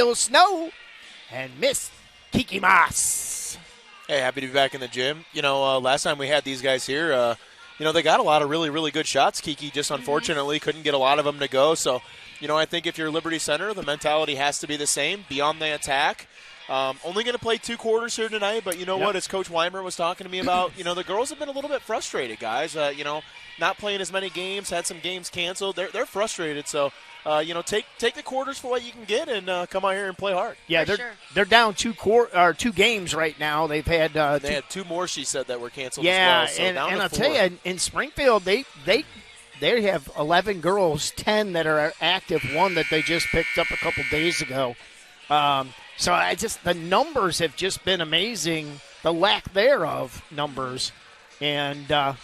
Phil Snow and Miss Kiki Moss. Hey, happy to be back in the gym. Last time we had these guys here, they got a lot of really, really good shots. Kiki just unfortunately couldn't get a lot of them to go. So, I think if you're Liberty Center, the mentality has to be the same, be on the attack. Only going to play 2 quarters here tonight, but what? As Coach Weimer was talking to me about, the girls have been a little bit frustrated, guys. Not playing as many games, had some games canceled. They're frustrated. So, take the quarters for what you can get and come out here and play hard. Yeah, they're down 2 games right now. They've had they had 2 more. She said that were canceled. Yeah, as well, so and down to I'll 4. tell you, in Springfield, they have 11 girls, 10 that are active, 1 that they just picked up a couple days ago. So the numbers have just been amazing, the lack thereof numbers. And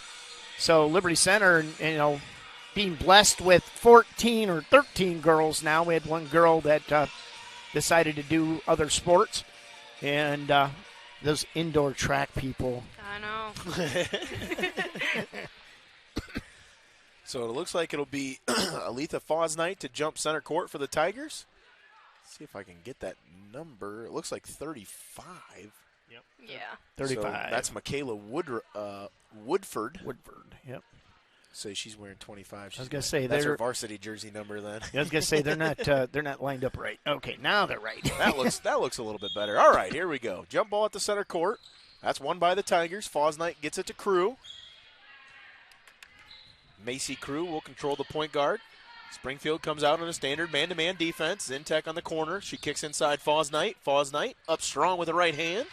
so Liberty Center, being blessed with 14 or 13 girls now. We had 1 girl that decided to do other sports. And those indoor track people. I know. So it looks like it'll be Aletha Fosnight to jump center court for the Tigers. See if I can get that number. It looks like 35. Yep. Yeah. 35. So that's Michaela Woodford. Yep. So she's wearing 25. I was gonna say that's her varsity jersey number then. I was gonna say they're not lined up right. Okay, now they're right. that looks a little bit better. All right, here we go. Jump ball at the center court. That's won by the Tigers. Fosnight gets it to Crew. Macy Crew will control the point guard. Springfield comes out on a standard man-to-man defense. Zintek on the corner. She kicks inside Fosnight. Fosnight up strong with the right hand.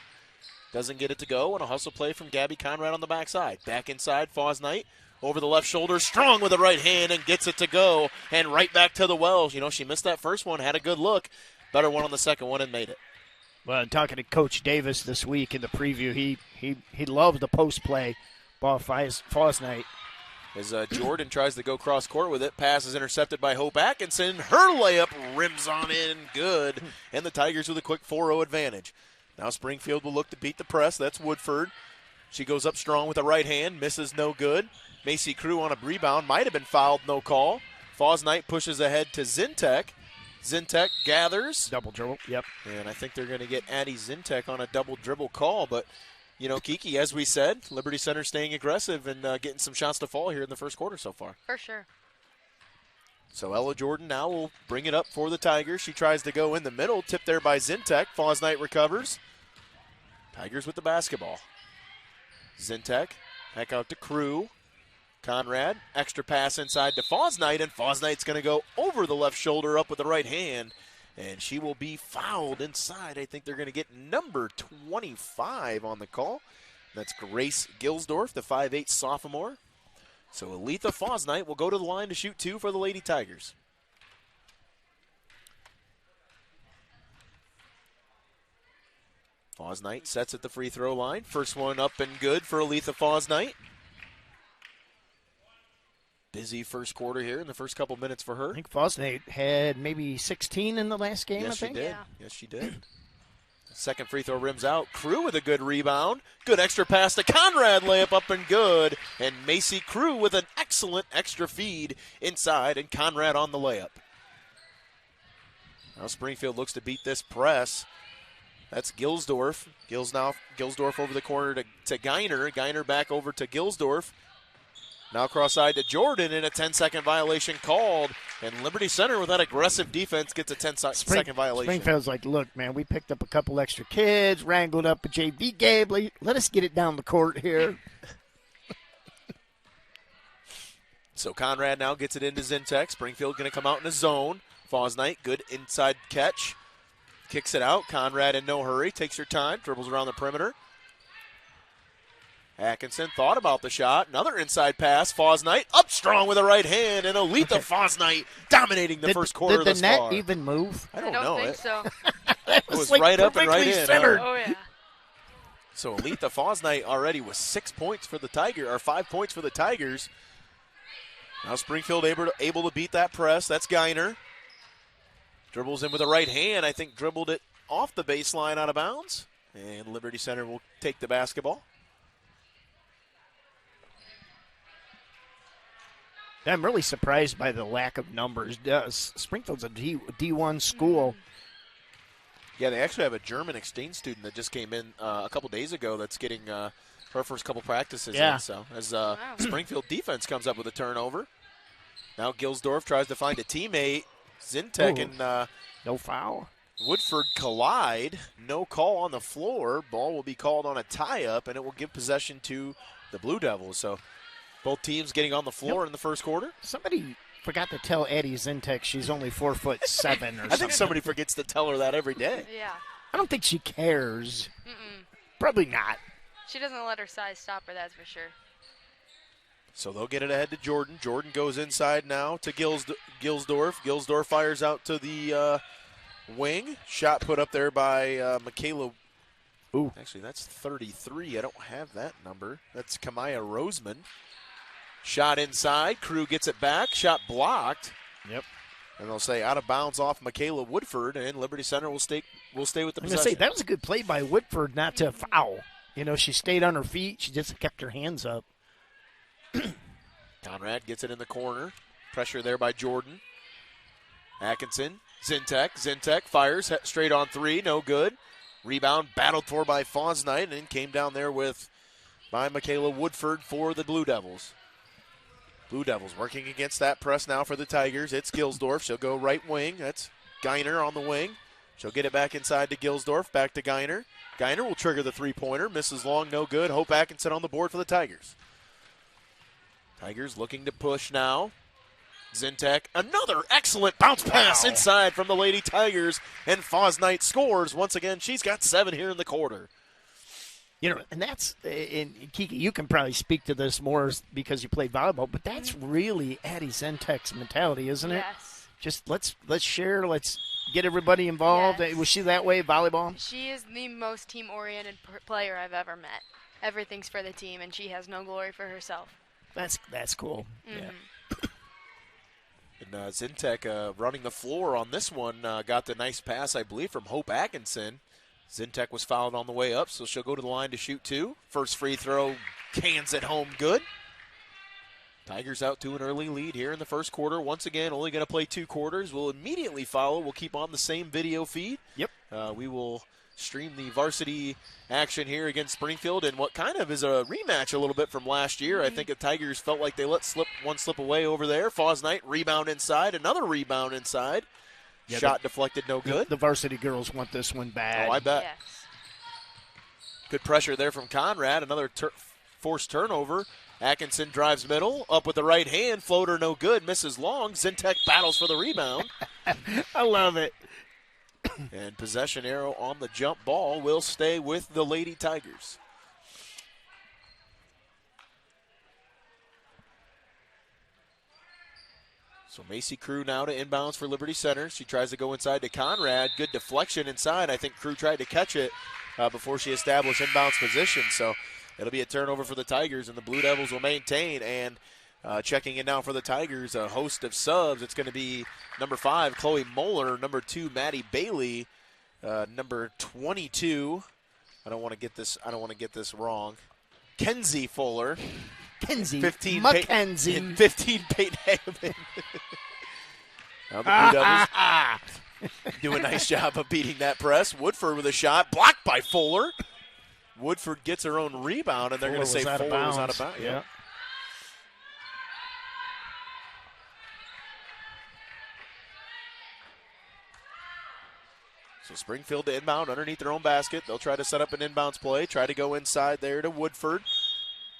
Doesn't get it to go. And a hustle play from Gabby Conrad on the backside. Back inside, Fosnight. Over the left shoulder, strong with the right hand and gets it to go. And right back to the wells. She missed that first one, had a good look. Better one on the second one and made it. Well, talking to Coach Davis this week in the preview, he loved the post play ball Fosnight. As Jordan tries to go cross court with it, pass is intercepted by Hope Atkinson. Her layup rims on in, good. And the Tigers with a quick 4-0 advantage. Now Springfield will look to beat the press. That's Woodford. She goes up strong with the right hand, misses no good. Macy Crew on a rebound, might have been fouled, no call. Fosnight pushes ahead to Zintek. Zintek gathers. Double dribble, yep. And I think they're going to get Addie Zintek on a double dribble call, but Kiki, as we said, Liberty Center staying aggressive and getting some shots to fall here in the first quarter so far. For sure. So Ella Jordan now will bring it up for the Tigers. She tries to go in the middle, tipped there by Zintek. Fosnight recovers. Tigers with the basketball. Zintek back out to Crew. Conrad, extra pass inside to Fosnight, and Fosnight's going to go over the left shoulder up with the right hand. And she will be fouled inside. I think they're going to get number 25 on the call. That's Grace Gilsdorf, the 5'8 sophomore. So Aletha Fosnight will go to the line to shoot 2 for the Lady Tigers. Fosnight sets at the free throw line. First one up and good for Aletha Fosnight. Busy first quarter here in the first couple minutes for her. I think Fosnight had maybe 16 in the last game, yes, I think. She did. Yeah. Yes, she did. Second free throw rims out. Crew with a good rebound. Good extra pass to Conrad. Layup up and good. And Macy Crew with an excellent extra feed inside, and Conrad on the layup. Now Springfield looks to beat this press. That's Gilsdorf. Gilsdorf over the corner to Geiner. Geiner back over to Gilsdorf. Now cross-side to Jordan, and a 10-second violation called. And Liberty Center, with that aggressive defense, gets a 10-second violation. Springfield's like, look, man, we picked up a couple extra kids, wrangled up a JV game. Let us get it down the court here. So Conrad now gets it into Zintek. Springfield going to come out in a zone. Fosnight, good inside catch. Kicks it out. Conrad in no hurry. Takes her time. Dribbles around the perimeter. Atkinson thought about the shot. Another inside pass. Fosnight up strong with the right hand. And Aletha Fosnight dominating the first quarter thus far. Did the net even move? I don't know. Think so. It was like right up and right in. Centered. Oh, yeah. So Aletha Fosnight already with 6 points for the Tigers, or 5 points for the Tigers. Now Springfield able to beat that press. That's Geiner. Dribbles in with the right hand. I think dribbled it off the baseline out of bounds. And Liberty Center will take the basketball. I'm really surprised by the lack of numbers. Springfield's a D1 school. Yeah, they actually have a German exchange student that just came in a couple days ago that's getting her first couple practices in. So as Springfield defense comes up with a turnover. Now Gilsdorf tries to find a teammate. Zintek and no foul. Woodford collide. No call on the floor. Ball will be called on a tie-up, and it will give possession to the Blue Devils. So both teams getting on the floor in the first quarter. Somebody forgot to tell Addie Zintek she's only 4'7" or something. I think somebody forgets to tell her that every day. Yeah. I don't think she cares. Probably not. She doesn't let her size stop her, that's for sure. So they'll get it ahead to Jordan. Jordan goes inside now to Gilsdorf. Gilsdorf fires out to the wing. Shot put up there by Michaela. Ooh. Actually, that's 33. I don't have that number. That's Kamaya Roseman. Shot inside. Crew gets it back. Shot blocked. Yep. And they'll say out of bounds off Michaela Woodford, and Liberty Center will stay with the I'm possession. going to say, that was a good play by Woodford not to foul. You know, she stayed on her feet. She just kept her hands up. Conrad gets it in the corner. Pressure there by Jordan. Atkinson. Zintek fires straight on three. No good. Rebound battled for by Fosnight and came down there by Michaela Woodford for the Blue Devils. Blue Devils working against that press now for the Tigers. It's Gilsdorf. She'll go right wing. That's Geiner on the wing. She'll get it back inside to Gilsdorf. Back to Geiner. Geiner will trigger the three-pointer. Misses long, no good. Hope Atkinson on the board for the Tigers. Tigers looking to push now. Zintek, another excellent bounce pass inside from the Lady Tigers, and Fosnight scores. Once again, she's got 7 here in the quarter. You know, and that's, and Kiki, you can probably speak to this more because you played volleyball, but that's really Addie Zentek's mentality, isn't it? Yes. Just let's share, let's get everybody involved. Yes. Was she that way, volleyball? She is the most team-oriented player I've ever met. Everything's for the team, and she has no glory for herself. That's cool. Yeah. And Zintek running the floor on this one, got the nice pass, I believe, from Hope Atkinson. Zintek was fouled on the way up, so she'll go to the line to shoot 2. First free throw, cans it home good. Tigers out to an early lead here in the first quarter. Once again, only going to play 2 quarters. We'll immediately follow. We'll keep on the same video feed. Yep. We will stream the varsity action here against Springfield in what kind of is a rematch a little bit from last year. I think the Tigers felt like they let one slip away over there. Fosnight, rebound inside, another rebound inside. Yeah, shot deflected, no good. The varsity girls want this one bad. Oh, I bet. Yes. Good pressure there from Conrad. Another forced turnover. Atkinson drives middle, up with the right hand. Floater no good, misses long. Zintek battles for the rebound. I love it. And possession arrow on the jump ball will stay with the Lady Tigers. So Macy Crew now to inbounds for Liberty Center. She tries to go inside to Conrad. Good deflection inside. I think Crew tried to catch it before she established inbounds position. So it'll be a turnover for the Tigers, and the Blue Devils will maintain. And checking in now for the Tigers, a host of subs. It's going to be number 5, Chloe Moeller, number 2, Maddie Bailey, number 22. I don't want to get this wrong. Kenzie Fuller. Kenzie. 15 Mackenzie. 15 Peyton Hageman. Now the Blue Devils do a nice job of beating that press. Woodford with a shot, blocked by Fuller. Woodford gets her own rebound, and they're going to say Fuller was out of bounds. Yeah. So Springfield to inbound underneath their own basket. They'll try to set up an inbounds play, try to go inside there to Woodford.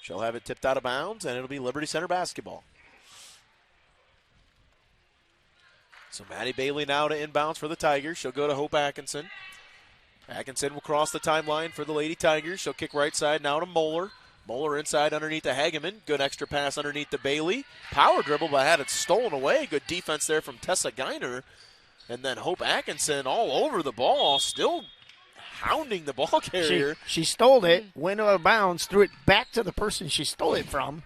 She'll have it tipped out of bounds, and it'll be Liberty Center basketball. So Maddie Bailey now to inbounds for the Tigers. She'll go to Hope Atkinson. Atkinson will cross the timeline for the Lady Tigers. She'll kick right side now to Moeller. Moeller inside underneath the Hageman. Good extra pass underneath the Bailey. Power dribble, but had it stolen away. Good defense there from Tessa Geiner. And then Hope Atkinson all over the ball, still hounding the ball carrier. She stole it, went out of bounds, threw it back to the person she stole it from.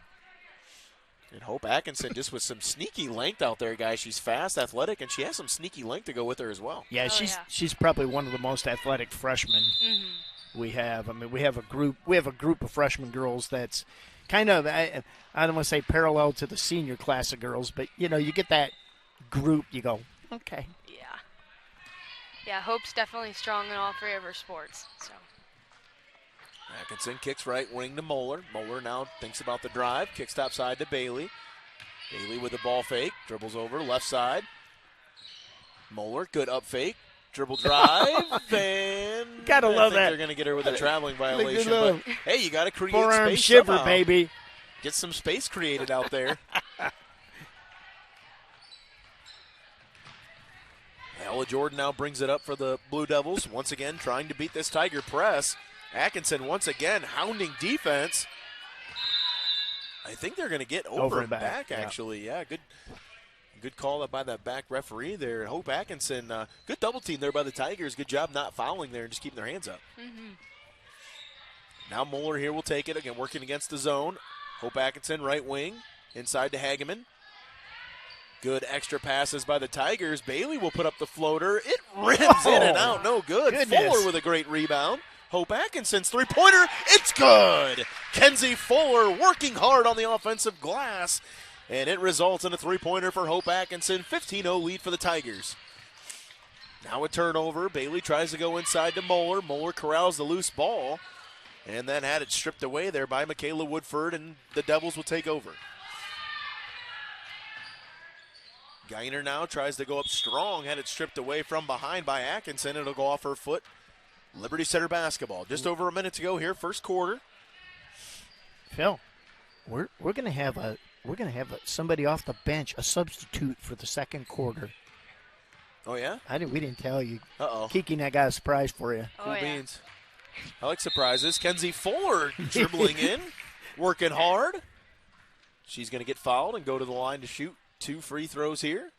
And Hope Atkinson just with some sneaky length out there, guys. She's fast, athletic, and she has some sneaky length to go with her as well. Yeah, she's probably one of the most athletic freshmen we have. I mean, we have a group of freshman girls that's kind of, I don't want to say parallel to the senior class of girls, but you know, you get that group, you go, okay. Yeah, Hope's definitely strong in all three of her sports. So. Atkinson kicks right wing to Moeller. Moeller now thinks about the drive. Kicks top side to Bailey. Bailey with the ball fake. Dribbles over left side. Moeller, good up fake. Dribble drive. And Gotta love that. They're going to get her with a traveling violation. But hey, you got to create forearm space shiver, somehow. baby. Get some space created out there. Ella Jordan now brings it up for the Blue Devils. Once again, trying to beat this Tiger press. Atkinson once again hounding defense. I think they're going to get over and back, actually. Yeah, good call by that back referee there. Hope Atkinson, good double team there by the Tigers. Good job not fouling there and just keeping their hands up. Mm-hmm. Now Moeller here will take it, again working against the zone. Hope Atkinson, right wing, inside to Hageman. Good extra passes by the Tigers. Bailey will put up the floater. It rims in and out. No good. Goodness. Fuller with a great rebound. Hope Atkinson's three-pointer. It's good. Kenzie Fuller working hard on the offensive glass. And it results in a three-pointer for Hope Atkinson. 15-0 lead for the Tigers. Now a turnover. Bailey tries to go inside to Moeller. Moeller corrals the loose ball. And then had it stripped away there by Michaela Woodford, and the Devils will take over. Geiner now tries to go up strong, had it stripped away from behind by Atkinson. It'll go off her foot. Liberty Center basketball. Just over a minute to go here, first quarter. Phil, we're gonna have somebody off the bench, a substitute for the second quarter. Oh yeah? We didn't tell you. Uh-oh. Kiki and I got a surprise for you. Oh, Cool yeah. beans. I like surprises. Kenzie Fuller dribbling in, working hard. She's going to get fouled and go to the line to shoot 2 free throws here.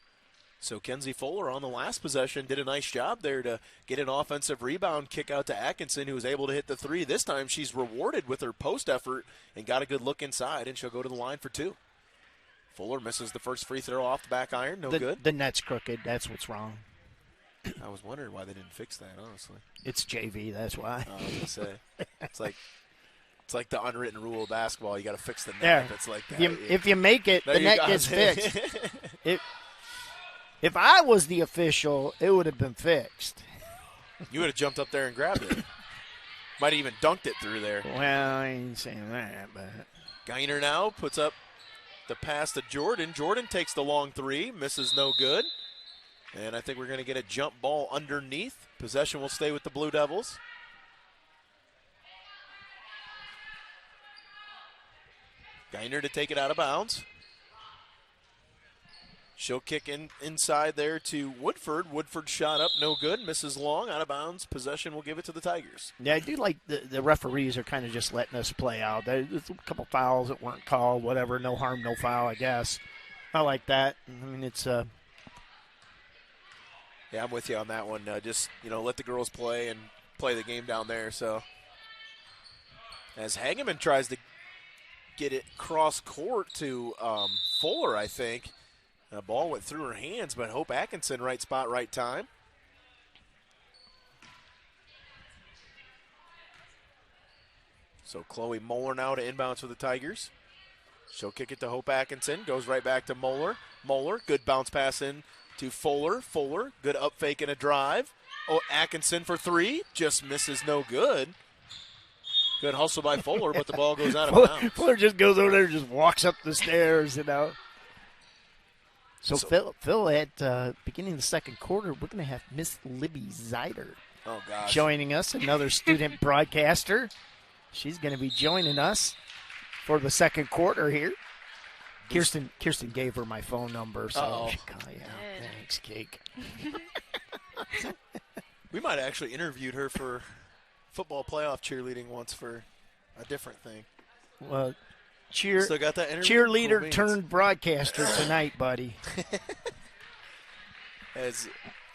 So Kenzie Fuller on the last possession did a nice job there to get an offensive rebound, kick out to Atkinson, who was able to hit the 3. This time she's rewarded with her post effort and got a good look inside, and she'll go to the line for 2. Fuller misses the first free throw off the back iron. No good. The net's crooked. That's what's wrong. I was wondering why they didn't fix that, honestly. It's JV. That's why. I was going to say. It's like the unwritten rule of basketball. You got to fix the net. Yeah. It's like that. If you make it, There the you net go. gets fixed. If I was the official, it would have been fixed. You would have jumped up there and grabbed it. Might have even dunked it through there. Well, I ain't saying that, but Geiner now puts up the pass to Jordan. Jordan takes the long 3, misses no good. And I think we're going to get a jump ball underneath. Possession will stay with the Blue Devils. Geiner to take it out of bounds. She'll kick inside there to Woodford. Woodford shot up, no good. Misses long, out of bounds. Possession will give it to the Tigers. yeah, I do like the referees are kind of just letting us play out. There's a couple fouls that weren't called, whatever. No harm, no foul, I guess. I like that. I mean, it's Yeah, I'm with you on that one. Just, let the girls play and play the game down there. So as Hageman tries to get it cross court to Fuller, I think. The ball went through her hands, but Hope Atkinson, right spot, right time. So Chloe Moeller now to inbounds for the Tigers. She'll kick it to Hope Atkinson. Goes right back to Moeller. Moeller, good bounce pass in to Fuller. Fuller, good up fake and a drive. Oh, Atkinson for 3. Just misses no good. Good hustle by Fuller, but the ball goes out of bounds. Fuller just goes over there and just walks up the stairs, So Phil, at beginning of the second quarter, we're going to have Miss Libby Zeider joining us, another student broadcaster. She's going to be joining us for the second quarter here. Kirsten gave her my phone number, so thanks, Cake. We might have actually interviewed her for football playoff cheerleading once for a different thing. Well, Still got that interview? cheerleader Cool turned broadcaster tonight, buddy. As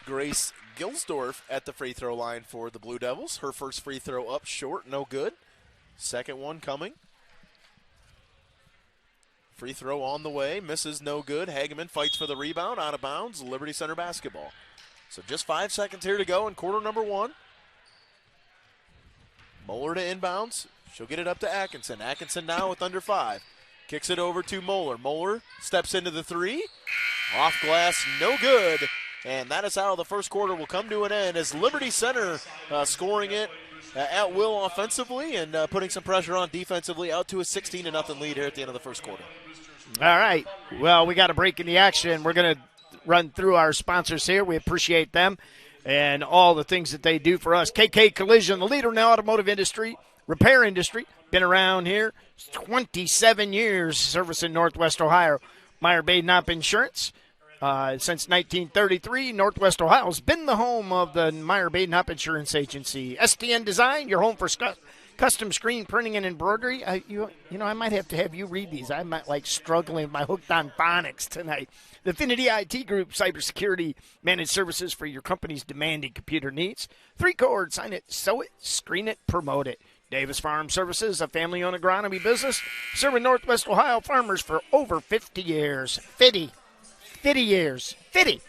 Grace Gilsdorf at the free throw line for the Blue Devils. Her first free throw up short, no good. Second one coming. Free throw on the way, misses no good. Hageman fights for the rebound, out of bounds. Liberty Center basketball. So just 5 seconds here to go in quarter number 1. Moeller to inbounds. She'll get it up to Atkinson. Atkinson now with under 5. Kicks it over to Moeller. Moeller steps into the 3. Off glass, no good. And that is how the first quarter will come to an end as Liberty Center scoring it at will offensively and putting some pressure on defensively, out to a 16-0 lead here at the end of the first quarter. All right. Well, we got a break in the action. We're going to run through our sponsors here. We appreciate them and all the things that they do for us. KK Collision, the leader in the automotive industry, repair industry, been around here 27 years, servicing Northwest Ohio. Meyer Baden-Opp Insurance. Since 1933, Northwest Ohio has been the home of the Meyer Baden-Opp Insurance Agency. SDN Design, your home for custom screen printing and embroidery. I might have to have you read these. I'm struggling with my hooked on phonics tonight. The Affinity IT Group, cybersecurity managed services for your company's demanding computer needs. 3Chord, sign it, sew it, screen it, promote it. Davis Farm Services, a family-owned agronomy business, serving Northwest Ohio farmers for over 50 years. 50 years. 50.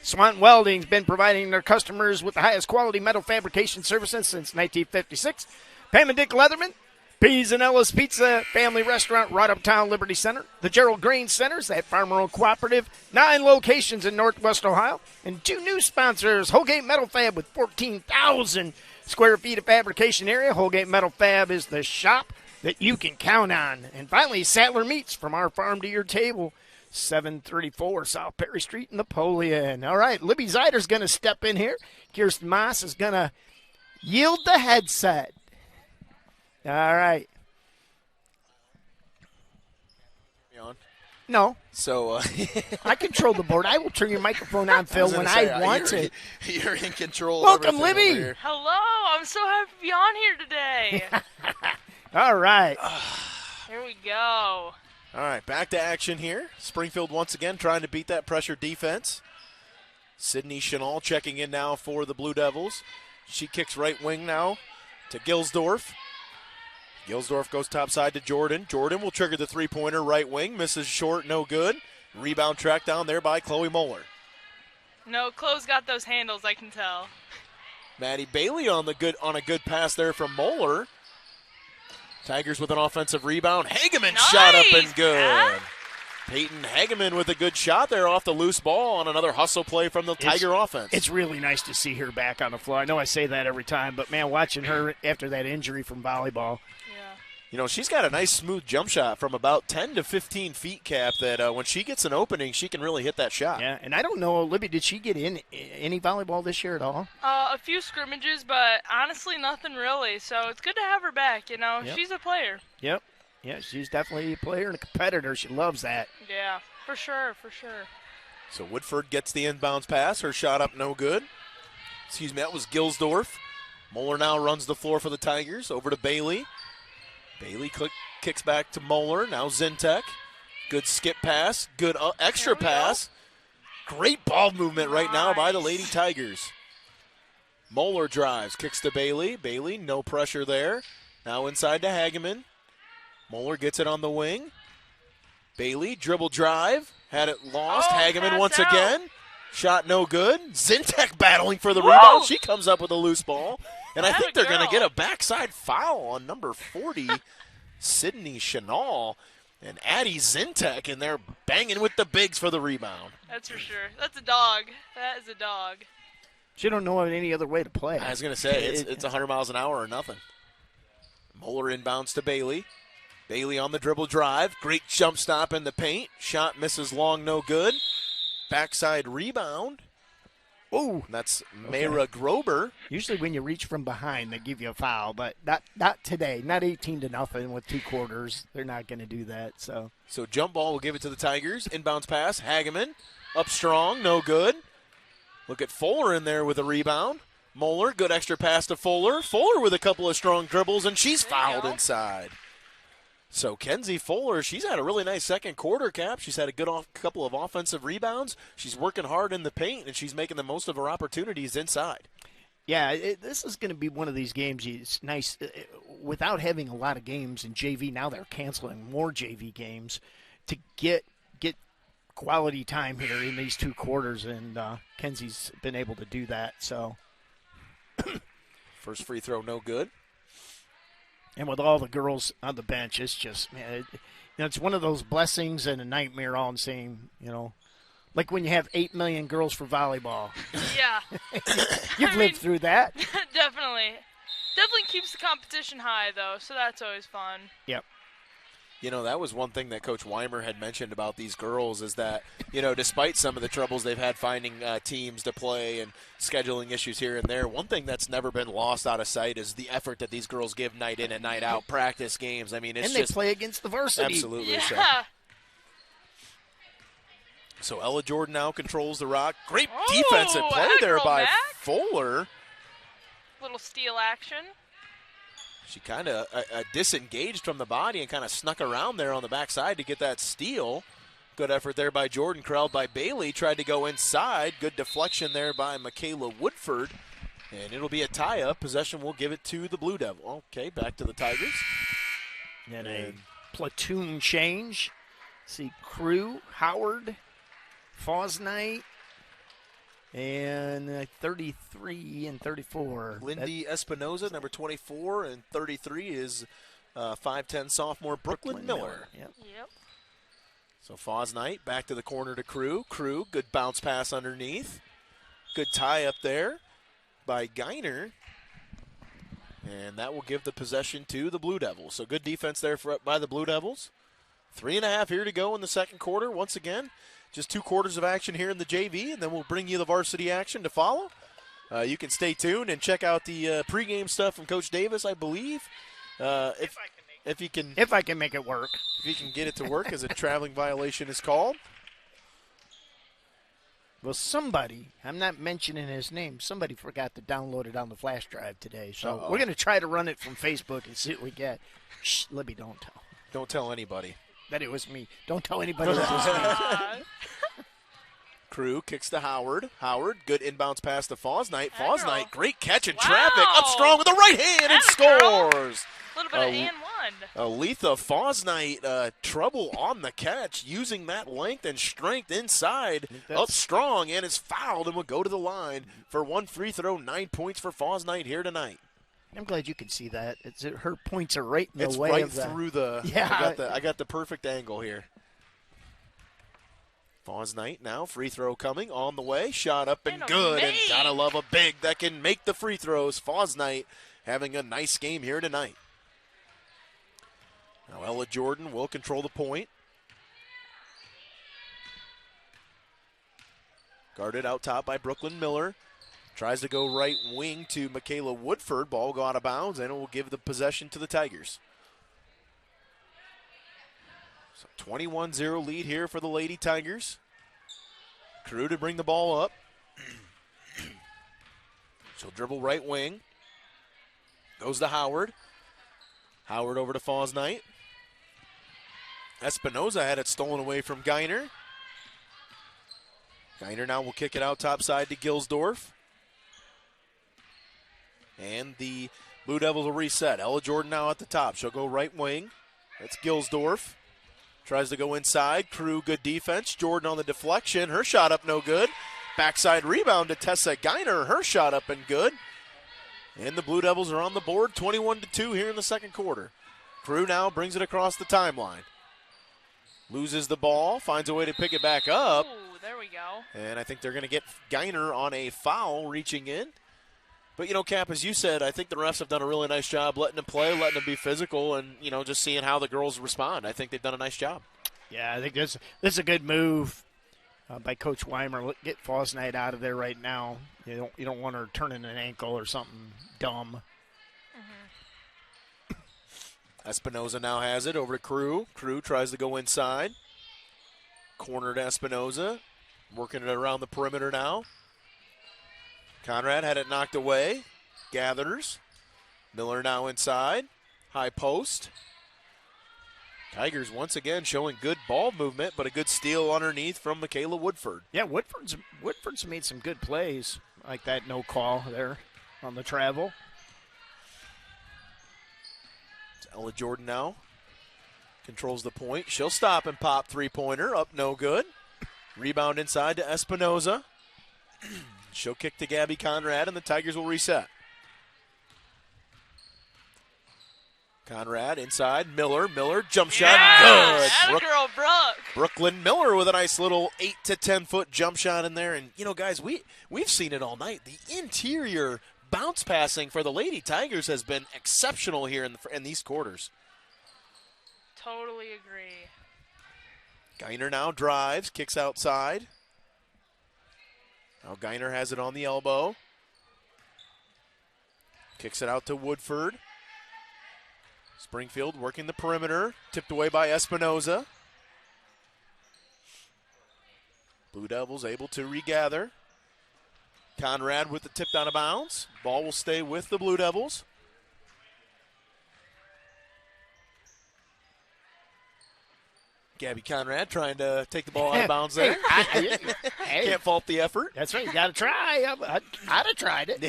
Swanton Welding's been providing their customers with the highest quality metal fabrication services since 1956. Pam and Dick Leatherman, Peas and Ellis Pizza Family Restaurant right uptown Liberty Center. The Gerald Grain Centers, that farmer-owned cooperative. 9 locations in Northwest Ohio. And 2 new sponsors, Holgate Metal Fab with 14,000 square feet of fabrication area. Holgate Metal Fab is the shop that you can count on. And finally, Sattler Meats, from our farm to your table. 734 South Perry Street in Napoleon. All right, Libby Zeider's going to step in here. Kirsten Moss is going to yield the headset. All right. You on? No. So I control the board. I will turn your microphone on, Phil, when I want to. You're in control. Welcome, Libby. Hello. I'm so happy to be on here today. All right. Here we go. All right, back to action here. Springfield once again trying to beat that pressure defense. Sydney Chenal checking in now for the Blue Devils. She kicks right wing now to Gilsdorf. Gilsdorf goes topside to Jordan. Jordan will trigger the three-pointer right wing. Misses short, no good. Rebound tracked down there by Chloe Moeller. No, Chloe's got those handles, I can tell. Maddie Bailey on a good pass there from Moeller. Tigers with an offensive rebound. Hageman shot up and good. Pat. Peyton Hageman with a good shot there off the loose ball on another hustle play from the Tiger offense. It's really nice to see her back on the floor. I know I say that every time, but, man, watching her after that injury from volleyball. You know, she's got a nice smooth jump shot from about 10 to 15 feet, Cap, that when she gets an opening, she can really hit that shot. Yeah, and I don't know, Libby, did she get in any volleyball this year at all? A few scrimmages, but honestly nothing really. So it's good to have her back, you know. Yep. She's a player. Yep. Yeah, she's definitely a player and a competitor. She loves that. Yeah, for sure, for sure. So Woodford gets the inbounds pass. Her shot up no good. Excuse me, that was Gilsdorf. Moeller now runs the floor for the Tigers. Over to Bailey. Bailey kicks back to Moeller. Now Zintek. Good skip pass. Good extra pass. Great ball movement right now by the Lady Tigers. Moeller drives. Kicks to Bailey. Bailey, no pressure there. Now inside to Hageman. Moeller gets it on the wing. Bailey, dribble drive. Had it lost. Hageman once again. Shot no good. Zintek battling for the rebound. She comes up with a loose ball. And I think they're going to get a backside foul on number 40, Sydney Chenal. And Addie Zintek in there banging with the bigs for the rebound. That's for sure. That's a dog. That is a dog. She don't know of any other way to play. I was going to say, it's 100 miles an hour or nothing. Moeller inbounds to Bailey. Bailey on the dribble drive. Great jump stop in the paint. Shot misses long, no good. Backside rebound. Oh, that's Mayra Grober. Usually when you reach from behind, they give you a foul, but not today. Not 18-0 with 2 quarters. They're not going to do that. So jump ball will give it to the Tigers. Inbounds pass. Hageman up strong, no good. Look at Fuller in there with a rebound. Moeller, good extra pass to Fuller. Fuller with a couple of strong dribbles, and she's fouled inside. So Kenzie Fuller, she's had a really nice second quarter, Cap. She's had a good couple of offensive rebounds. She's working hard in the paint, and she's making the most of her opportunities inside. Yeah, this is going to be one of these games. It's nice. Without having a lot of games in JV, now they're canceling more JV games to get quality time here in these 2 quarters, and Kenzie's been able to do that. So first free throw, no good. And with all the girls on the bench, it's just, man, it's one of those blessings and a nightmare all in the same, Like when you have 8 million girls for volleyball. Yeah. You've lived through that. Definitely. Definitely keeps the competition high, though, so that's always fun. Yep. You know, that was one thing that Coach Weimer had mentioned about these girls is that, you know, despite some of the troubles they've had finding teams to play and scheduling issues here and there, one thing that's never been lost out of sight is the effort that these girls give night in and night out, practice games. I mean, it's and they play against the Varsity. Absolutely. Yeah. So Ella Jordan now controls the rock. Great defensive play there by Mac. Fuller. Little steal action. She kind of disengaged from the body and kind of snuck around there on the backside to get that steal. Good effort there by Jordan, corralled by Bailey. Tried to go inside. Good deflection there by Michaela Woodford. And it'll be a tie-up. Possession will give it to the Blue Devil. Okay, back to the Tigers. And a platoon change. See Crew, Howard, Fosnight, and 33 and 34. Lindy Espinoza, number 24, and 33 is 5'10 sophomore Brooklyn Miller. Yep. So Fosnight back to the corner to Crew. Crew, good bounce pass underneath. Good tie up there by Geiner. And that will give the possession to the Blue Devils. So good defense there by the Blue Devils. 3.5 here to go in the second quarter. Once again, just 2 quarters of action here in the JV, and then we'll bring you the varsity action to follow. You can stay tuned and check out the pregame stuff from Coach Davis, I believe. If I can make it work. If you can get it to work, as a traveling violation is called. Well, somebody, I'm not mentioning his name, somebody forgot to download it on the flash drive today. So we're going to try to run it from Facebook and see what we get. Shh, Libby, don't tell. Don't tell anybody. That it was me. Don't tell anybody that was me. Crew kicks to Howard. Howard, good inbounds pass to Fosnight. Hey, Fosnight, great catch in Wow. traffic. Up strong with the right hand and scores. A little bit of and one. Aletha Fosnight, trouble on the catch, using that length and strength inside. Up strong and is fouled and will go to the line for 1 free throw. 9 points for Fosnight here tonight. I'm glad you can see that. Her points are right in the It's way right of the. through the. Yeah. I got the perfect angle here. Fosnight now, free throw coming on the way. Shot up and good. And gotta love a big that can make the free throws. Fosnight having a nice game here tonight. Now Ella Jordan will control the point. Guarded out top by Brooklyn Miller. Tries to go right wing to Michaela Woodford. Ball go out of bounds, and it will give the possession to the Tigers. So 21-0 lead here for the Lady Tigers. Crew to bring the ball up. She'll dribble right wing. Goes to Howard. Howard over to Fosnight. Espinoza had it stolen away from Geiner. Geiner now will kick it out top side to Gilsdorf. And the Blue Devils will reset. Ella Jordan now at the top. She'll go right wing. That's Gilsdorf. Tries to go inside. Crew, good defense. Jordan on the deflection. Her shot up, no good. Backside rebound to Tessa Geiner. Her shot up and good. And the Blue Devils are on the board, 21-2 here in the second quarter. Crew now brings it across the timeline. Loses the ball, finds a way to pick it back up. Ooh, there we go. And I think they're going to get Geiner on a foul reaching in. But, you know, Cap, as you said, I think the refs have done a really nice job letting them play, letting them be physical, and, you know, just seeing how the girls respond. I think they've done a nice job. Yeah, I think this is a good move by Coach Weimer. Get Fosnight out of there right now. You don't want her turning an ankle or something dumb. Espinoza now has it over to Crew. Crew tries to go inside. Corner to Espinoza. Working it around the perimeter now. Conrad had it knocked away. Gathers. Miller now inside. High post. Tigers once again showing good ball movement, but a good steal underneath from Michaela Woodford. Yeah, Woodford's made some good plays like that no call there on the travel. It's Ella Jordan now. Controls the point. She'll stop and pop three-pointer. Up no good. Rebound inside to Espinoza. She'll kick to Gabby Conrad, and the Tigers will reset. Conrad inside. Miller, jump shot. Yeah, Good. girl, Brooke. Brooklyn Miller with a nice little 8 to 10 foot jump shot in there. And, guys, we've seen it all night. The interior bounce passing for the Lady Tigers has been exceptional here in these quarters. Totally agree. Geiner now drives, kicks outside. Now Geiner has it on the elbow. Kicks it out to Woodford. Springfield working the perimeter. Tipped away by Espinoza. Blue Devils able to regather. Conrad with the tip out of bounds. Ball will stay with the Blue Devils. Gabby Conrad trying to take the ball out of bounds there. Can't fault the effort. That's right. You got to try. I'd have tried it.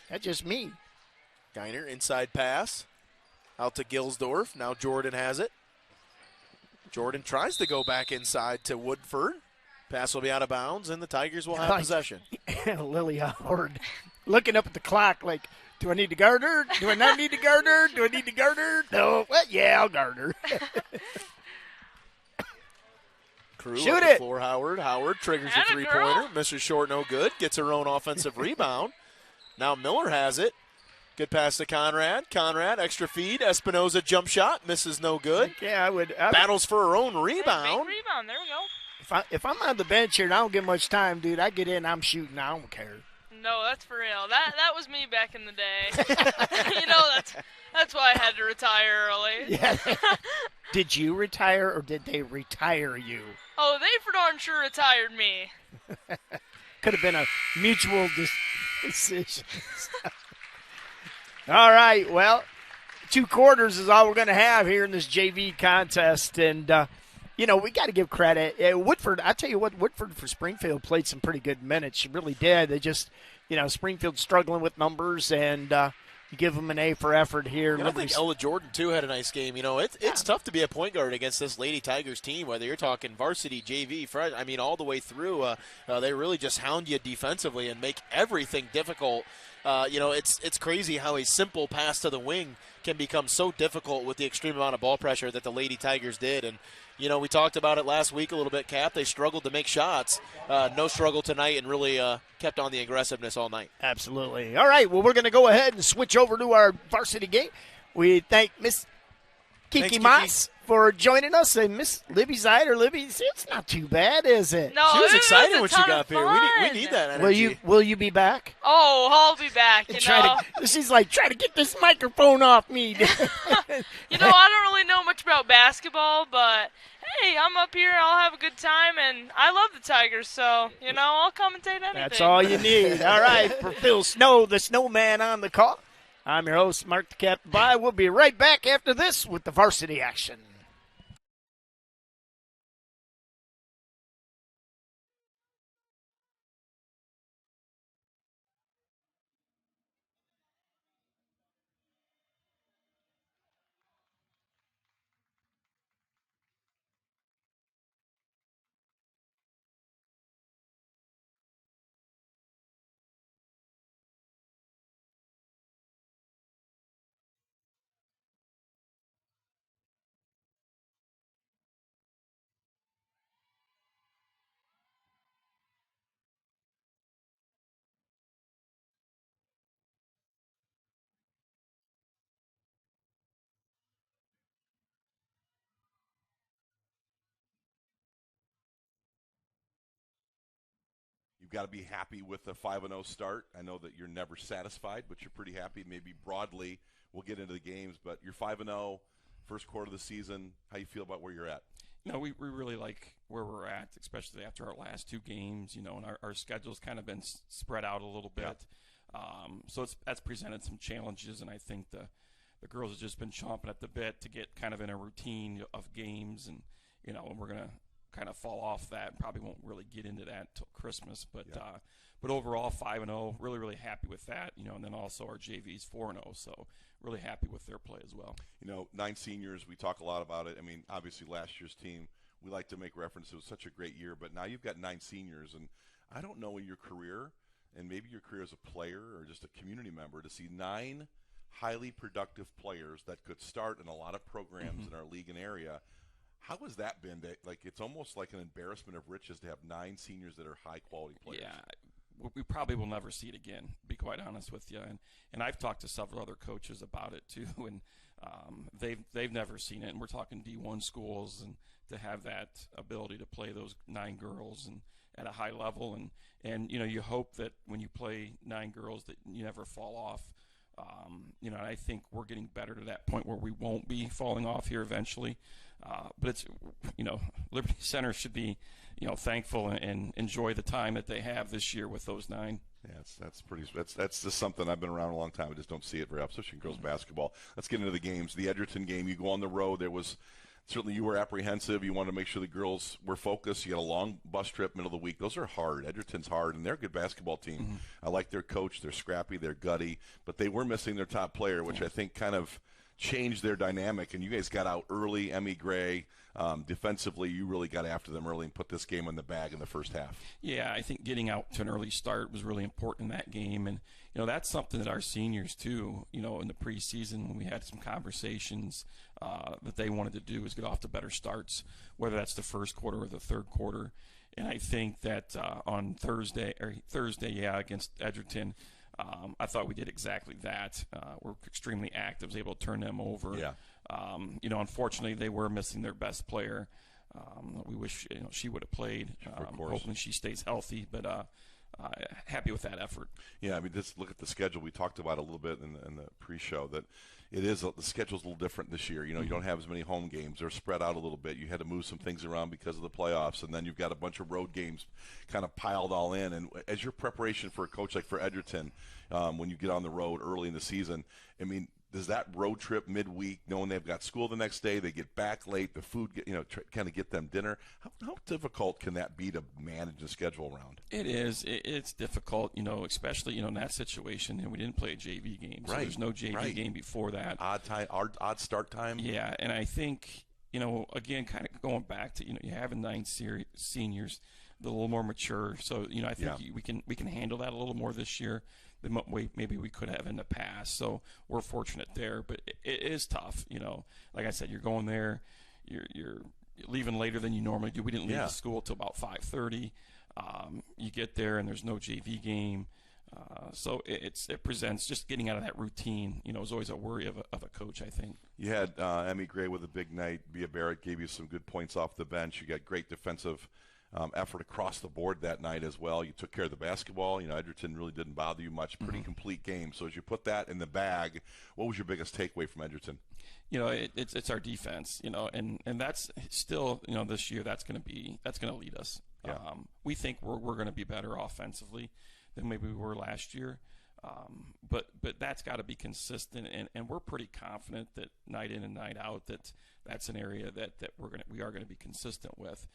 That's just me. Geiner inside pass. Out to Gilsdorf. Now Jordan has it. Jordan tries to go back inside to Woodford. Pass will be out of bounds, and the Tigers will have possession. Lily Howard looking up at the clock like, do I need to guard her? Do I not need to guard her? Do I need to guard her? No. Well, yeah, I'll guard her. Crew Shoot up the it. floor, Howard. Howard triggers a Atta three-pointer. girl. Mr. Short, no good. Gets her own offensive rebound. Now Miller has it. Good pass to Conrad. Conrad, extra feed. Espinoza jump shot. Misses, no good. Yeah, I would. Battles for her own Hey, rebound. big rebound. There we go. If I'm on the bench here and I don't get much time, dude, I get in, I'm shooting. I don't care. No, that's for real. That was me back in the day. That's why I had to retire early. Yeah. Did you retire or did they retire you? Oh, they for darn sure retired me. Could have been a mutual decision. All right, well, 2 quarters is all we're going to have here in this JV contest. And, we got to give credit. Woodford, I tell you what, Woodford for Springfield played some pretty good minutes. She really did. They just, Springfield struggling with numbers, and you give them an A for effort here. I think Ella Jordan, too, had a nice game. It's tough to be a point guard against this Lady Tigers team, whether you're talking varsity, JV, all the way through. They really just hound you defensively and make everything difficult. It's crazy how a simple pass to the wing can become so difficult with the extreme amount of ball pressure that the Lady Tigers did. And, we talked about it last week a little bit, Cap. They struggled to make shots. No struggle tonight and really kept on the aggressiveness all night. Absolutely. All right, well, we're going to go ahead and switch over to our varsity game. We thank Miss Kiki Moss for joining us, and Miss Libby Zider. Libby, it's not too bad, is it? No, She was it excited a when she ton got of up here. fun. We need that energy. Will you be back? Oh, I'll be back. She's like, try to get this microphone off me. I don't really know much about basketball, but hey, I'm up here. I'll have a good time, and I love the Tigers, so I'll commentate anything. That's all you need. All right, for Phil Snow, the snowman on the call. I'm your host, Mark the Captain Bye. We'll be right back after this with the varsity action. You've got to be happy with the 5-0 start. I know that you're never satisfied, but you're pretty happy. Maybe broadly, we'll get into the games, but you're 5-0, first quarter of the season. How you feel about where you're at? We really like where we're at, especially after our last 2 games, and our schedule's kind of been spread out a little bit. Yeah. So that's presented some challenges, and I think the girls have just been chomping at the bit to get kind of in a routine of games, and we're going to kind of fall off that and probably won't really get into that until Christmas. But but overall, 5-0, really, really happy with that, and then also our JV's 4-0, so really happy with their play as well. 9 seniors, we talk a lot about it. I mean, obviously last year's team, we like to make reference. It was such a great year, but now you've got 9 seniors, and I don't know in your career, and maybe your career as a player or just a community member, to see 9 highly productive players that could start in a lot of programs in our league and area. How has that been? Like, it's almost like an embarrassment of riches to have 9 seniors that are high-quality players. Yeah, we probably will never see it again, to be quite honest with you. And I've talked to several other coaches about it too, and they've never seen it. And we're talking D1 schools, and to have that ability to play those 9 girls and at a high level, and you hope that when you play 9 girls that you never fall off. And I think we're getting better to that point where we won't be falling off here eventually. But it's, Liberty Center should be, thankful and enjoy the time that they have this year with those 9. Yeah, that's just something. I've been around a long time. I just don't see it very often, especially in girls basketball. Let's get into the games. The Edgerton game, you go on the road. There was certainly, you were apprehensive. You wanted to make sure the girls were focused. You had a long bus trip, middle of the week. Those are hard. Edgerton's hard, and they're a good basketball team. I like their coach. They're scrappy. They're gutty. But they were missing their top player, which I think kind of changed their dynamic. And you guys got out early. Emmy Gray, defensively, you really got after them early and put this game in the bag in the first half. Yeah, I think getting out to an early start was really important in that game. And, that's something that our seniors, too, in the preseason when we had some conversations that they wanted to do is get off to better starts, whether that's the first quarter or the third quarter. And I think that on Thursday, against Edgerton, I thought we did exactly that. We're extremely active, was able to turn them over. Yeah. Unfortunately, they were missing their best player. We wish she would have played. Hopefully she stays healthy, but happy with that effort. Yeah, I mean, just look at the schedule. We talked about a little bit in the pre-show that the schedule's a little different this year. You don't have as many home games. They're spread out a little bit. You had to move some things around because of the playoffs, and then you've got a bunch of road games kind of piled all in. And as your preparation for a coach like for Edgerton, when you get on the road early in the season, I mean, does that road trip midweek, knowing they've got school the next day, they get back late, the food, kind of get them dinner, how difficult can that be to manage the schedule around? It is. It's difficult, especially, in that situation. And we didn't play a JV game. So there's no JV game before that. Odd start time. Yeah, and I think, again, kind of going back to, you having 9 seniors, a little more mature. So, I think we can handle that a little more this year than maybe we could have in the past. So we're fortunate there, but it is tough. Like I said, you're going there, you're leaving later than you normally do. We didn't leave the school till about 5:30. You get there and there's no JV game. So it presents just getting out of that routine, is always a worry of a coach, I think. You had Emmy Gray with a big night. Bia Barrett gave you some good points off the bench. You got great defensive effort across the board that night as well. You took care of the basketball. Edgerton really didn't bother you much. Pretty complete game. So as you put that in the bag, what was your biggest takeaway from Edgerton? It's our defense. And that's still this year that's going to lead us. Yeah. We think we're going to be better offensively than maybe we were last year. But that's got to be consistent, and we're pretty confident that night in and night out that's an area that we are going to be consistent with.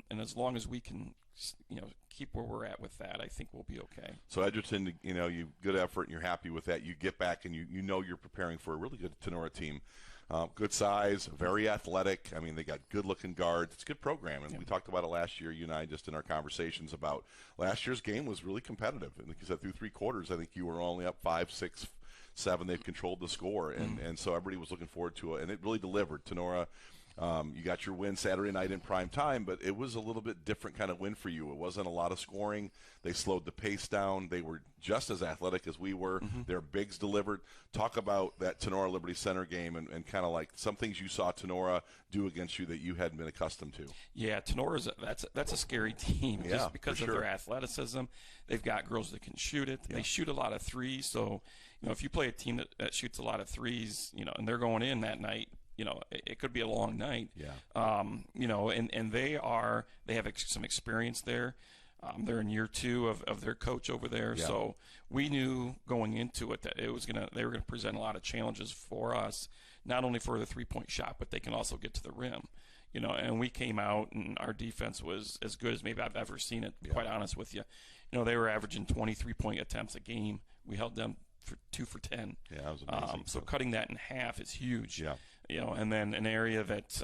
And as long as we can, keep where we're at with that, I think we'll be okay. So Edgerton, you good effort, and you're happy with that. You get back, and you're preparing for a really good Tenora team. Good size, very athletic. I mean, they got good-looking guards. It's a good program, and we talked about it last year, you and I, just in our conversations about last year's game was really competitive. And like you said, through 3 quarters, I think you were only up 5, 6, 7. They've controlled the score, and so everybody was looking forward to it, and it really delivered. Tenora, you got your win Saturday night in prime time, but it was a little bit different kind of win for you. It wasn't a lot of scoring. They slowed the pace down. They were just as athletic as we were. Their bigs delivered. Talk about that Tenora Liberty Center game and kind of like some things you saw Tenora do against you that you hadn't been accustomed to. Yeah, Tenora's that's a scary team just because of their athleticism. They've got girls that can shoot it. Yeah. They shoot a lot of threes. So, if you play a team that shoots a lot of threes, and they're going in that night, it could be a long night. Yeah. And they have some experience there. They're in year 2 of their coach over there. Yeah. So we knew going into it that they were gonna present a lot of challenges for us, not only for the 3-point shot, but they can also get to the rim. And we came out and our defense was as good as maybe I've ever seen it, to be quite honest with you. They were averaging 23-point attempts a game. We held them for 2 for 10. Yeah, that was amazing. So cutting that in half is huge. Yeah. And then an area that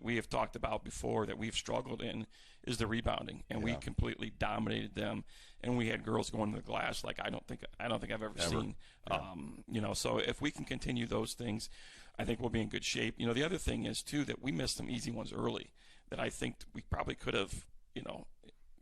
we have talked about before that we've struggled in is the rebounding, and we completely dominated them. And we had girls going to the glass like I don't think I've ever seen. Yeah. So if we can continue those things, I think we'll be in good shape. The other thing is too that we missed some easy ones early that I think we probably could have,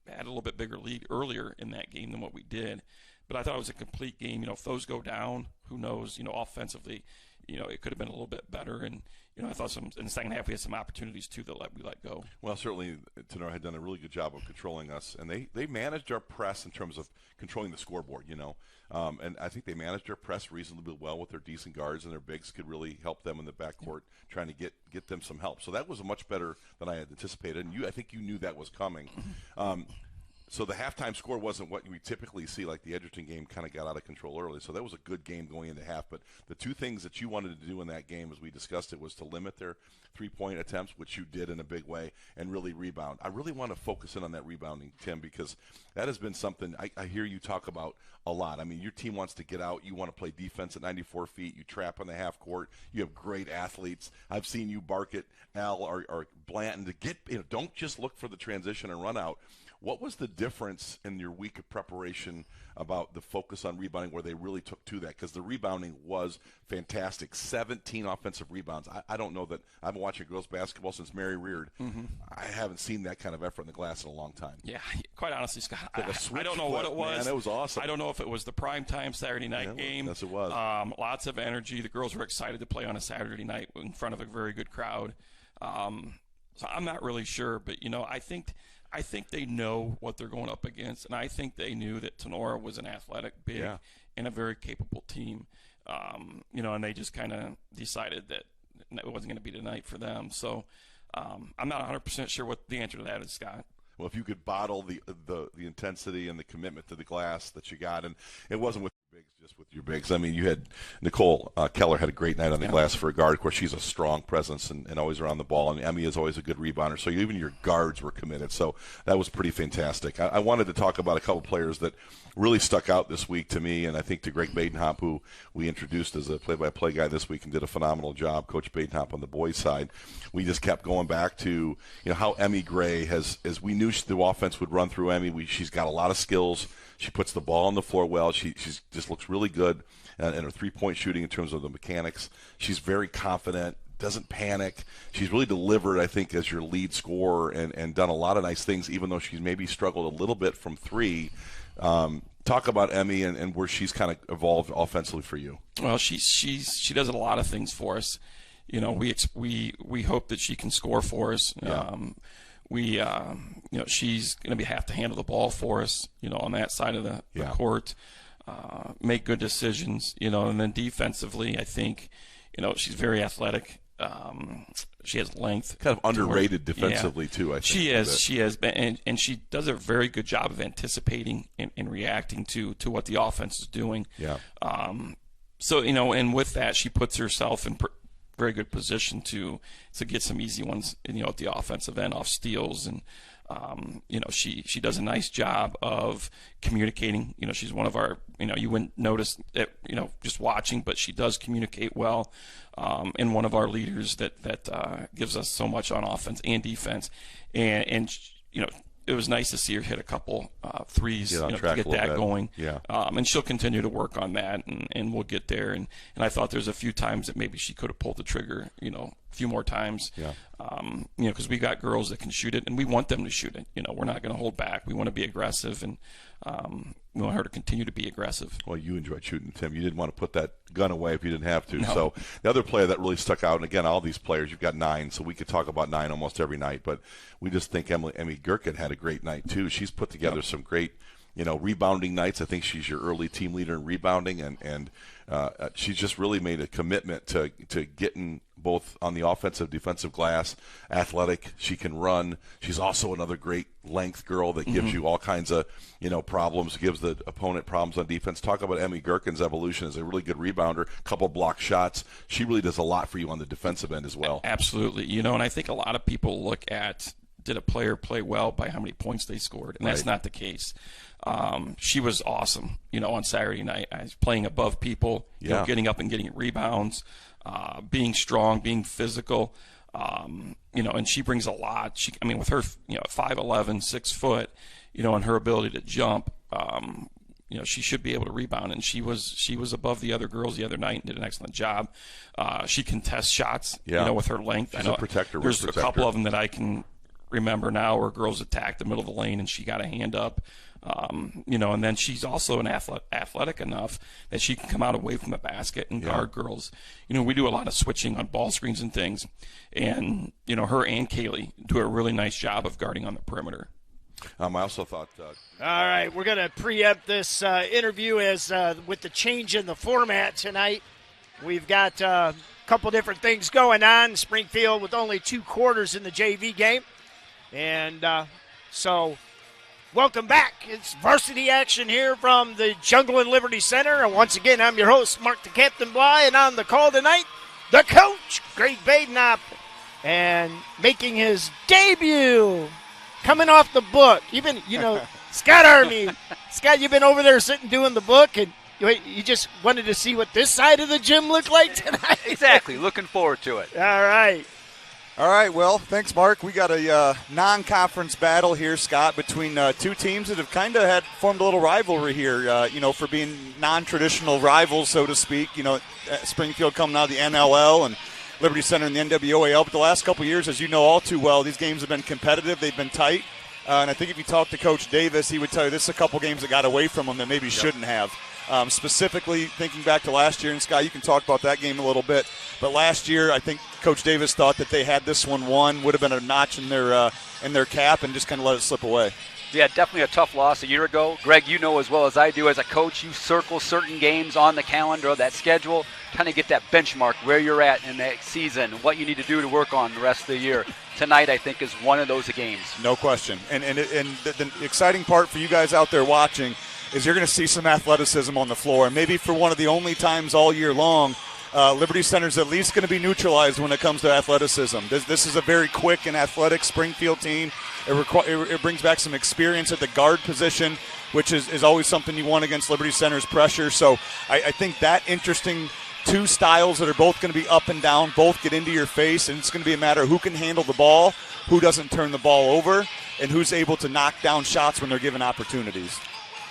had a little bit bigger lead earlier in that game than what we did. But I thought it was a complete game. If those go down, who knows? Offensively, it could have been a little bit better. And I thought in the second half we had some opportunities too that we let go. Well, certainly Tenor had done a really good job of controlling us, and they managed our press in terms of controlling the scoreboard. And I think they managed our press reasonably well with their decent guards, and their bigs could really help them in the backcourt, trying to get them some help. So that was much better than I had anticipated, and I think you knew that was coming. So the halftime score wasn't what we typically see, like the Edgerton game kind of got out of control early. So that was a good game going into half. But the two things that you wanted to do in that game, as we discussed it, was to limit their three-point attempts, which you did in a big way, and really rebound. I really want to focus in on that rebounding, Tim, because that has been something I hear you talk about a lot. I mean, your team wants to get out. You want to play defense at 94 feet. You trap on the half court. You have great athletes. I've seen you bark at Al or Blanton to get, don't just look for the transition and run out. What was the difference in your week of preparation about the focus on rebounding where they really took to that? Because the rebounding was fantastic. 17 offensive rebounds. I don't know that – I've been watching girls basketball since Mary Reard. Mm-hmm. I haven't seen that kind of effort in the glass in a long time. Yeah, quite honestly, Scott, like I don't know what it was. Man, it was awesome. I don't know if it was the primetime Saturday night game. Yes, it was. Lots of energy. The girls were excited to play on a Saturday night in front of a very good crowd. So I'm not really sure, but, I think they know what they're going up against, and I think they knew that Tenora was an athletic, big, and a very capable team. And they just kind of decided that it wasn't going to be tonight for them. So I'm not 100% sure what the answer to that is, Scott. Well, if you could bottle the intensity and the commitment to the glass that you got, and it wasn't with your bigs, just with your bigs. I mean, you had Nicole Keller had a great night on the glass for a guard. Of course, she's a strong presence and always around the ball, and Emmy is always a good rebounder. So even your guards were committed. So that was pretty fantastic. I wanted to talk about a couple players that really stuck out this week to me, and I think to Greg Badenhop, who we introduced as a play-by-play guy this week and did a phenomenal job, Coach Badenhop on the boys' side. We just kept going back to how Emmy Gray has, as we knew the offense would run through Emmy. She's got a lot of skills. She puts the ball on the floor well. She just looks really good in her three-point shooting in terms of the mechanics. She's very confident, doesn't panic. She's really delivered, I think, as your lead scorer and done a lot of nice things, even though she's maybe struggled a little bit from three. Talk about Emmy and where she's kind of evolved offensively for you. Well, she does a lot of things for us. We hope that she can score for us. Yeah. She's going to have to handle the ball for us, on that side of the court, make good decisions, and then defensively, I think, she's very athletic. She has length. Kind of underrated defensively, too, I think. She has been, and she does a very good job of anticipating and reacting to what the offense is doing. Yeah. So, and with that, she puts herself in very good position to get some easy ones, at the offensive end off steals. And, she does a nice job of communicating. She's one of our, you wouldn't notice it, just watching, but she does communicate well. And one of our leaders that gives us so much on offense and defense. And it was nice to see her hit a couple threes to get that going. Yeah. And she'll continue to work on that, and we'll get there. And I thought there's a few times that maybe she could have pulled the trigger, a few more times. Yeah. Because we got girls that can shoot it, and we want them to shoot it. We're not going to hold back. We want to be aggressive, and we want her to continue to be aggressive. Well, you enjoyed shooting, Tim. You didn't want to put that gun away if you didn't have to. No. So the other player that really stuck out, and again, all these players, you've got 9, so we could talk about 9 almost every night, but we just think Emmy Gurkin had a great night too. She's put together some great rebounding nights. I think she's your early team leader in rebounding, and she's just really made a commitment to getting both on the offensive, defensive glass, athletic. She can run. She's also another great length girl that gives you all kinds of, problems, gives the opponent problems on defense. Talk about Emmy Gurkin's evolution as a really good rebounder, couple block shots. She really does a lot for you on the defensive end as well. Absolutely. And I think a lot of people look at, did a player play well by how many points they scored? And that's not the case. She was awesome, on Saturday night. I was playing above people, getting up and getting rebounds, being strong, being physical. And she brings a lot. With her, 5'11", 6 foot, and her ability to jump, she should be able to rebound. And she was above the other girls the other night and did an excellent job. She contests shots, with her length. She's a protector. There's a couple of them that I can remember now where girls attacked the middle of the lane and she got a hand up. And then she's also athletic enough that she can come out away from the basket and guard girls. We do a lot of switching on ball screens and things, and her and Kaylee do a really nice job of guarding on the perimeter. I also thought. All right, we're going to preempt this interview as with the change in the format tonight. We've got a couple different things going on. Springfield with only 2 quarters in the JV game, and so. Welcome back. It's varsity action here from the Jungle and Liberty Center. And once again, I'm your host, Mark the Captain Bly. And on the call tonight, the coach, Greg Badenop. And making his debut, coming off the book. Even, Scott Army. Scott, you've been over there sitting doing the book. And you just wanted to see what this side of the gym looked like tonight. Exactly. Looking forward to it. All right. All right, well, thanks, Mark. We got a non-conference battle here, Scott, between 2 teams that have kind of had formed a little rivalry here, for being non-traditional rivals, so to speak. Springfield coming out of the NLL and Liberty Center in the NWOAL. But the last couple of years, as you know all too well, these games have been competitive. They've been tight. And I think if you talk to Coach Davis, he would tell you this is a couple games that got away from him that maybe shouldn't have. Specifically thinking back to last year, and Scott, you can talk about that game a little bit. But last year, I think Coach Davis thought that they had this one won, would have been a notch in their cap, and just kind of let it slip away. Yeah, definitely a tough loss a year ago. Greg, you know as well as I do, as a coach, you circle certain games on the calendar of that schedule, kind of get that benchmark where you're at in that season, what you need to do to work on the rest of the year. Tonight, I think, is one of those games. No question. And the exciting part for you guys out there watching is you're going to see some athleticism on the floor. And maybe for one of the only times all year long, Liberty Center's at least going to be neutralized when it comes to athleticism. This is a very quick and athletic Springfield team. It brings back some experience at the guard position, which is always something you want against Liberty Center's pressure. So I think that interesting 2 styles that are both going to be up and down, both get into your face, and it's going to be a matter of who can handle the ball, who doesn't turn the ball over, and who's able to knock down shots when they're given opportunities.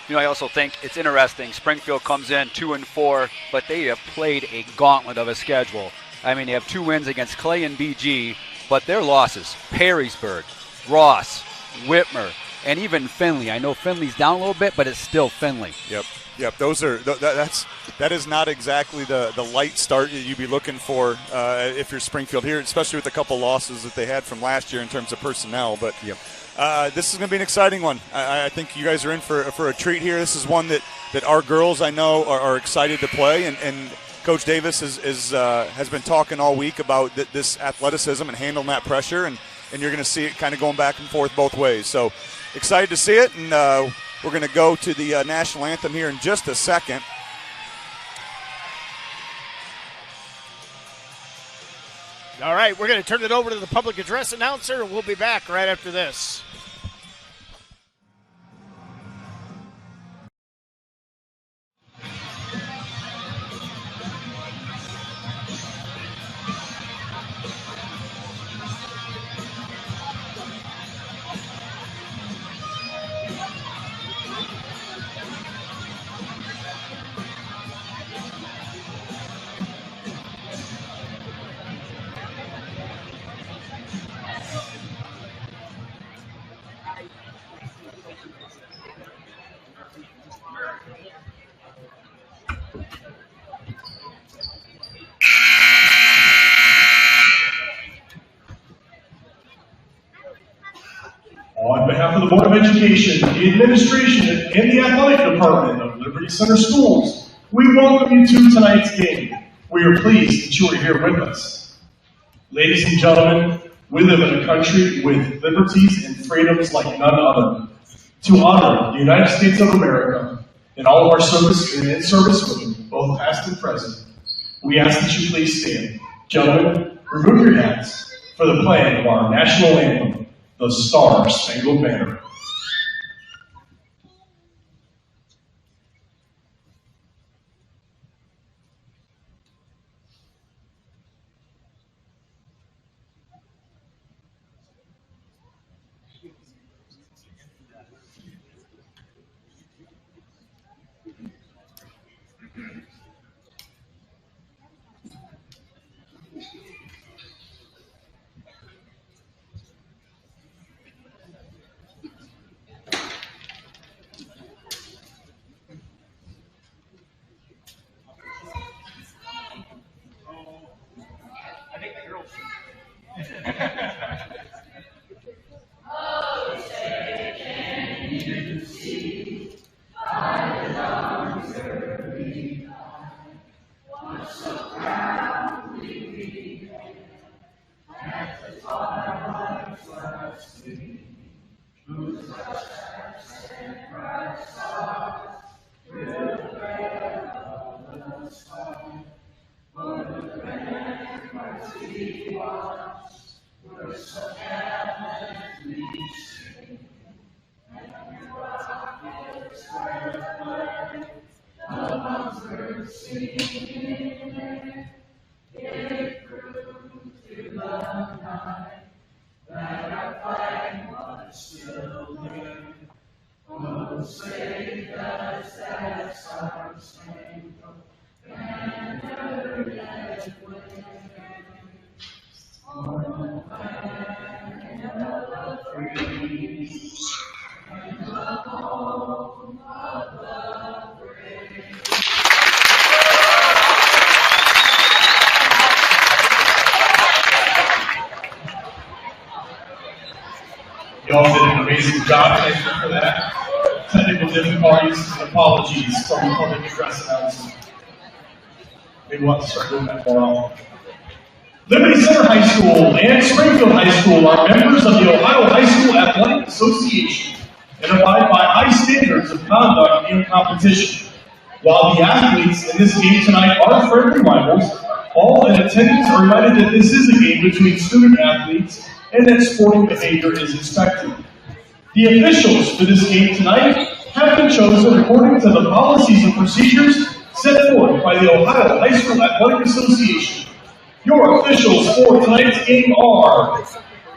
I also think it's interesting. Springfield comes in 2-4, but they have played a gauntlet of a schedule. They have 2 wins against Clay and BG, but their losses, Perrysburg, Ross, Whitmer, and even Findlay. I know Findlay's down a little bit, but it's still Findlay. Yep. Those are that is not exactly the light start that you'd be looking for if you're Springfield here, especially with a couple losses that they had from last year in terms of personnel. But this is going to be an exciting one. I think you guys are in for a treat here. This is one that our girls, I know, are excited to play. And Coach Davis has been talking all week about this athleticism and handling that pressure. And you're going to see it kind of going back and forth both ways. So excited to see it. And we're going to go to the national anthem here in just a second. All right, we're going to turn it over to the public address announcer, and we'll be back right after this. On behalf of the Board of Education, the administration, and the athletic department of Liberty Center Schools, we welcome you to tonight's game. We are pleased that you are here with us. Ladies and gentlemen, we live in a country with liberties and freedoms like none other. To honor the United States of America and all of our servicemen, both past and present, we ask that you please stand. Gentlemen, remove your hats for the playing of our national anthem, the Star-Spangled Banner. Y'all did an amazing job. Thank you for that. Technical difficulties and apologies from the public address announcement. Maybe we'll have to start doing that more often. Liberty Center High School and Springfield High School are members of the Ohio High School Athletic Association and abide by high standards of conduct in competition. While the athletes in this game tonight are friendly rivals, all in attendance are reminded that this is a game between student athletes and that sporting behavior is expected. The officials for this game tonight have been chosen according to the policies and procedures set forth by the Ohio High School Athletic Association. Your officials for tonight's game are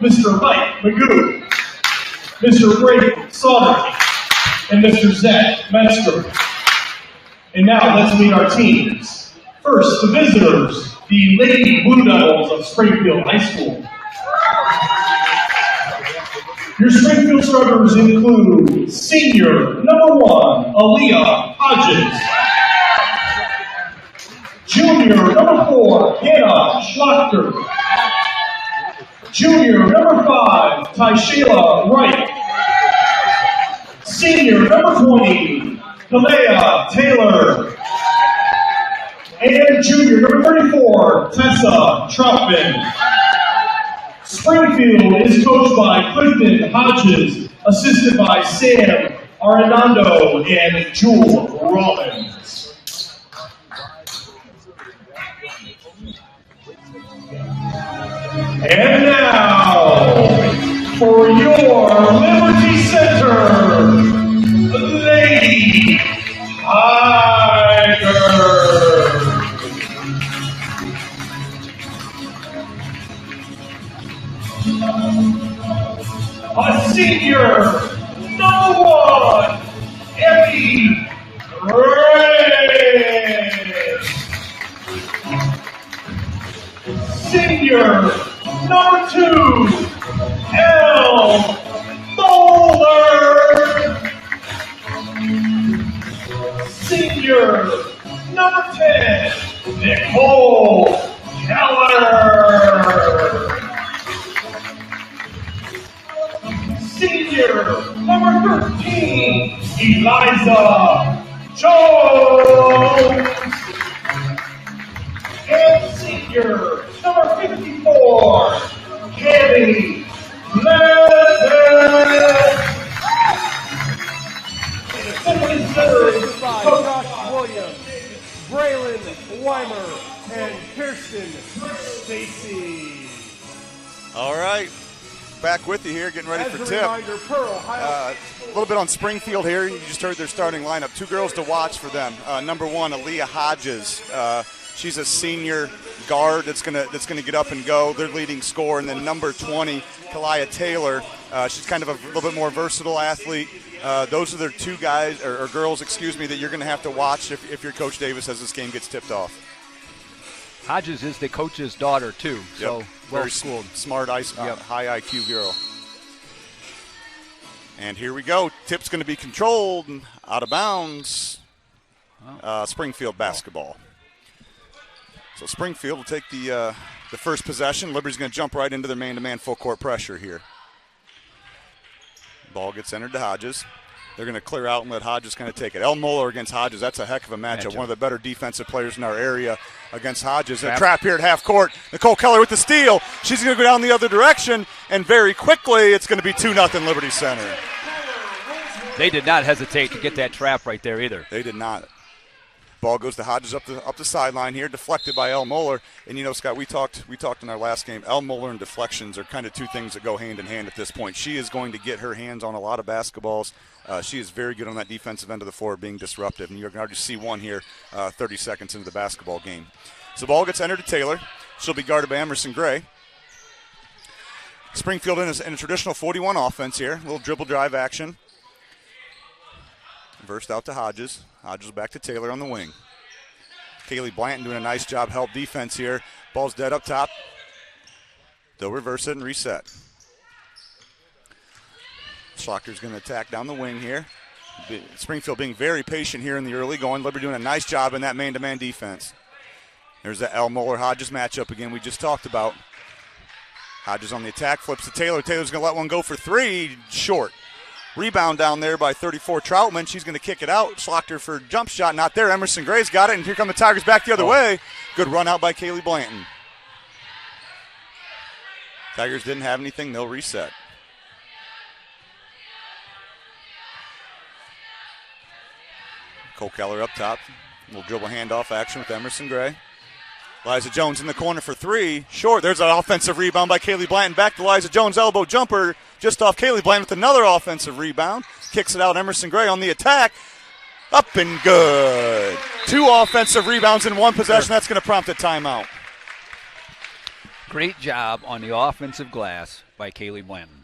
Mr. Mike Magoo, Mr. Greg Sauterty, and Mr. Zach Metzger. And now let's meet our teams. First, the visitors, the Lady Blue Devils of Springfield High School. Your Springfield starters include senior number 1, Aaliyah Hodges. Junior number 4, Hannah Schlachter. Junior number 5, Tyshayla Wright. Senior number 20, Kalea Taylor. And junior number 34, Tessa Troutman. Springfield is coached by Clifton Hodges, assisted by Sam Arnando and Jewel Rollins. And now, for your Liberty Center, Lady Tigers. A senior, number 1, Emmy Gray. Senior, number 2, Elle Bowler. Senior, number 10, Nicole Keller. Senior, number 13, Eliza Jones. And senior, number 54, Kelly Levitt. And assembly center by Josh Williams, Braylon Weimer, and Kirsten Stacy. All right. Back with you here, getting ready for tip. A little bit on Springfield here. You just heard their starting lineup. 2 girls to watch for them. Number 1, Aaliyah Hodges. She's a senior guard that's gonna get up and go. Their leading scorer. And then number 20, Kalea Taylor. She's kind of a little bit more versatile athlete. Those are their 2 guys or girls, that you're going to have to watch if your Coach Davis as this game gets tipped off. Hodges is the coach's daughter too, so well schooled, smart, high IQ girl. And here we go. Tip's going to be controlled and out of bounds. Springfield basketball. So Springfield will take the first possession. Liberty's going to jump right into their man-to-man full court pressure here. Ball gets entered to Hodges. They're going to clear out and let Hodges kind of take it. El Moeller against Hodges, that's a heck of a matchup. One of the better defensive players in our area against Hodges. A trap here at half court. Nicole Keller with the steal. She's going to go down the other direction, and very quickly it's going to be 2-0 Liberty Center. they did not hesitate to get that trap right there either. They did not. Ball goes to Hodges up the sideline here, deflected by El Moeller. And you know, Scott, we talked in our last game. El Moeller and deflections are kind of two things that go hand in hand at this point. She is going to get her hands on a lot of basketballs. She is very good on that defensive end of the floor, being disruptive. And you're going to already see one here, 30 seconds into the basketball game. So the ball gets entered to Taylor. She'll be guarded by Emerson Gray. Springfield in a traditional 41 offense here. A little dribble drive action. Versed out to Hodges. Hodges back to Taylor on the wing. Kaylee Blanton doing a nice job help defense here. Ball's dead up top. They'll reverse it and reset. Schlachter's going to attack down the wing here. Springfield being very patient here in the early going. Liberty doing a nice job in that man-to-man defense. There's the El Moeller-Hodges matchup again we just talked about. Hodges on the attack, flips to Taylor. Taylor's going to let one go for three. Short. Rebound down there by 34 Troutman. She's going to kick it out. Schlachter for jump shot. Not there. Emerson Gray's got it, and here come the Tigers back the other way. Good run out by Kaylee Blanton. Tigers didn't have anything. They'll reset. Cole Keller up top. Little dribble handoff action with Emerson Gray. Liza Jones in the corner for three. Short. There's an offensive rebound by Kaylee Blanton. Back to Liza Jones. Elbow jumper just off Kaylee Blanton with another offensive rebound. Kicks it out. Emerson Gray on the attack. Up and good. Two offensive rebounds in one possession. That's going to prompt a timeout. Great job on the offensive glass by Kaylee Blanton.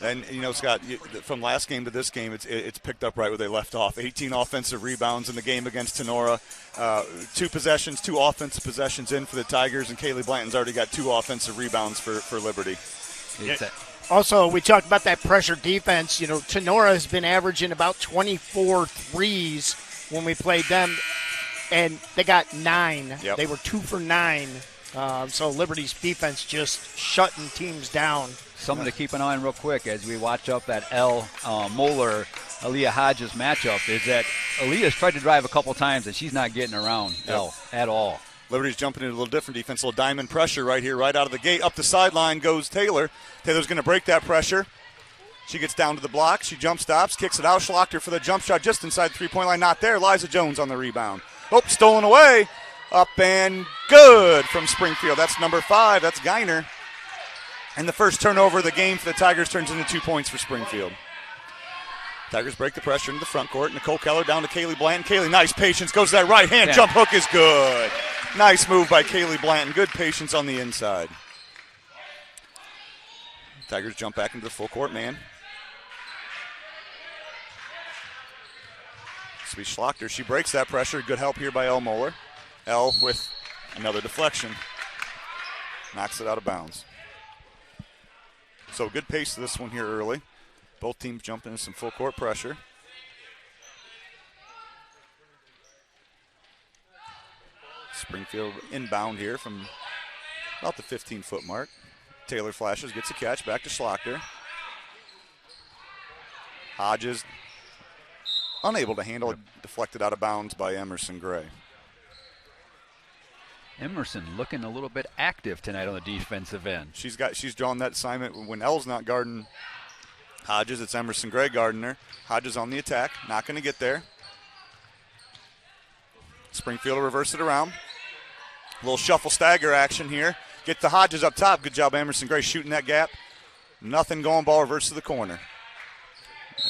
And, you know, Scott, from last game to this game, it's picked up right where they left off. 18 offensive rebounds in the game against Tenora. Two offensive possessions in for the Tigers, and Kaylee Blanton's already got 2 offensive rebounds for Liberty. Also, we talked about that pressure defense. You know, Tenora has been averaging about 24 threes when we played them, and they got 9. Yep. They were 2 for 9. So Liberty's defense just shutting teams down. Something to keep an eye on real quick as we watch up that El Moeller Aaliyah Hodges matchup is that Aaliyah's tried to drive a couple times and she's not getting around El at all. Liberty's jumping into a little different defense, a little diamond pressure right here, right out of the gate. Up the sideline goes Taylor. Taylor's going to break that pressure. She gets down to the block. She jump stops, kicks it out. Schlachter for the jump shot just inside the three-point line. Not there. Liza Jones on the rebound. Oh, stolen away. Up and good from Springfield. That's number 5. That's Geiner. And the first turnover of the game for the Tigers turns into 2 points for Springfield. Tigers break the pressure into the front court. Nicole Keller down to Kaylee Blanton. Kaylee, nice patience. Goes to that right hand. Jump hook is good. Nice move by Kaylee Blanton. Good patience on the inside. Tigers jump back into the full court man. This will be Schlachter. She breaks that pressure. Good help here by El Moeller. El with another deflection. Knocks it out of bounds. So good pace to this one here early. Both teams jumping into some full court pressure. Springfield inbound here from about the 15-foot mark. Taylor flashes, gets a catch, back to Schlachter. Hodges unable to handle it, deflected out of bounds by Emerson Gray. Emerson looking a little bit active tonight on the defensive end. She's drawn that assignment when Elle's not guarding Hodges. It's Emerson Gray guarding her. Hodges on the attack, not going to get there. Springfield will reverse it around. A little shuffle stagger action here. Get the Hodges up top. Good job, Emerson Gray shooting that gap. Nothing going. Ball reverse to the corner.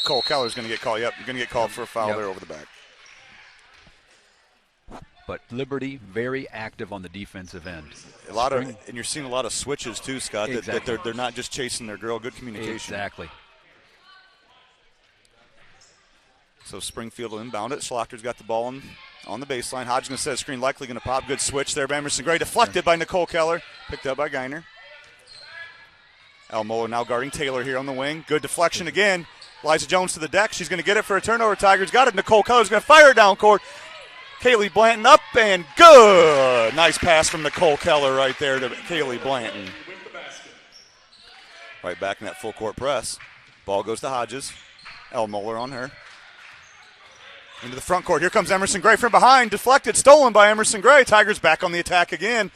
Cole Keller's going to get called. Yep, you're going to get called for a foul there over the back. But Liberty very active on the defensive end. And you're seeing a lot of switches too, Scott. Exactly. That they're not just chasing their girl. Good communication. Exactly. So Springfield will inbound it. Schlachter's got the ball on the baseline. Hodges going to set a screen, likely going to pop. Good switch there by Emerson Gray. Deflected by Nicole Keller. Picked up by Geiner. El Moeller now guarding Taylor here on the wing. Good deflection again. Liza Jones to the deck. She's going to get it for a turnover. Tigers got it. Nicole Keller's going to fire it down court. Kaylee Blanton up and good. Nice pass from Nicole Keller right there to Kaylee Blanton. Right back in that full court press. Ball goes to Hodges. El Moeller on her. Into the front court. Here comes Emerson Gray from behind. Deflected, stolen by Emerson Gray. Tigers back on the attack again.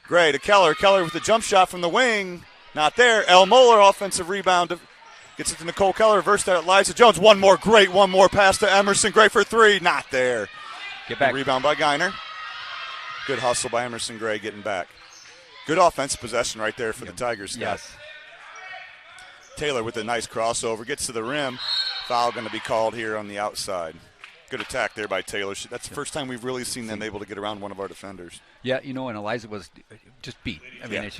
Gray to Keller. Keller with the jump shot from the wing. Not there. El Moeller offensive rebound. Gets it to Nicole Keller. Reverse that at Liza Jones. One more pass to Emerson Gray for three. Not there. Get back. Rebound by Geiner. Good hustle by Emerson Gray getting back. Good offensive possession right there for the Tigers, Scott. Yes. Taylor with a nice crossover. Gets to the rim. Foul going to be called here on the outside. Good attack there by Taylor. That's the first time we've really seen them able to get around one of our defenders. Yeah, and Eliza was just beat. I mean,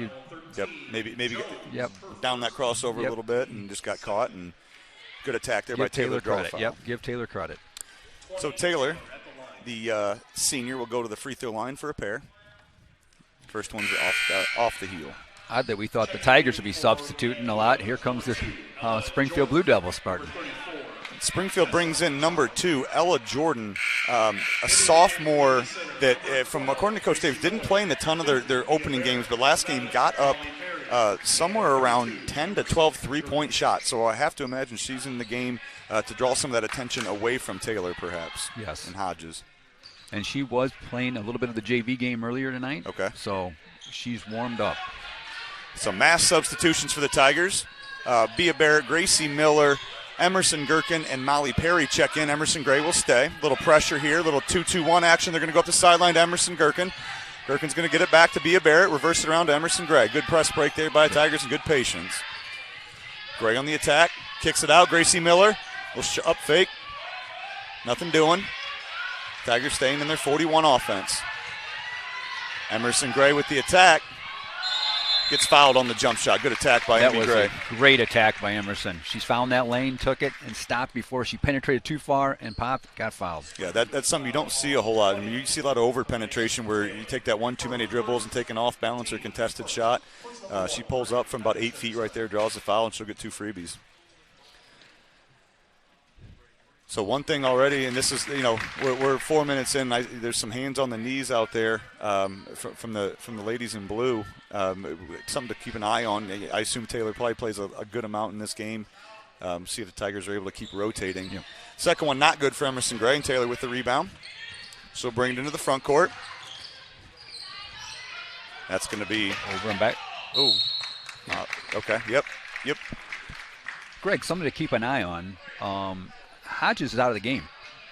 Yep, maybe Yep. down that crossover a little bit and just got caught. And good attack there by Taylor. Credit. Yep, give Taylor credit. So Taylor, the senior, will go to the free throw line for a pair. First one's off the heel. Odd that we thought the Tigers would be substituting a lot. Here comes this Springfield Blue Devil Spartan. Springfield brings in number 2, Ella Jordan, a sophomore that, according to Coach Davis, didn't play in a ton of their opening games, but last game got up somewhere around 10 to 12 3-point shots. So I have to imagine she's in the game to draw some of that attention away from Taylor, perhaps. Yes. And Hodges. And she was playing a little bit of the JV game earlier tonight. Okay. So she's warmed up. Some mass substitutions for the Tigers. Bia Barrett, Gracie Miller, Emerson Gherkin, and Molly Perry check in. Emerson Gray will stay. Little pressure here, little 2-2-1 action. They're going to go up the sideline to Emerson Gherkin. Gherkin's going to get it back to Bia Barrett, reverse it around to Emerson Gray. Good press break there by the Tigers and good patience. Gray on the attack, kicks it out. Gracie Miller, little up fake. Nothing doing. Tigers staying in their 41 offense. Emerson Gray with the attack. Gets fouled on the jump shot. Good attack by Amy Gray. A great attack by Emerson. She's found that lane, took it, and stopped before she penetrated too far and popped, got fouled. Yeah, that's something you don't see a whole lot. I mean, you see a lot of over-penetration where you take that one too many dribbles and take an off-balance or contested shot. She pulls up from about 8 feet right there, draws the foul, and she'll get 2 freebies. So one thing already, and this is, we're 4 minutes in. There's some hands on the knees out there from the ladies in blue. Something to keep an eye on. I assume Taylor probably plays a good amount in this game. See if the Tigers are able to keep rotating. Yeah. Second one not good for Emerson Gray, and Taylor with the rebound. So bring it into the front court. That's going to be over and back. Oh, okay. Yep. Greg, something to keep an eye on. Hodges is out of the game,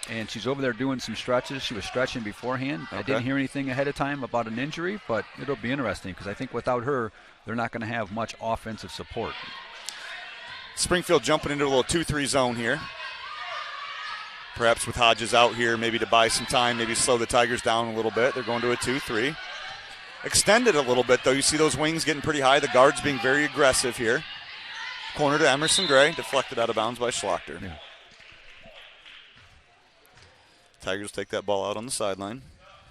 and she's over there doing some stretches. She was stretching beforehand. Okay. I didn't hear anything ahead of time about an injury, but it'll be interesting because I think without her, they're not going to have much offensive support. Springfield jumping into a little 2-3 zone here. Perhaps with Hodges out here, maybe to buy some time, maybe slow the Tigers down a little bit. They're going to a 2-3. Extended a little bit, though. You see those wings getting pretty high. The guards being very aggressive here. Corner to Emerson Gray, deflected out of bounds by Schlachter. Yeah. Tigers take that ball out on the sideline.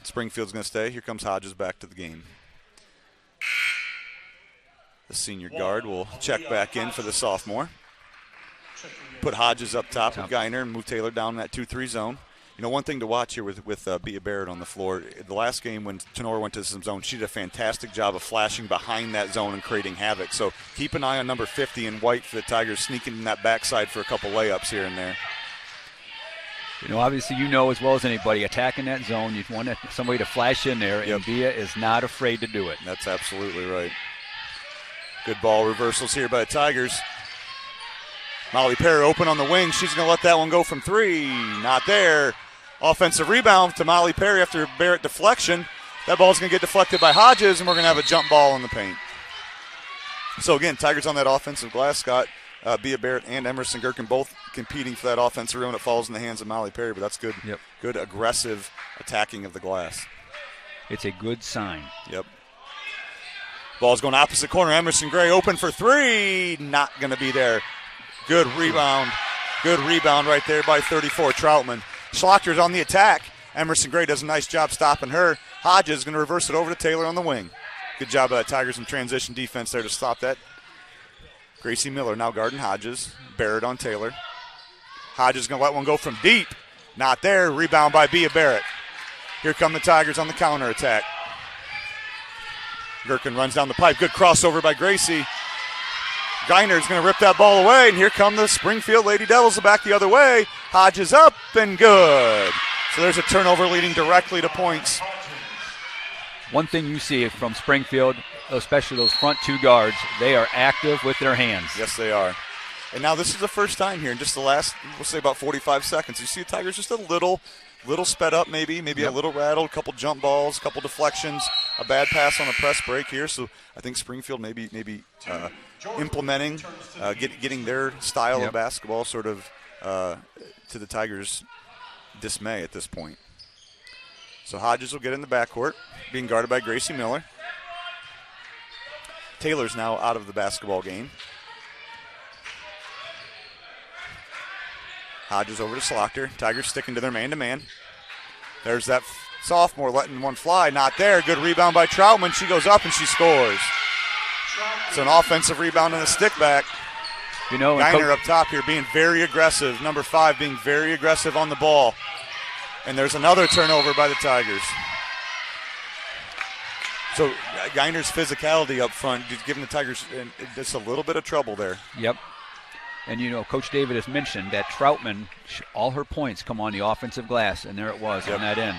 Springfield's going to stay. Here comes Hodges back to the game. The senior guard will check back in for the sophomore. Put Hodges up top with Geiner and move Taylor down in that 2-3 zone. One thing to watch here with Bia Barrett on the floor, the last game when Tenora went to some zone, she did a fantastic job of flashing behind that zone and creating havoc. So keep an eye on number 50 in white for the Tigers sneaking in that backside for a couple layups here and there. Obviously, as well as anybody, attacking that zone, you want somebody to flash in there, and Bia is not afraid to do it. That's absolutely right. Good ball reversals here by the Tigers. Molly Perry open on the wing. She's going to let that one go from 3. Not there. Offensive rebound to Molly Perry after Barrett deflection. That ball's going to get deflected by Hodges, and we're going to have a jump ball in the paint. So, again, Tigers on that offensive glass, Scott. Bia Barrett and Emerson Gherkin both competing for that offensive rim. It falls in the hands of Molly Perry, but that's good. Yep. Good aggressive attacking of the glass. It's a good sign. Yep. Ball's going opposite corner. Emerson Gray open for 3. Not going to be there. Good rebound. Good rebound right there by 34, Troutman. Schlachter's on the attack. Emerson Gray does a nice job stopping her. Hodges is going to reverse it over to Taylor on the wing. Good job by the Tigers in transition defense there to stop that. Gracie Miller now guarding Hodges. Barrett on Taylor. Hodges is going to let one go from deep. Not there. Rebound by Bia Barrett. Here come the Tigers on the counter attack. Gherkin runs down the pipe. Good crossover by Gracie. Geiner is going to rip that ball away, and here come the Springfield Lady Devils back the other way. Hodges up and good. So there's a turnover leading directly to points. One thing you see from Springfield, especially those front 2 guards, they are active with their hands. Yes, they are. And now this is the first time here in just the last, we'll say about 45 seconds. You see the Tigers just a little sped up maybe a little rattled, a couple jump balls, a couple deflections, a bad pass on a press break here. So I think Springfield maybe implementing, getting their style of basketball sort of to the Tigers' dismay at this point. So Hodges will get in the backcourt, being guarded by Gracie Miller. Taylor's now out of the basketball game. Hodges over to Slaughter. Tigers sticking to their man-to-man. There's that sophomore letting one fly. Not there. Good rebound by Troutman. She goes up and she scores. So an offensive rebound and a stick back. Geiner up top here being very aggressive. Number 5 being very aggressive on the ball. And there's another turnover by the Tigers. So Geiner's physicality up front is giving the Tigers just a little bit of trouble there. Yep. And, Coach David has mentioned that Troutman, all her points come on the offensive glass, and there it was on that end.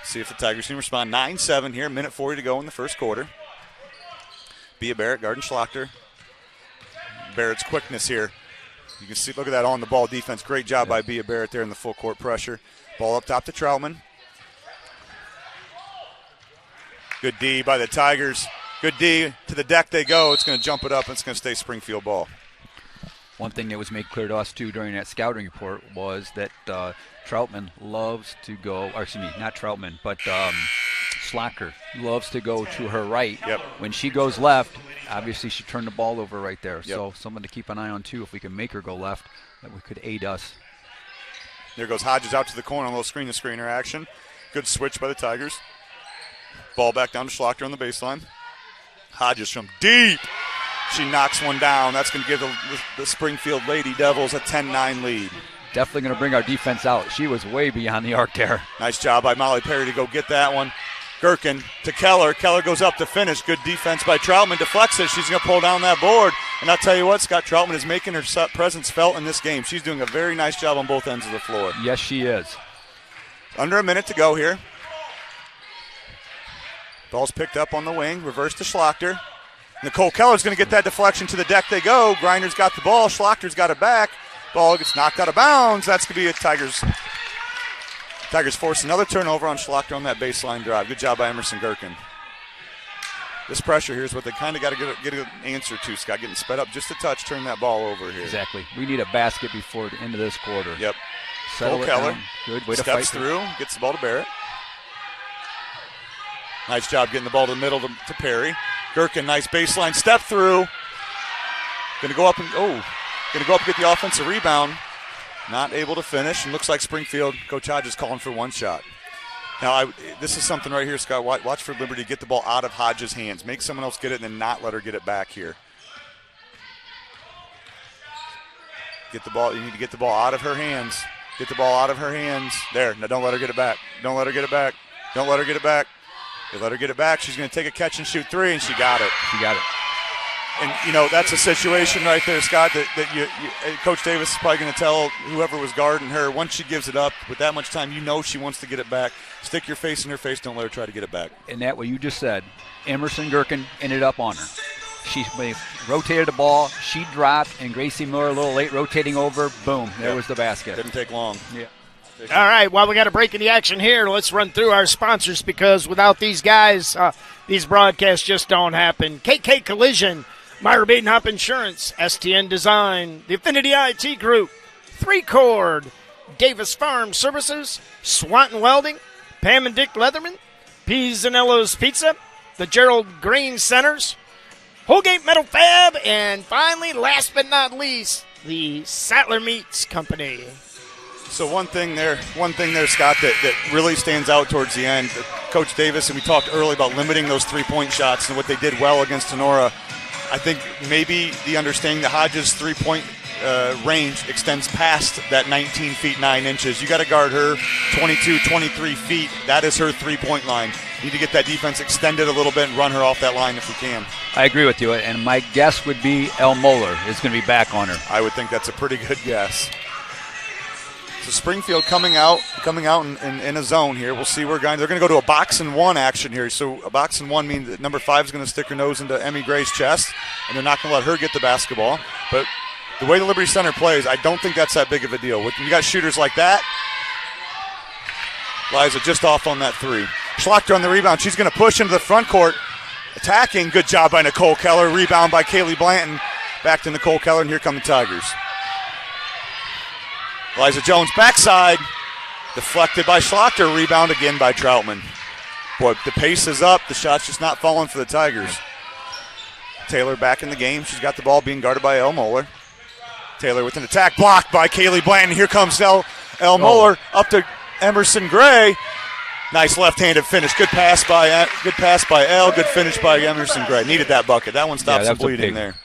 See if the Tigers can respond. 9-7 here, minute 40 to go in the first quarter. Bea Barrett guarding Schlachter. Barrett's quickness here. You can see, look at that on the ball defense. Great job by Bea Barrett there in the full court pressure. Ball up top to Troutman. Good D by the Tigers. Good D. To the deck they go. It's going to jump it up, and it's going to stay Springfield ball. One thing that was made clear to us, too, during that scouting report was that Troutman loves to go, or excuse me, not Troutman, but Slacker loves to go to her right. Yep. When she goes left, obviously she turned the ball over right there. Yep. So something to keep an eye on, too, if we can make her go left, that we could aid us. There goes Hodges out to the corner, a little screen-to-screener action. Good switch by the Tigers. Ball back down to Schlachter on the baseline. Hodges from deep. She knocks one down. That's going to give the Springfield Lady Devils a 10-9 lead. Definitely going to bring our defense out. She was way beyond the arc there. Nice job by Molly Perry to go get that one. Gherkin to Keller. Keller goes up to finish. Good defense by Troutman. Deflects it. She's going to pull down that board. And I'll tell you what, Scott Troutman is making her presence felt in this game. She's doing a very nice job on both ends of the floor. Yes, she is. Under a minute to go here. Ball's picked up on the wing. Reverse to Schlachter. Nicole Keller's going to get that deflection. To the deck they go. Grinder's got the ball. Schlachter's got it back. Ball gets knocked out of bounds. That's going to be a Tigers. Tigers force another turnover on Schlachter on that baseline drive. Good job by Emerson Gherkin. This pressure here is what they kind of got to get an answer to, Scott. Getting sped up just a touch, turn that ball over here. Exactly. We need a basket before the end of this quarter. Yep. Settle it Keller. down. Good way to Steps fight through, gets the ball to Barrett. Nice job getting the ball to the middle to Perry. Gherkin, nice baseline step through. Going to go up and get the offensive rebound. Not able to finish, and looks like Springfield, Coach Hodges calling for one shot. Now, this is something right here, Scott. Watch for Liberty get the ball out of Hodges' hands. Make someone else get it and then not let her get it back here. Get the ball. You need to get the ball out of her hands. Get the ball out of her hands. There. Now, don't let her get it back. Don't let her get it back. Don't let her get it back. They let her get it back. She's going to take a catch and shoot three, and she got it. She got it. And, that's a situation right there, Scott, that Coach Davis is probably going to tell whoever was guarding her, once she gives it up, with that much time, she wants to get it back. Stick your face in her face. Don't let her try to get it back. And that, what you just said, Emerson Gherkin ended up on her. She rotated the ball. She dropped, and Gracie Miller a little late rotating over. Boom. There was the basket. Didn't take long. Yeah. All right, well, we got a break in the action here. Let's run through our sponsors because without these guys, these broadcasts just don't happen. KK Collision, Myra Badenhop Insurance, STN Design, the Affinity IT Group, 3Chord, Davis Farm Services, Swanton Welding, Pam and Dick Leatherman, Pizzanello's Pizza, the Gerald Grain Centers, Holgate Metal Fab, and finally, last but not least, the Sattler Meats Company. So one thing there, Scott, that really stands out towards the end, Coach Davis, and we talked earlier about limiting those three-point shots and what they did well against Sonora. I think maybe the understanding that Hodges' three-point range extends past that 19 feet 9 inches. You got to guard her 22, 23 feet. That is her three-point line. You need to get that defense extended a little bit and run her off that line if we can. I agree with you, and my guess would be El Moeller is going to be back on her. I would think that's a pretty good guess. So Springfield coming out in a zone here. We'll see where they're going to go to a box and one action here. So a box and one means that number 5 is going to stick her nose into Emmy Gray's chest, and they're not going to let her get the basketball. But the way the Liberty Center plays, I don't think that's that big of a deal. When you got shooters like that, Liza just off on that 3. Schlachter on the rebound. She's going to push into the front court. Attacking. Good job by Nicole Keller. Rebound by Kaylee Blanton. Back to Nicole Keller, and here come the Tigers. Liza Jones backside. Deflected by Schlachter. Rebound again by Troutman. Boy, the pace is up. The shot's just not falling for the Tigers. Taylor back in the game. She's got the ball being guarded by Elle Moeller. Taylor with an attack blocked by Kaylee Blanton. Here comes Elle Moeller up to Emerson Gray. Nice left-handed finish. Good pass by Elle. Good finish by Emerson Gray. Needed that bucket. That one stops some bleeding there.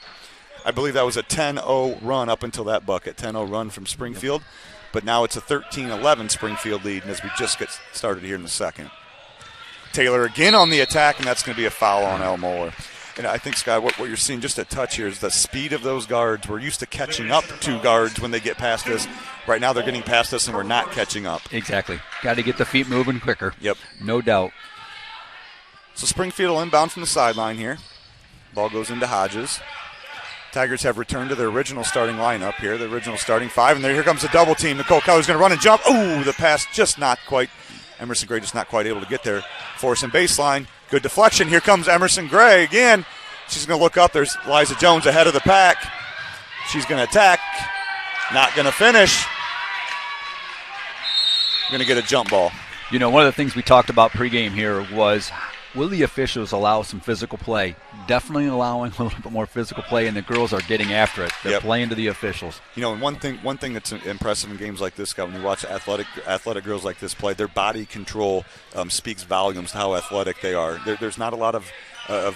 I believe that was a 10-0 run up until that bucket. 10-0 run from Springfield. But now it's a 13-11 Springfield lead, and as we just get started here in the second. Taylor again on the attack, and that's going to be a foul on Elle Moeller. And I think, Scott, what you're seeing just a touch here is the speed of those guards. We're used to catching up to guards when they get past us. Right now they're getting past us, and we're not catching up. Exactly. Got to get the feet moving quicker. Yep. No doubt. So Springfield will inbound from the sideline here. Ball goes into Hodges. Tigers have returned to their original starting lineup here, the original starting 5. And here comes the double team. Nicole Keller's going to run and jump. Ooh, the pass just not quite. Emerson Gray just not quite able to get there. Force and baseline. Good deflection. Here comes Emerson Gray again. She's going to look up. There's Liza Jones ahead of the pack. She's going to attack. Not going to finish. Going to get a jump ball. You know, one of the things we talked about pregame here was, will the officials allow some physical play? Definitely allowing a little bit more physical play, and the girls are getting after it. They're playing to the officials. You know, and one thing that's impressive in games like this, Scott, when you watch athletic girls like this play, their body control speaks volumes to how athletic they are. There's not a lot of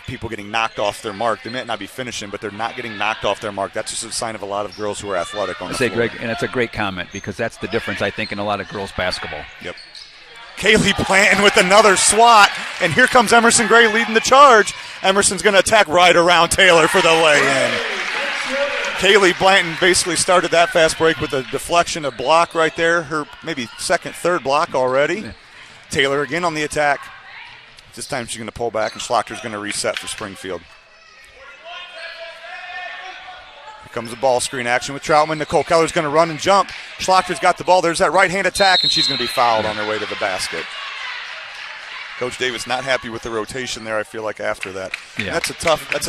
people getting knocked off their mark. They may not be finishing, but they're not getting knocked off their mark. That's just a sign of a lot of girls who are athletic on the floor. Greg, and it's a great comment because that's the difference, I think, in a lot of girls basketball. Yep. Kaylee Blanton with another swat, and here comes Emerson Gray leading the charge. Emerson's going to attack right around Taylor for the lay-in. Kaylee Blanton basically started that fast break with a deflection, a block right there, her maybe second, third block already. Yeah. Taylor again on the attack. This time she's going to pull back, and Schlachter's going to reset for Springfield. Here comes the ball screen action with Troutman. Nicole Keller's going to run and jump. Schlachter's got the ball. There's that right-hand attack, and she's going to be fouled on her way to the basket. Coach Davis not happy with the rotation there, I feel like, after that. Yeah. That's a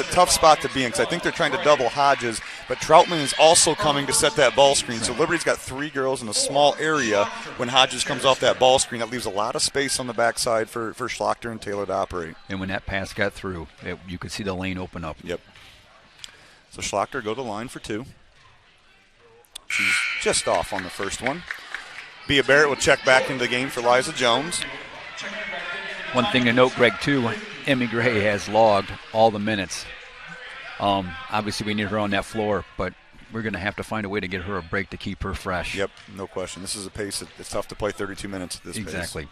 tough spot to be in because I think they're trying to double Hodges, but Troutman is also coming to set that ball screen. So Liberty's got 3 girls in a small area when Hodges comes off that ball screen. That leaves a lot of space on the backside for Schlachter and Taylor to operate. And when that pass got through, you could see the lane open up. Yep. So Schlachter go to the line for 2. She's just off on the first one. Bea Barrett will check back into the game for Liza Jones. One thing to note, Greg, too, Emmy Gray has logged all the minutes. Obviously, we need her on that floor, but we're going to have to find a way to get her a break to keep her fresh. Yep, no question. This is a pace. It's tough to play 32 minutes at this pace. Exactly.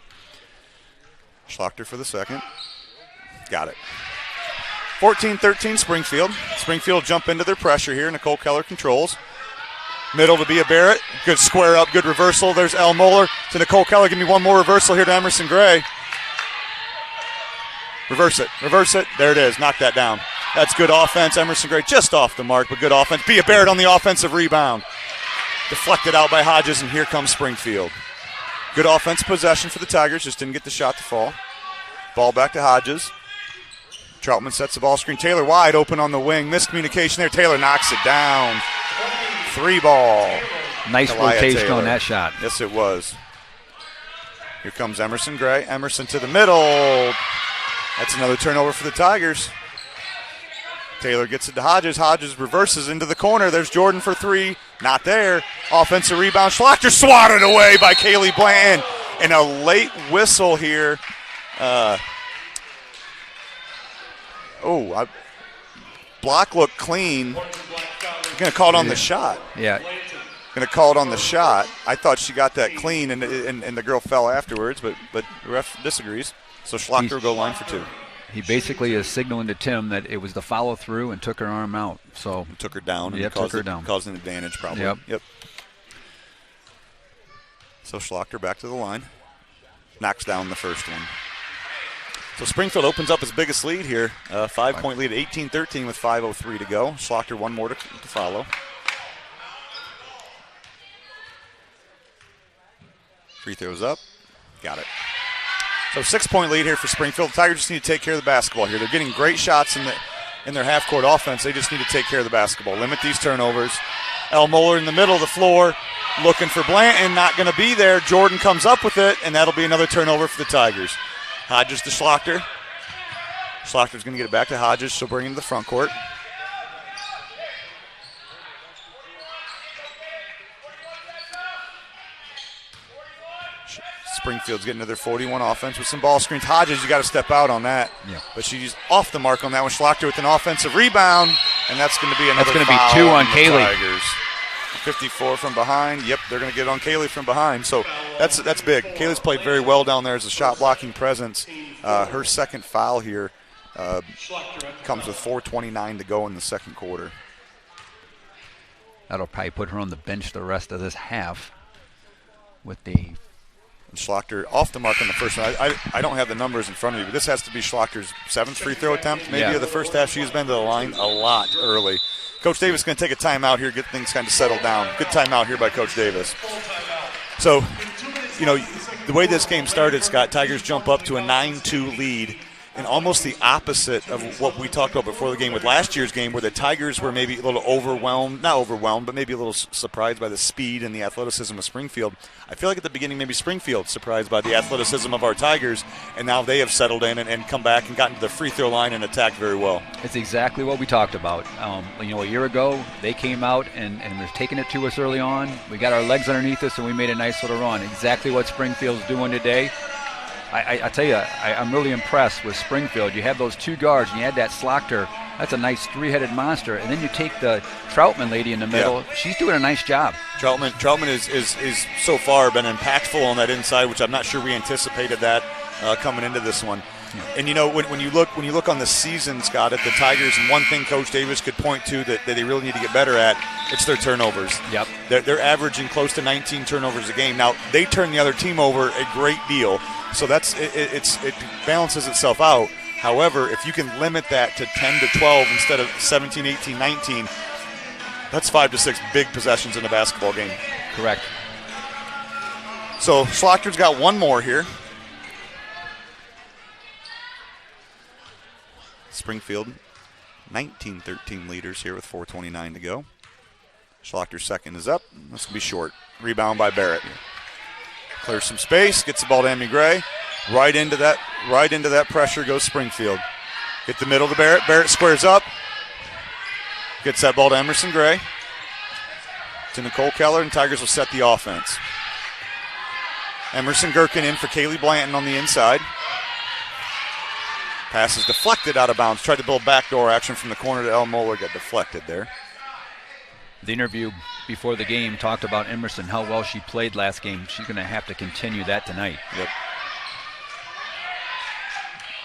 Schlachter for the second. Got it. 14-13 Springfield. Springfield jump into their pressure here. Nicole Keller controls. Middle to Bea Barrett. Good square up, good reversal. There's Elle Moeller to Nicole Keller. Give me one more reversal here to Emerson Gray. Reverse it. There it is. Knock that down. That's good offense. Emerson Gray just off the mark, but good offense. Bea Barrett on the offensive rebound. Deflected out by Hodges, and here comes Springfield. Good offensive possession for the Tigers. Just didn't get the shot to fall. Ball back to Hodges. Troutman sets the ball screen. Taylor wide open on the wing. Miscommunication there. Taylor knocks it down. 3 ball. Nice rotation Taylor. On that shot. Yes, it was. Here comes Emerson Gray. Emerson to the middle. That's another turnover for the Tigers. Taylor gets it to Hodges. Hodges reverses into the corner. There's Jordan for 3. Not there. Offensive rebound. Schlachter swatted away by Kaylee Blanton. And a late whistle here. Block looked clean. Going to call it on the shot. Yeah. Going to call it on the shot. I thought she got that clean, and the girl fell afterwards, but the ref disagrees. So Schlachter will go line for 2. He basically is signaling to Tim that it was the follow through and took her arm out. So took her down. Yep, took her down. Caused an advantage probably. Yep. So Schlachter back to the line. Knocks down the first one. So Springfield opens up his biggest lead here. 5-point lead at 18-13 with 5:03 to go. Schlachter one more to follow. Free throws up. Got it. So 6-point lead here for Springfield. The Tigers just need to take care of the basketball here. They're getting great shots in their half-court offense. They just need to take care of the basketball. Limit these turnovers. El Moeller in the middle of the floor looking for Blanton. Not going to be there. Jordan comes up with it, and that'll be another turnover for the Tigers. Hodges to Schlachter. Schlachter's going to get it back to Hodges. She'll bring him to the front court. Springfield's getting to their 41 offense with some ball screens. Hodges, you got to step out on that. Yeah. But she's off the mark on that one. Schlachter with an offensive rebound, and that's going to be another That's going to foul be 2 on the Kaylee. Tigers. 54 from behind. Yep, they're going to get on Kaylee from behind. So that's big. Kaylee's played very well down there as a shot-blocking presence. Her second foul here comes with 4:29 to go in the second quarter. That'll probably put her on the bench the rest of this half with the Schlachter off the mark on the first one. I don't have the numbers in front of me, but this has to be Schlachter's 7th free throw attempt. Maybe of the first half. She's been to the line a lot early. Coach Davis is going to take a timeout here, get things kind of settled down. Good timeout here by Coach Davis. So, the way this game started, Scott, Tigers jump up to a 9-2 lead, and almost the opposite of what we talked about before the game with last year's game, where the Tigers were maybe a little not overwhelmed, but maybe a little surprised by the speed and the athleticism of Springfield. I feel like at the beginning maybe Springfield surprised by the athleticism of our Tigers, and now they have settled in and come back and gotten to the free throw line and attacked very well. It's exactly what we talked about. A year ago, they came out and were taking it to us early on. We got our legs underneath us, and we made a nice little run. Exactly what Springfield's doing today. I tell you, I'm really impressed with Springfield. You have those 2 guards, and you had that Schlachter. That's a nice 3-headed monster. And then you take the Troutman lady in the middle. Yeah. She's doing a nice job. Troutman is so far been impactful on that inside, which I'm not sure we anticipated that coming into this one. Yeah. And when you look on the season, Scott, at the Tigers, and one thing Coach Davis could point to that they really need to get better at, it's their turnovers. Yep. They're averaging close to 19 turnovers a game. Now they turn the other team over a great deal, so it balances itself out. However, if you can limit that to 10 to 12 instead of 17, 18, 19, that's 5 to 6 big possessions in a basketball game. Correct. So Schlachter's got one more here. Springfield, 19-13 leaders here with 4:29 to go. Schlachter's second is up. That's going to be short. Rebound by Barrett. Clears some space, gets the ball to Emmy Gray. Right into that pressure goes Springfield. Get the middle to Barrett. Barrett squares up. Gets that ball to Emerson Gray. To Nicole Keller, and Tigers will set the offense. Emerson Gherkin in for Kaylee Blanton on the inside. Pass is deflected out of bounds. Tried to build backdoor action from the corner to El Moeller. Got deflected there. The interview before the game talked about Emerson, how well she played last game. She's going to have to continue that tonight. Yep.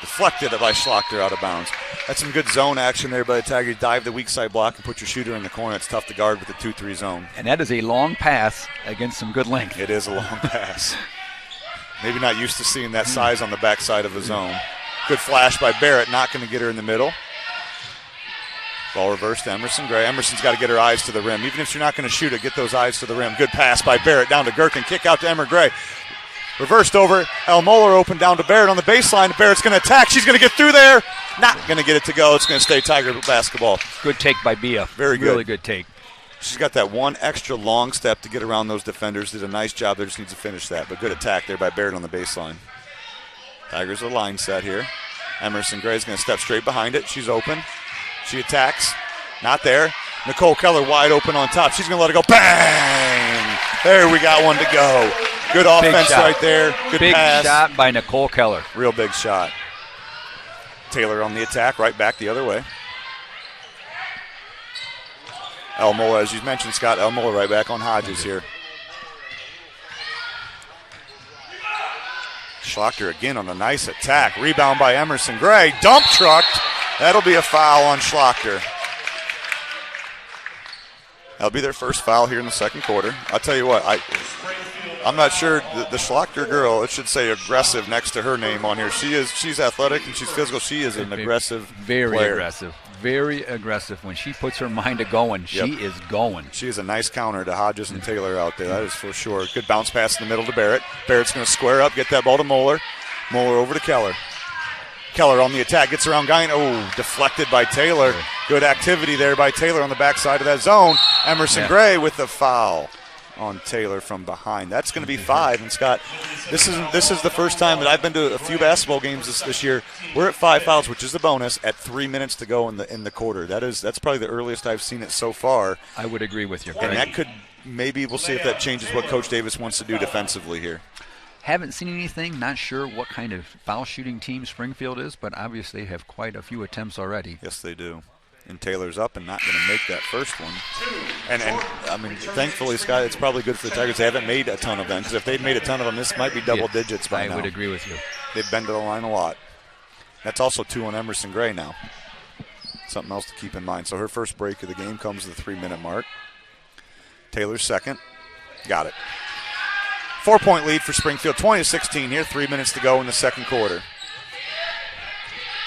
Deflected by Schlachter out of bounds. That's some good zone action there by the Tigers. Dive the weak side block and put your shooter in the corner. It's tough to guard with the 2-3 zone. And that is a long pass against some good length. It is a long pass. Maybe not used to seeing that size on the backside of a zone. Good flash by Barrett, not going to get her in the middle. Ball reversed to Emerson Gray. Emerson's got to get her eyes to the rim. Even if you're not going to shoot it, get those eyes to the rim. Good pass by Barrett down to Gherkin. Kick out to Emmer Gray. Reversed over. El Moeller open down to Barrett on the baseline. Barrett's going to attack. She's going to get through there. Not going to get it to go. It's going to stay Tiger basketball. Good take by Bia. Very good. Really good take. She's got that one extra long step to get around those defenders. Did a nice job there. Just needs to finish that. But good attack there by Barrett on the baseline. Tigers are line set here. Emerson Gray's going to step straight behind it. She's open. She attacks. Not there. Nicole Keller wide open on top. She's going to let it go. Bang! There we got one to go. Good offense right there. Good big pass. Shot by Nicole Keller. Real big shot. Taylor on the attack, right back the other way. El Moeller, as you mentioned, Scott, El Moeller right back on Hodges here. Schlachter again on a nice attack. Rebound by Emerson Gray. Dump trucked. That'll be a foul on Schlachter. That'll be their first foul here in the second quarter. I'll tell you what, I'm not sure. The Schlachter girl, it should say aggressive next to her name on here. She's athletic and she's physical. She is an aggressive Very player. aggressive. Very aggressive. When she puts her mind to going, she is going. She is a nice counter to Hodges and Taylor out there. That is for sure. Good bounce pass in the middle to Barrett. Barrett's going to square up, get that ball to Moeller. Moeller over to Keller. Keller on the attack, gets around Guyan. Oh, deflected by Taylor. Good activity there by Taylor on the backside of that zone. Emerson Gray with the foul on Taylor from behind. That's going to be 5. And Scott, this is the first time that I've been to a few basketball games this year. We're at 5 fouls, which is the bonus, at 3 minutes to go in the quarter. That's probably the earliest I've seen it so far. I would agree with you. And that could maybe we'll see if that changes what Coach Davis wants to do defensively here. Haven't seen anything. Not sure what kind of foul shooting team Springfield is, but obviously have quite a few attempts already. Yes, they do. And Taylor's up and not going to make that first one. And I mean, thankfully, Scott, it's probably good for the Tigers. They haven't made a ton of them, because if they'd made a ton of them, this might be double digits by now. I would agree with you. They've been to the line a lot. That's also 2 on Emerson Gray now. Something else to keep in mind. So her first break of the game comes at the 3-minute mark. Taylor's second. Got it. 4-point lead for Springfield, 20-16 here, 3 minutes to go in the second quarter.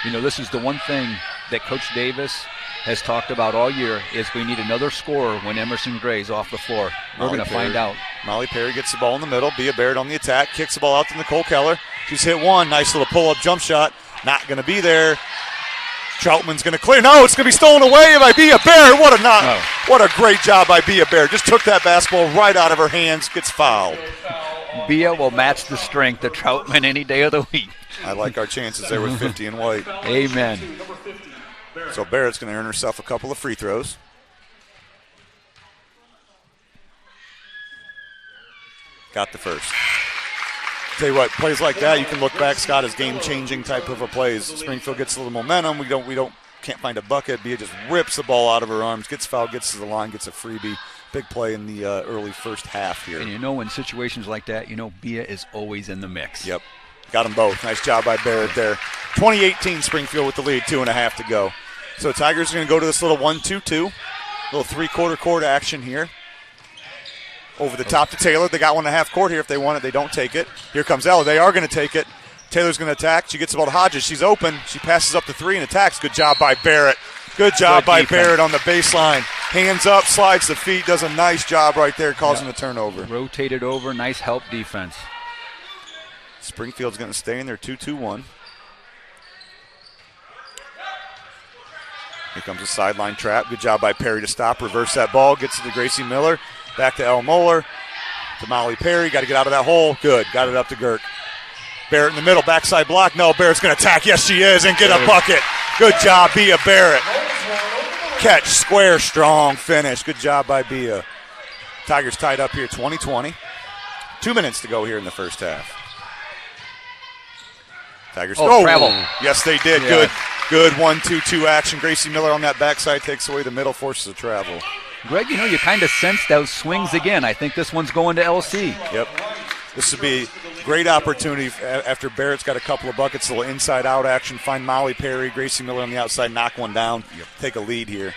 You know, this is the one thing that Coach Davis has talked about all year is we need another scorer when Emerson Gray's off the floor. We're going to find out. Molly Perry gets the ball in the middle. Bea Barrett on the attack, kicks the ball out to Nicole Keller. She's hit one. Nice little pull-up jump shot. Not going to be there. Troutman's going to clear. No, it's going to be stolen away by Bea Barrett. What a great job by Bea Barrett. Just took that basketball right out of her hands. Gets fouled. Bea will match the strength of Troutman any day of the week. I like our chances there with 50 and white. Amen. So Barrett's going to earn herself a couple of free throws. Got the first. Tell you what, plays like that, you can look back, Scott, as game-changing type of a plays. Springfield gets a little momentum. Can't find a bucket. Bea just rips the ball out of her arms, gets fouled, gets to the line, gets a freebie. Big play in the early first half here. And you know, in situations like that, you know, Bea is always in the mix. Yep. Got them both. Nice job by Barrett there. 20-18 Springfield with the lead, 2.5 to go. So Tigers are going to go to this little 1-2-2. Little three-quarter court action here. Over the top to Taylor. They got 1.5 court here. If they want it, they don't take it. Here comes Ella. They are going to take it. Taylor's going to attack. She gets the ball to Hodges. She's open. She passes up to 3 and attacks. Good job by Barrett. Good job by Barrett on the baseline. Hands up, slides the feet, does a nice job right there, causing a turnover. Rotated over, nice help defense. Springfield's going to stay in there, 2-2-1. Here comes a sideline trap. Good job by Perry to stop, reverse that ball, gets it to Gracie Miller. Back to Elle Moeller, to Molly Perry. Got to get out of that hole. Good, got it up to Girk. Barrett in the middle, backside block. No, Barrett's going to attack. Yes, she is, and get a bucket. Good job, Bea Barrett. Catch, square, strong finish. Good job by Bea. Tigers tied up here, 20-20. 2 minutes to go here in the first half. Tigers. Travel. Yes, they did. Yeah. Good 1-2-2 action. Gracie Miller on that backside takes away the middle, forces a travel. Greg, you know, you kind of sense those swings again. I think this one's going to LC. Yep. This would be a great opportunity after Barrett's got a couple of buckets, a little inside-out action, find Molly Perry, Gracie Miller on the outside, knock one down, take a lead here.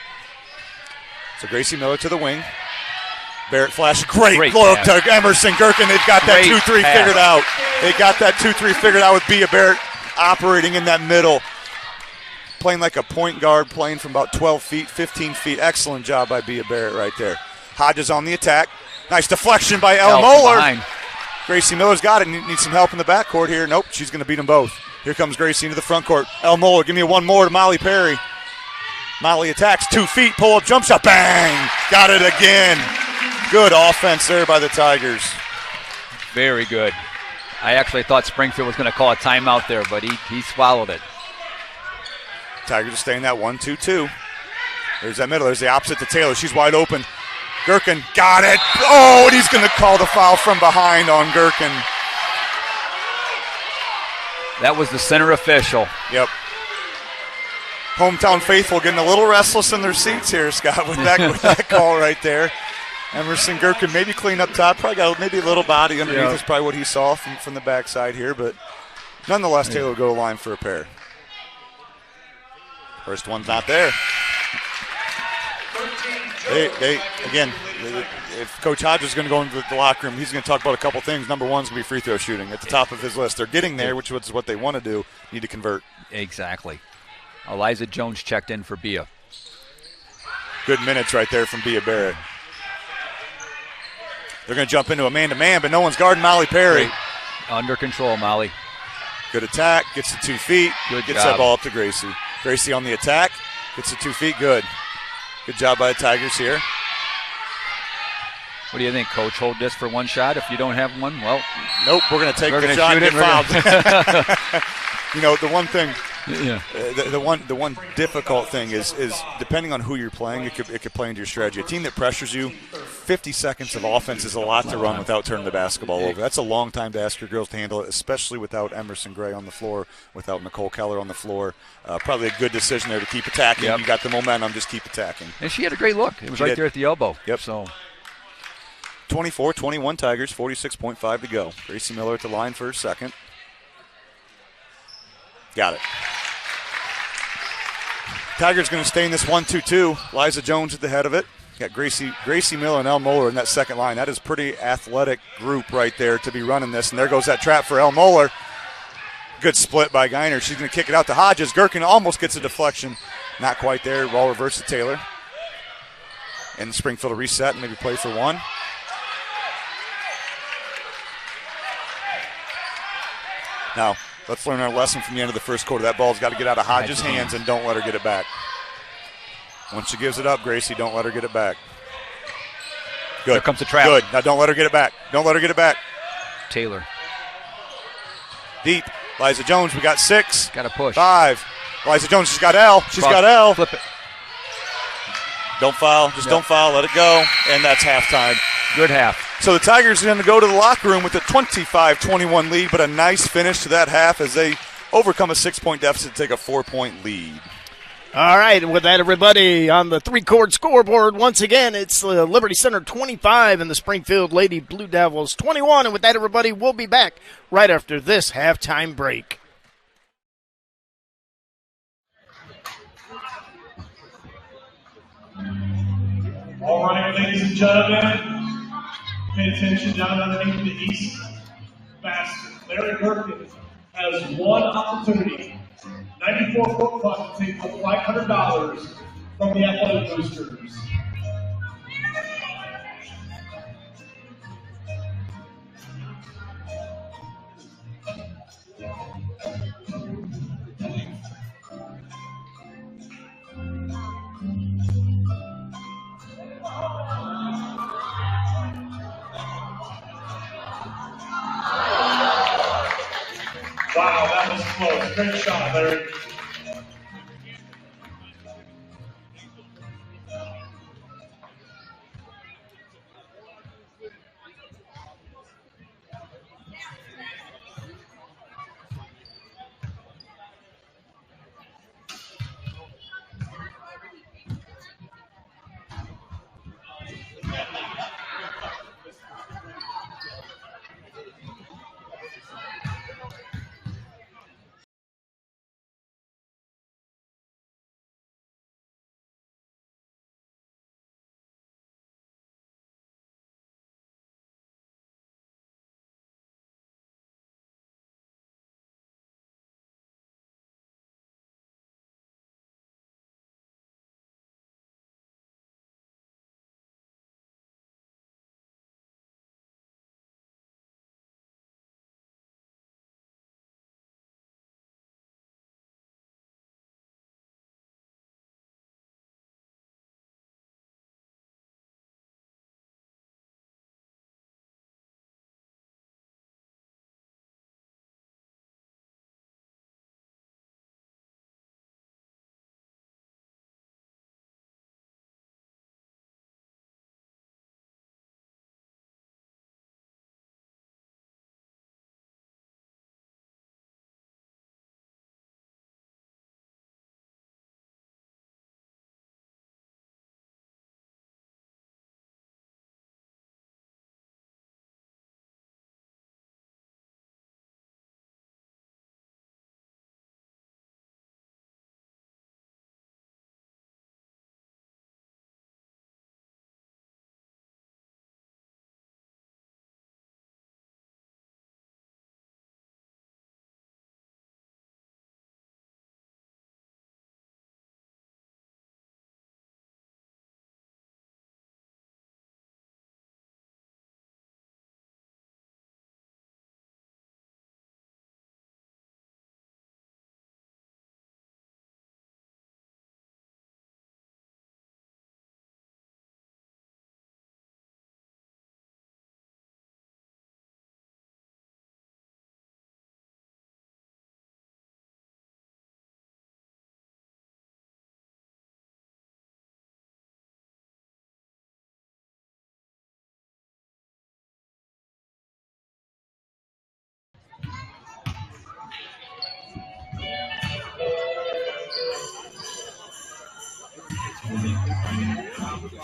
So Gracie Miller to the wing. Barrett flash, great look to Emerson Gerken. They've got that 2-3 figured out. They got that 2-3 figured out with Bea Barrett operating in that middle. Playing like a point guard, playing from about 12 feet, 15 feet. Excellent job by Bea Barrett right there. Hodges on the attack. Nice deflection by Elle Moeller. Behind. Gracie Miller's got it. Needs some help in the backcourt here. Nope, she's going to beat them both. Here comes Gracie into the front court. Elle Moeller, give me one more to Molly Perry. Molly attacks, 2 feet, pull-up jump shot. Bang! Got it again. Good offense there by the Tigers. Very good. I actually thought Springfield was going to call a timeout there, but he swallowed it. Tigers are staying that 1-2-2. There's that middle. There's the opposite to Taylor. She's wide open. Gerken got it. Oh, and he's going to call the foul from behind on Gerken. That was the center official. Yep. Hometown faithful getting a little restless in their seats here, Scott, with that call right there. Emerson Gerken maybe clean up top. Probably got maybe a little body underneath is probably what he saw from the backside here. But nonetheless, Taylor will go line for a pair. First one's not there. if Coach Hodges is going to go into the locker room, he's going to talk about a couple things. Number one is going to be free throw shooting at the top of his list. They're getting there, which is what they want to do. Need to convert. Exactly. Eliza Jones checked in for Bia. Good minutes right there from Bia Barrett. They're going to jump into a man-to-man, but no one's guarding Molly Perry. Great. Under control, Molly. Good attack, gets to 2 feet, Good gets job. that ball up to Gracie. Gracie on the attack, gets to 2 feet, good. Good job by the Tigers here. What do you think, Coach? Hold this for one shot. If you don't have one, well. Nope, we're going to take We're the gonna shot shoot and get it. fouled. You know, the one thing, Yeah. the one difficult thing is depending on who you're playing, it could play into your strategy. A team that pressures you, 50 seconds of offense is a lot to run without turning the basketball over. That's a long time to ask your girls to handle it, especially without Emerson Gray on the floor, without Nicole Keller on the floor. Probably a good decision there to keep attacking. Yep. You got the momentum, just keep attacking. And she had a great look. It was She right did. there at the elbow. Yep. So 24-21 Tigers, 46.5 to go. Gracie Miller at the line for her second. Got it. Tigers going to stay in this 1-2-2. Liza Jones at the head of it. Got Gracie Miller and El Moeller in that second line. That is a pretty athletic group right there to be running this. And there goes that trap for El Moeller. Good split by Geiner. She's going to kick it out to Hodges. Gherkin almost gets a deflection. Not quite there. Ball reverse to Taylor. And Springfield will reset and maybe play for one. Now, let's learn our lesson from the end of the first quarter. That ball's got to get out of Hodges' hands and don't let her get it back. Once she gives it up, Gracie, don't let her get it back. Good. Here comes the trap. Good. Now don't let her get it back. Don't let her get it back. Taylor. Deep. Liza Jones, we got 6. Got to push. 5. Liza Jones, she's got L. She's Cross. got L. Flip it. Don't foul. Just don't foul. Let it go. And that's halftime. Good half. So the Tigers are going to go to the locker room with a 25-21 lead, but a nice finish to that half as they overcome a 6-point deficit to take a 4-point lead. All right, and with that, everybody, on the three-chord scoreboard, once again, it's Liberty Center 25 and the Springfield Lady Blue Devils 21. And with that, everybody, we'll be back right after this halftime break. All right, ladies and gentlemen, pay attention down underneath the east basket. Larry Perkins has one opportunity, 94-foot puck to take home $500 from the Athletic Boosters. Wow, that was close. Great shot, Larry.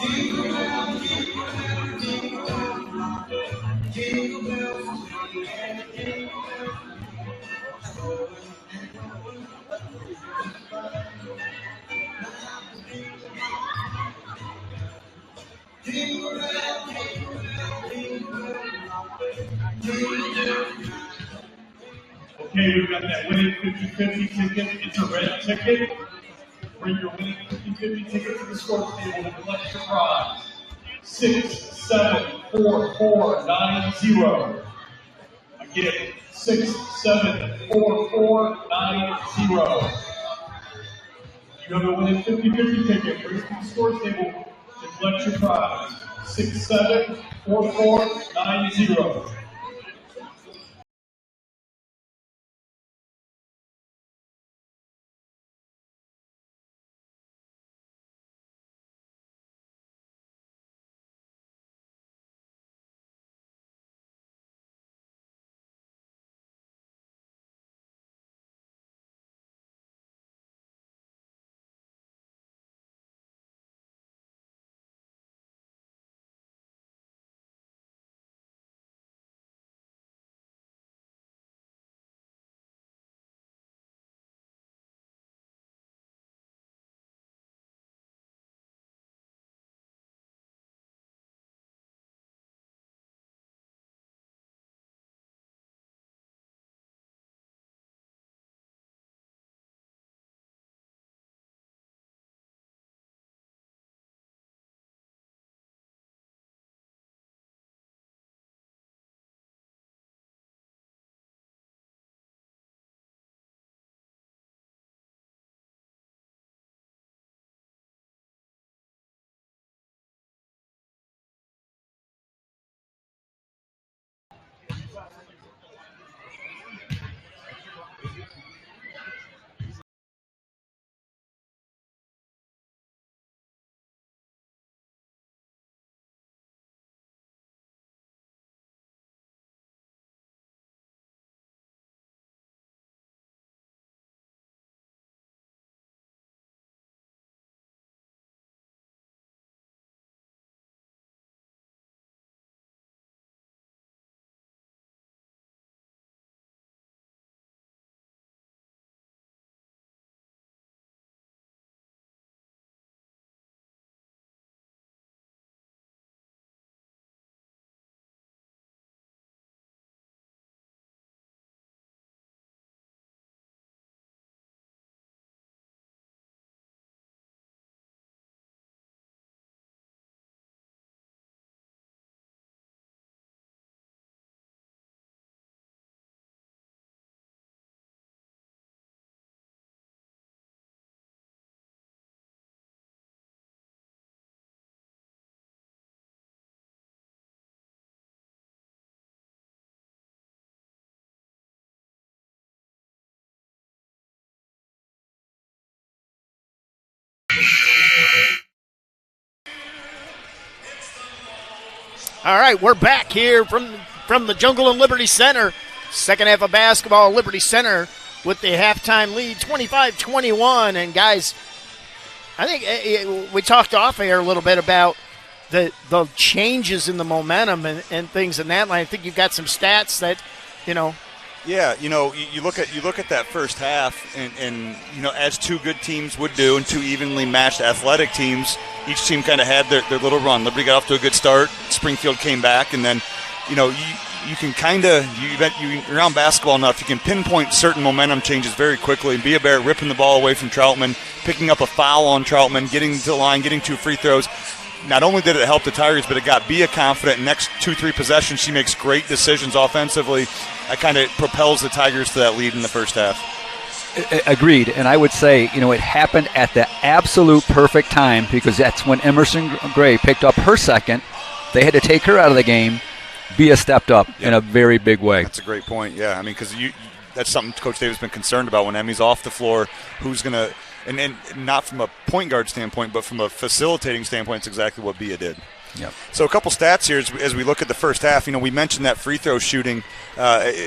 Okay, we've got that winning 50-50 ticket. It's a red ticket. Bring your winning 50-50 ticket to the sports table and collect your prize. 674490. Again, 674490. You have a winning 50-50 ticket. Bring it to the sports table to collect your prize. 674490. All right, we're back here from the Jungle and Liberty Center. Second half of basketball, Liberty Center with the halftime lead, 25-21. And, guys, I think we talked off air a little bit about the changes in the momentum and things in that line. I think you've got some stats that, Yeah, you look at that first half, and as two good teams would do, and two evenly matched athletic teams, each team kind of had their little run. Liberty got off to a good start. Springfield came back, and then, you can kind of you're around basketball enough, you can pinpoint certain momentum changes very quickly. And Bea Bear ripping the ball away from Troutman, picking up a foul on Troutman, getting to the line, getting 2 free throws. Not only did it help the Tigers, but it got Bea confident. Next 2-3 possessions, she makes great decisions offensively. That kind of propels the Tigers to that lead in the first half. Agreed, and I would say, it happened at the absolute perfect time, because that's when Emerson Gray picked up her second. They had to take her out of the game. Bea stepped up in a very big way. That's a great point, yeah. I mean, because that's something Coach Davis has been concerned about when Emmy's off the floor. Who's going to – and not from a point guard standpoint, but from a facilitating standpoint, it's exactly what Bea did. Yep. So a couple stats here as we look at the first half. We mentioned that free throw shooting.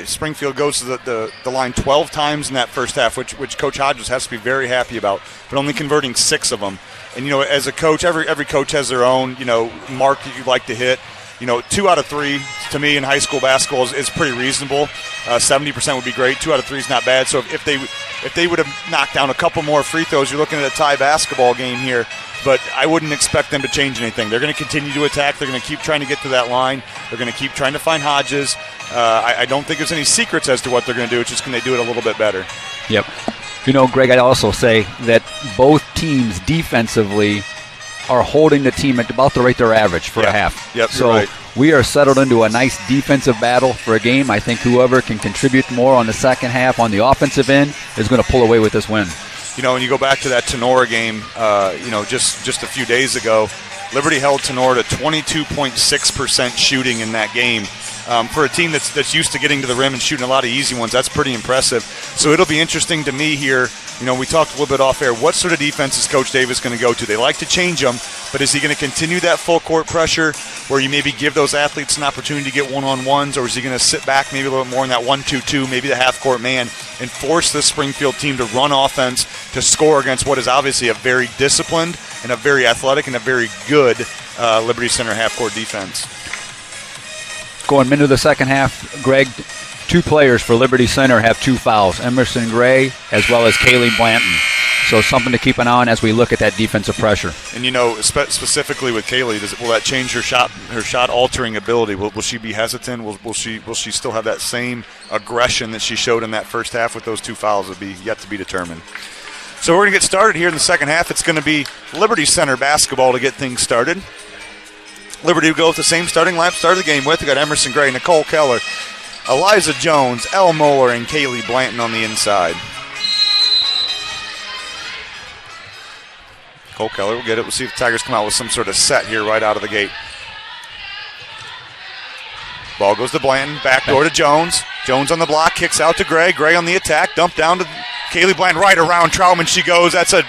Springfield goes to the line 12 times in that first half, which Coach Hodges has to be very happy about, but only converting 6 of them. And, as a coach, every coach has their own, mark that you'd like to hit. 2 out of 3 to me in high school basketball is pretty reasonable. 70% would be great. 2 out of 3 is not bad. So if they would have knocked down a couple more free throws, you're looking at a tie basketball game here. But I wouldn't expect them to change anything. They're going to continue to attack. They're going to keep trying to get to that line. They're going to keep trying to find Hodges. I don't think there's any secrets as to what they're going to do. It's just can they do it a little bit better. Yep. Greg, I'd also say that both teams defensively are holding the team at about the rate they're average for a half. Yep, so right. We are settled into a nice defensive battle for a game. I think whoever can contribute more on the second half on the offensive end is going to pull away with this win. When you go back to that Tenora game, just a few days ago, Liberty held Tenora to 22.6% shooting in that game. For a team that's used to getting to the rim and shooting a lot of easy ones, that's pretty impressive. So it'll be interesting to me here. We talked a little bit off air. What sort of defense is Coach Davis going to go to? They like to change them, but is he going to continue that full court pressure where you maybe give those athletes an opportunity to get one-on-ones, or is he going to sit back maybe a little bit more in that 1-2-2, maybe the half-court man, and force the Springfield team to run offense to score against what is obviously a very disciplined and a very athletic and a very good Liberty Center half-court defense? Going into the second half, Greg, 2 players for Liberty Center have 2 fouls, Emerson Gray as well as Kaylee Blanton. So something to keep an eye on as we look at that defensive pressure. And specifically with Kaylee, will that change her shot altering ability? Will she be hesitant? Will she still have that same aggression that she showed in that first half with those 2 fouls? Would be yet to be determined. So we're going to get started here in the second half. It's going to be Liberty Center basketball to get things started. Liberty will go with the same starting lineup started the game with. We got Emerson Gray, Nicole Keller, Eliza Jones, Elle Moeller, and Kaylee Blanton on the inside. Nicole Keller will get it. We'll see if the Tigers come out with some sort of set here right out of the gate. Ball goes to Blanton, backdoor to Jones. Jones on the block, kicks out to Gray. Gray on the attack, dump down to Kaylee Blanton, right around Troutman she goes. That's a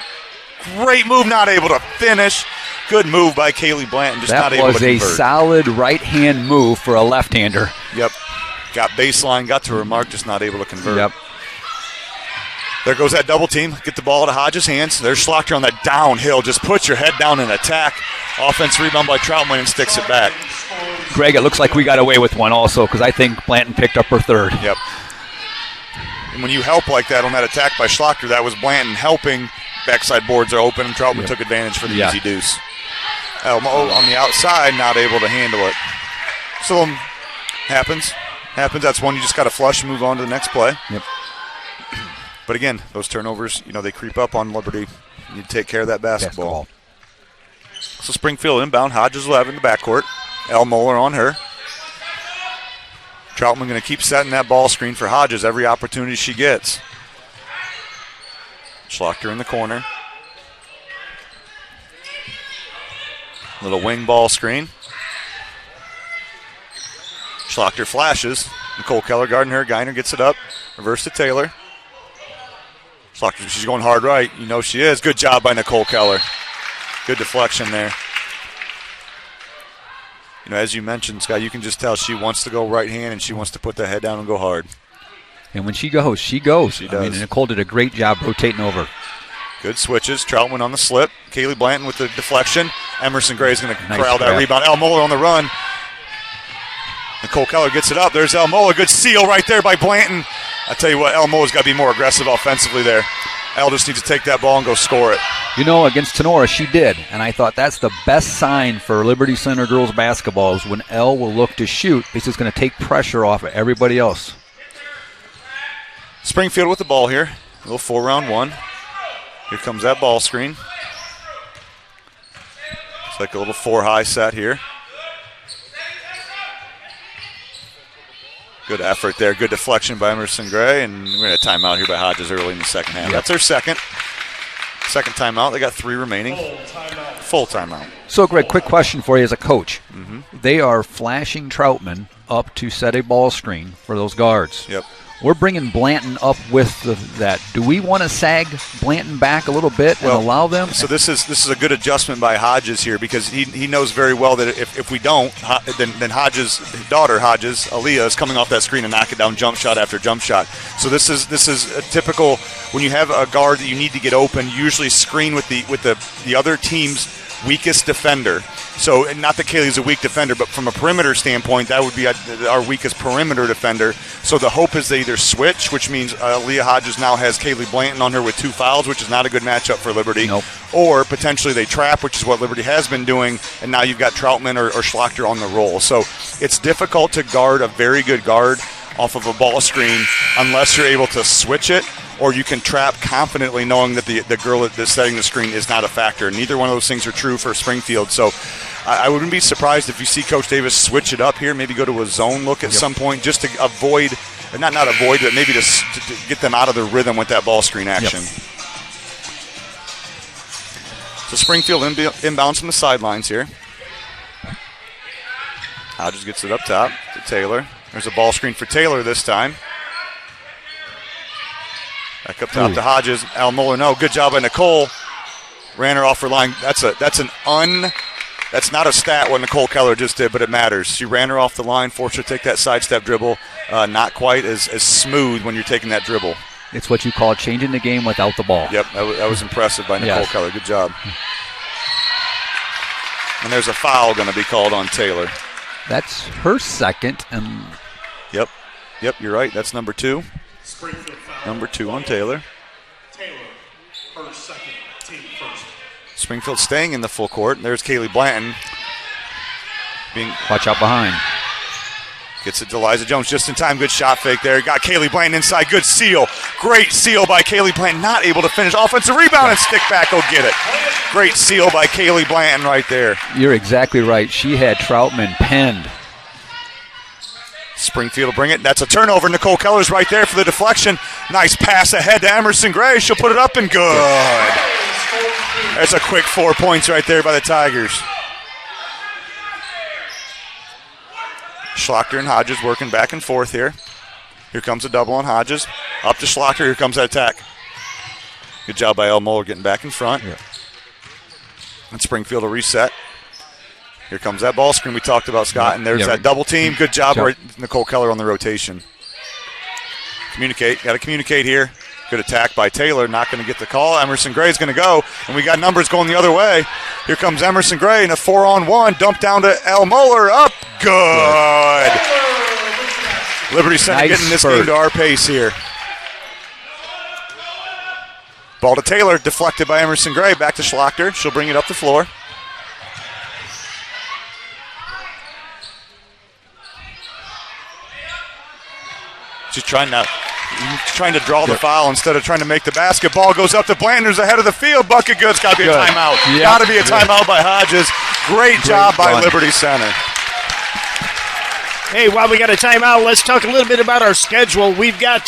great move, not able to finish. Good move by Kaylee Blanton, just not able to convert. That was a solid right-hand move for a left-hander. Yep. Got baseline, got to her mark, just not able to convert. Yep. There goes that double team. Get the ball to Hodges' hands. There's Schlochter on that downhill. Just put your head down and attack. Offense rebound by Troutman and sticks it back. Greg, it looks like we got away with one also because I think Blanton picked up her 3rd. Yep. And when you help like that on that attack by Schlochter, that was Blanton helping. Backside boards are open, and Troutman took advantage for the easy deuce. Elmo on the outside, not able to handle it. So happens. That's one you just got to flush and move on to the next play. Yep. But again, those turnovers, they creep up on Liberty. You take care of that basketball. So Springfield inbound. Hodges will have it in the backcourt. Elle Moeller on her. Troutman going to keep setting that ball screen for Hodges every opportunity she gets. Schlochter in the corner. Little wing ball screen. Schlochter flashes. Nicole Keller guarding her. Geiner gets it up. Reverse to Taylor. Schlochter, she's going hard right. She is. Good job by Nicole Keller. Good deflection there. As you mentioned, Scott, you can just tell she wants to go right hand and she wants to put that head down and go hard. And when she goes, she goes. She does. Nicole did a great job rotating over. Good switches. Troutman on the slip. Kaylee Blanton with the deflection. Emerson Gray is going to corral that rebound. Elle Moeller on the run. Nicole Keller gets it up. There's Elle Moeller. Good seal right there by Blanton. I tell you what, Elle Moeller's got to be more aggressive offensively there. Elle just needs to take that ball and go score it. Against Tenora, she did. And I thought that's the best sign for Liberty Center girls basketball is when Elle will look to shoot because it's going to take pressure off of everybody else. Springfield with the ball here. A little 4-round one. Here comes that ball screen. It's like a little 4-high set here. Good effort there. Good deflection by Emerson Gray. And we're going to timeout here by Hodges early in the second half. Yep. That's their second timeout. They got 3 remaining. Full timeout. So, Greg, quick question for you as a coach. Mm-hmm. They are flashing Troutman up to set a ball screen for those guards. Yep. we're bringing Blanton up with that. Do we want to sag Blanton back a little bit and allow them? So this is a good adjustment by Hodges here, because he knows very well that if we don't, then Hodges' daughter, Aaliyah, is coming off that screen and knocking down jump shot after jump shot. So this is a typical, when you have a guard that you need to get open, you usually screen with the other team's weakest defender. So, and not that Kaylee's a weak defender, but from a perimeter standpoint, that would be our weakest perimeter defender. So the hope is they either switch, which means Leah Hodges now has Kaylee Blanton on her with 2 fouls, which is not a good matchup for Liberty. Nope. Or potentially they trap, which is what Liberty has been doing, and now you've got Troutman or Schlachter on the roll. So it's difficult to guard a very good guard off of a ball screen unless you're able to switch it, or you can trap confidently knowing that the girl that's setting the screen is not a factor. Neither one of those things are true for Springfield. So I wouldn't be surprised if you see Coach Davis switch it up here, maybe go to a zone look at some point just to avoid, not avoid, but maybe to get them out of the rhythm with that ball screen action. Yep. So Springfield inbounds from the sidelines here. Hodges gets it up top to Taylor. There's a ball screen for Taylor this time. Back up top to Hodges. Al Muller, no. Good job by Nicole. Ran her off her line. That's not a stat what Nicole Keller just did, but it matters. She ran her off the line, forced her to take that sidestep dribble. Not quite as smooth when you're taking that dribble. It's what you call changing the game without the ball. Yep, that was impressive by Nicole Keller. Good job. And there's a foul going to be called on Taylor. That's her second. Yep, you're right. That's number 2. Number 2 on Taylor. Taylor, first, second, team first. Springfield staying in the full court. There's Kaylee Blanton. Watch out behind. Gets it to Eliza Jones just in time. Good shot fake there. Got Kaylee Blanton inside. Good seal. Great seal by Kaylee Blanton. Not able to finish. Offensive rebound and stick back. Go get it. Great seal by Kaylee Blanton right there. You're exactly right. She had Troutman penned. Springfield will bring it. That's a turnover. Nicole Keller's right there for the deflection. Nice pass ahead to Emerson Gray. She'll put it up and good. That's a quick 4 points right there by the Tigers. Schlachter and Hodges working back and forth here. Here comes a double on Hodges. Up to Schlachter. Here comes that attack. Good job by El Muller getting back in front. Yeah. And Springfield will reset. Here comes that ball screen we talked about, Scott. And there's that double team. Good job, Nicole Keller on the rotation. Got to communicate here. Good attack by Taylor. Not going to get the call. Emerson Gray's going to go. And we got numbers going the other way. Here comes Emerson Gray in a 4-on-1. Dump down to El Muller. Up. Good. Liberty Center getting this game to our pace here. Ball to Taylor. Deflected by Emerson Gray. Back to Schlachter. She'll bring it up the floor. She's trying to draw the foul instead of trying to make the basket. Ball goes up to Blanton's ahead of the field. Bucket good. It's got to be a timeout. Yep. Got to be a timeout by Hodges. Great job by Liberty Center. Hey, while we got a timeout, let's talk a little bit about our schedule. We've got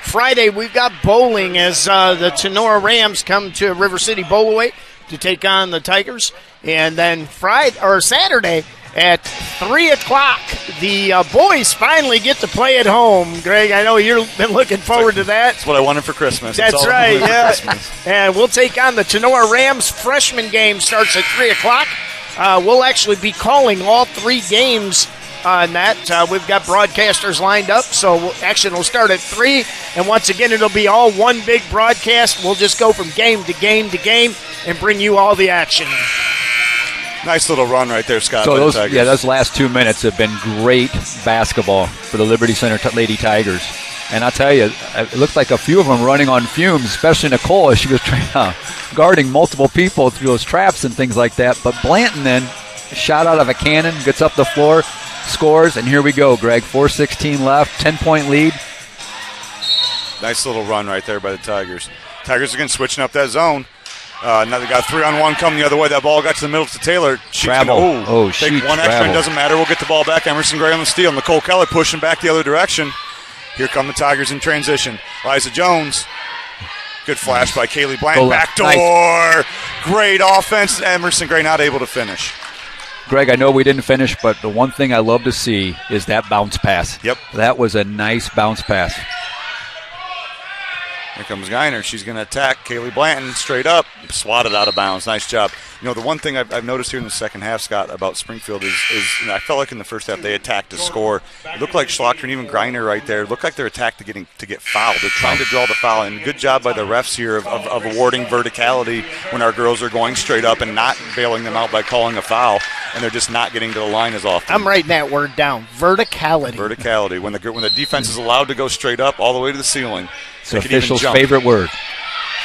Friday, we've got bowling as the Tenora Rams come to River City Bowlaway to take on the Tigers. And then Saturday, at 3 o'clock, the boys finally get to play at home. Greg, I know you've been looking forward to that. That's what I wanted for Christmas. That's right, yeah. And we'll take on the Tenora Rams. Freshman game starts at 3 o'clock. We'll actually be calling all 3 games on that. We've got broadcasters lined up, so action will start at 3. And once again, it'll be all one big broadcast. We'll just go from game to game to game and bring you all the action. Nice little run right there, Scott. So those last 2 minutes have been great basketball for the Liberty Center Lady Tigers. And I'll tell you, it looked like a few of them running on fumes, especially Nicole as she was guarding multiple people through those traps and things like that. But Blanton then shot out of a cannon, gets up the floor, scores, and here we go, Greg. 4:16 left, 10-point lead. Nice little run right there by the Tigers. Tigers again switching up that zone. Now they got 3-on-1 coming the other way. That ball got to the middle to Taylor. Take one extra and doesn't matter. We'll get the ball back. Emerson Gray on the steal. Nicole Keller pushing back the other direction. Here come the Tigers in transition. Eliza Jones. Good flash by Kaylee Blanton. Backdoor. Nice. Great offense. Emerson Gray not able to finish. Greg, I know we didn't finish, but the one thing I love to see is that bounce pass. Yep. That was a nice bounce pass. Here comes Geiner. She's going to attack Kaylee Blanton straight up, swatted out of bounds. Nice job. The one thing I've noticed here in the second half, Scott, about Springfield is I felt like in the first half they attacked to score. It looked like Schlochter and even Greiner right there looked like they're attacked to get fouled. They're trying to draw the foul, and good job by the refs here of awarding verticality when our girls are going straight up and not bailing them out by calling a foul, and they're just not getting to the line as often. I'm writing that word down, verticality. Verticality, when the defense is allowed to go straight up all the way to the ceiling. It's the official's favorite word.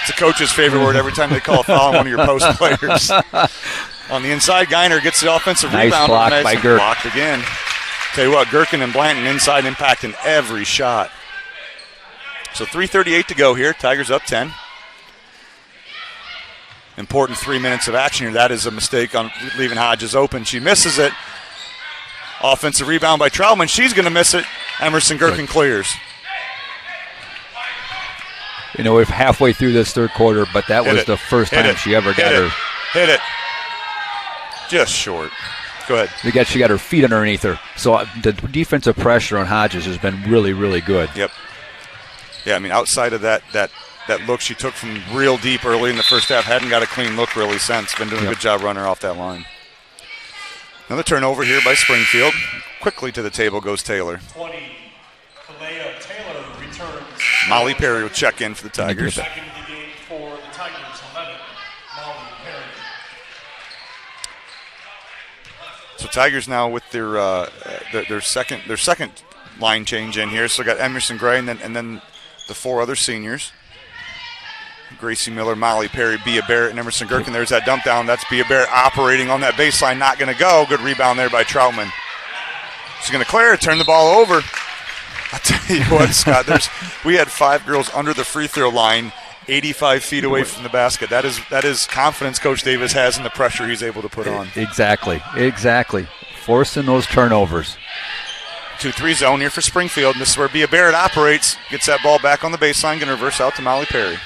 It's a coach's favorite word every time they call a foul on one of your post players. On the inside, Geiner gets the offensive rebound. Nice block by Gurk. Blocked again. Tell you what, Gherkin and Blanton inside impacting every shot. So 3:38 to go here. Tigers up 10. Important 3 minutes of action here. That is a mistake on leaving Hodges open. She misses it. Offensive rebound by Troutman. She's going to miss it. Emerson Gherkin clears. We're halfway through this third quarter, but that was the first time she ever got her. Hit it. Just short. Go ahead. She got her feet underneath her. So the defensive pressure on Hodges has been really, really good. Yep. Yeah, outside of that look she took from real deep early in the first half, hadn't got a clean look really since. Been doing a good job running her off that line. Another turnover here by Springfield. Quickly to the table goes Taylor. 20, Kalea Taylor returns. Molly Perry will check in for the Tigers. Second of the game for the Tigers, 11, Molly Perry. So Tigers now with their second line change in here. So got Emerson Gray and then the four other seniors. Gracie Miller, Molly Perry, Bea Barrett, and Emerson Gherkin. There's that dump down. That's Bea Barrett operating on that baseline. Not going to go. Good rebound there by Troutman. She's going to clear it, turn the ball over. I'll tell you what, Scott, we had 5 girls under the free throw line, 85 feet away from the basket. That is confidence Coach Davis has in the pressure he's able to put on. Exactly. Forcing those turnovers. 2-3 zone here for Springfield. And this is where Bea Barrett operates. Gets that ball back on the baseline. Going to reverse out to Molly Perry.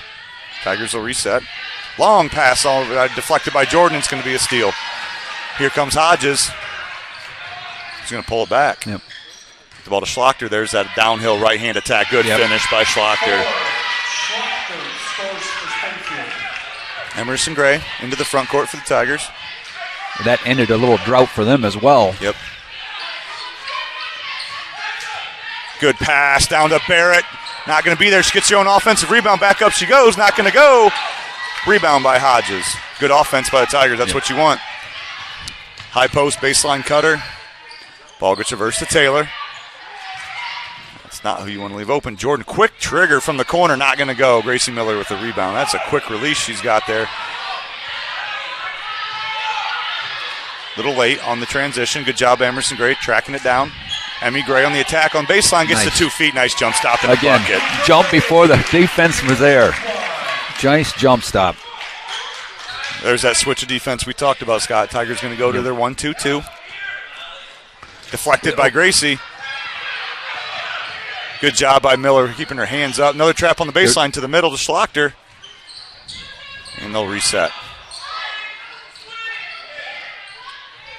Tigers will reset. Long pass deflected by Jordan. It's going to be a steal. Here comes Hodges. He's going to pull it back. Yep. The ball to Schlochter. There's that downhill right-hand attack. Good finish by Schlochter. Emerson Gray into the front court for the Tigers. That ended a little drought for them as well. Yep. Good pass down to Barrett. Not going to be there. She gets her own offensive rebound. Back up she goes. Not going to go. Rebound by Hodges. Good offense by the Tigers. That's what you want. High post, baseline cutter. Ball gets reversed to Taylor. That's not who you want to leave open. Jordan, quick trigger from the corner. Not going to go. Gracie Miller with the rebound. That's a quick release she's got there. Little late on the transition. Good job, Emerson Gray, tracking it down. Emmy Gray on the attack on baseline, gets to 2 feet. Nice jump stop in the bucket. Jump before the defense was there. Nice jump stop. There's that switch of defense we talked about, Scott. Tigers going to go to their 1-2-2. Deflected by Gracie. Good job by Miller keeping her hands up. Another trap on the baseline to the middle to Schlochter. And they'll reset.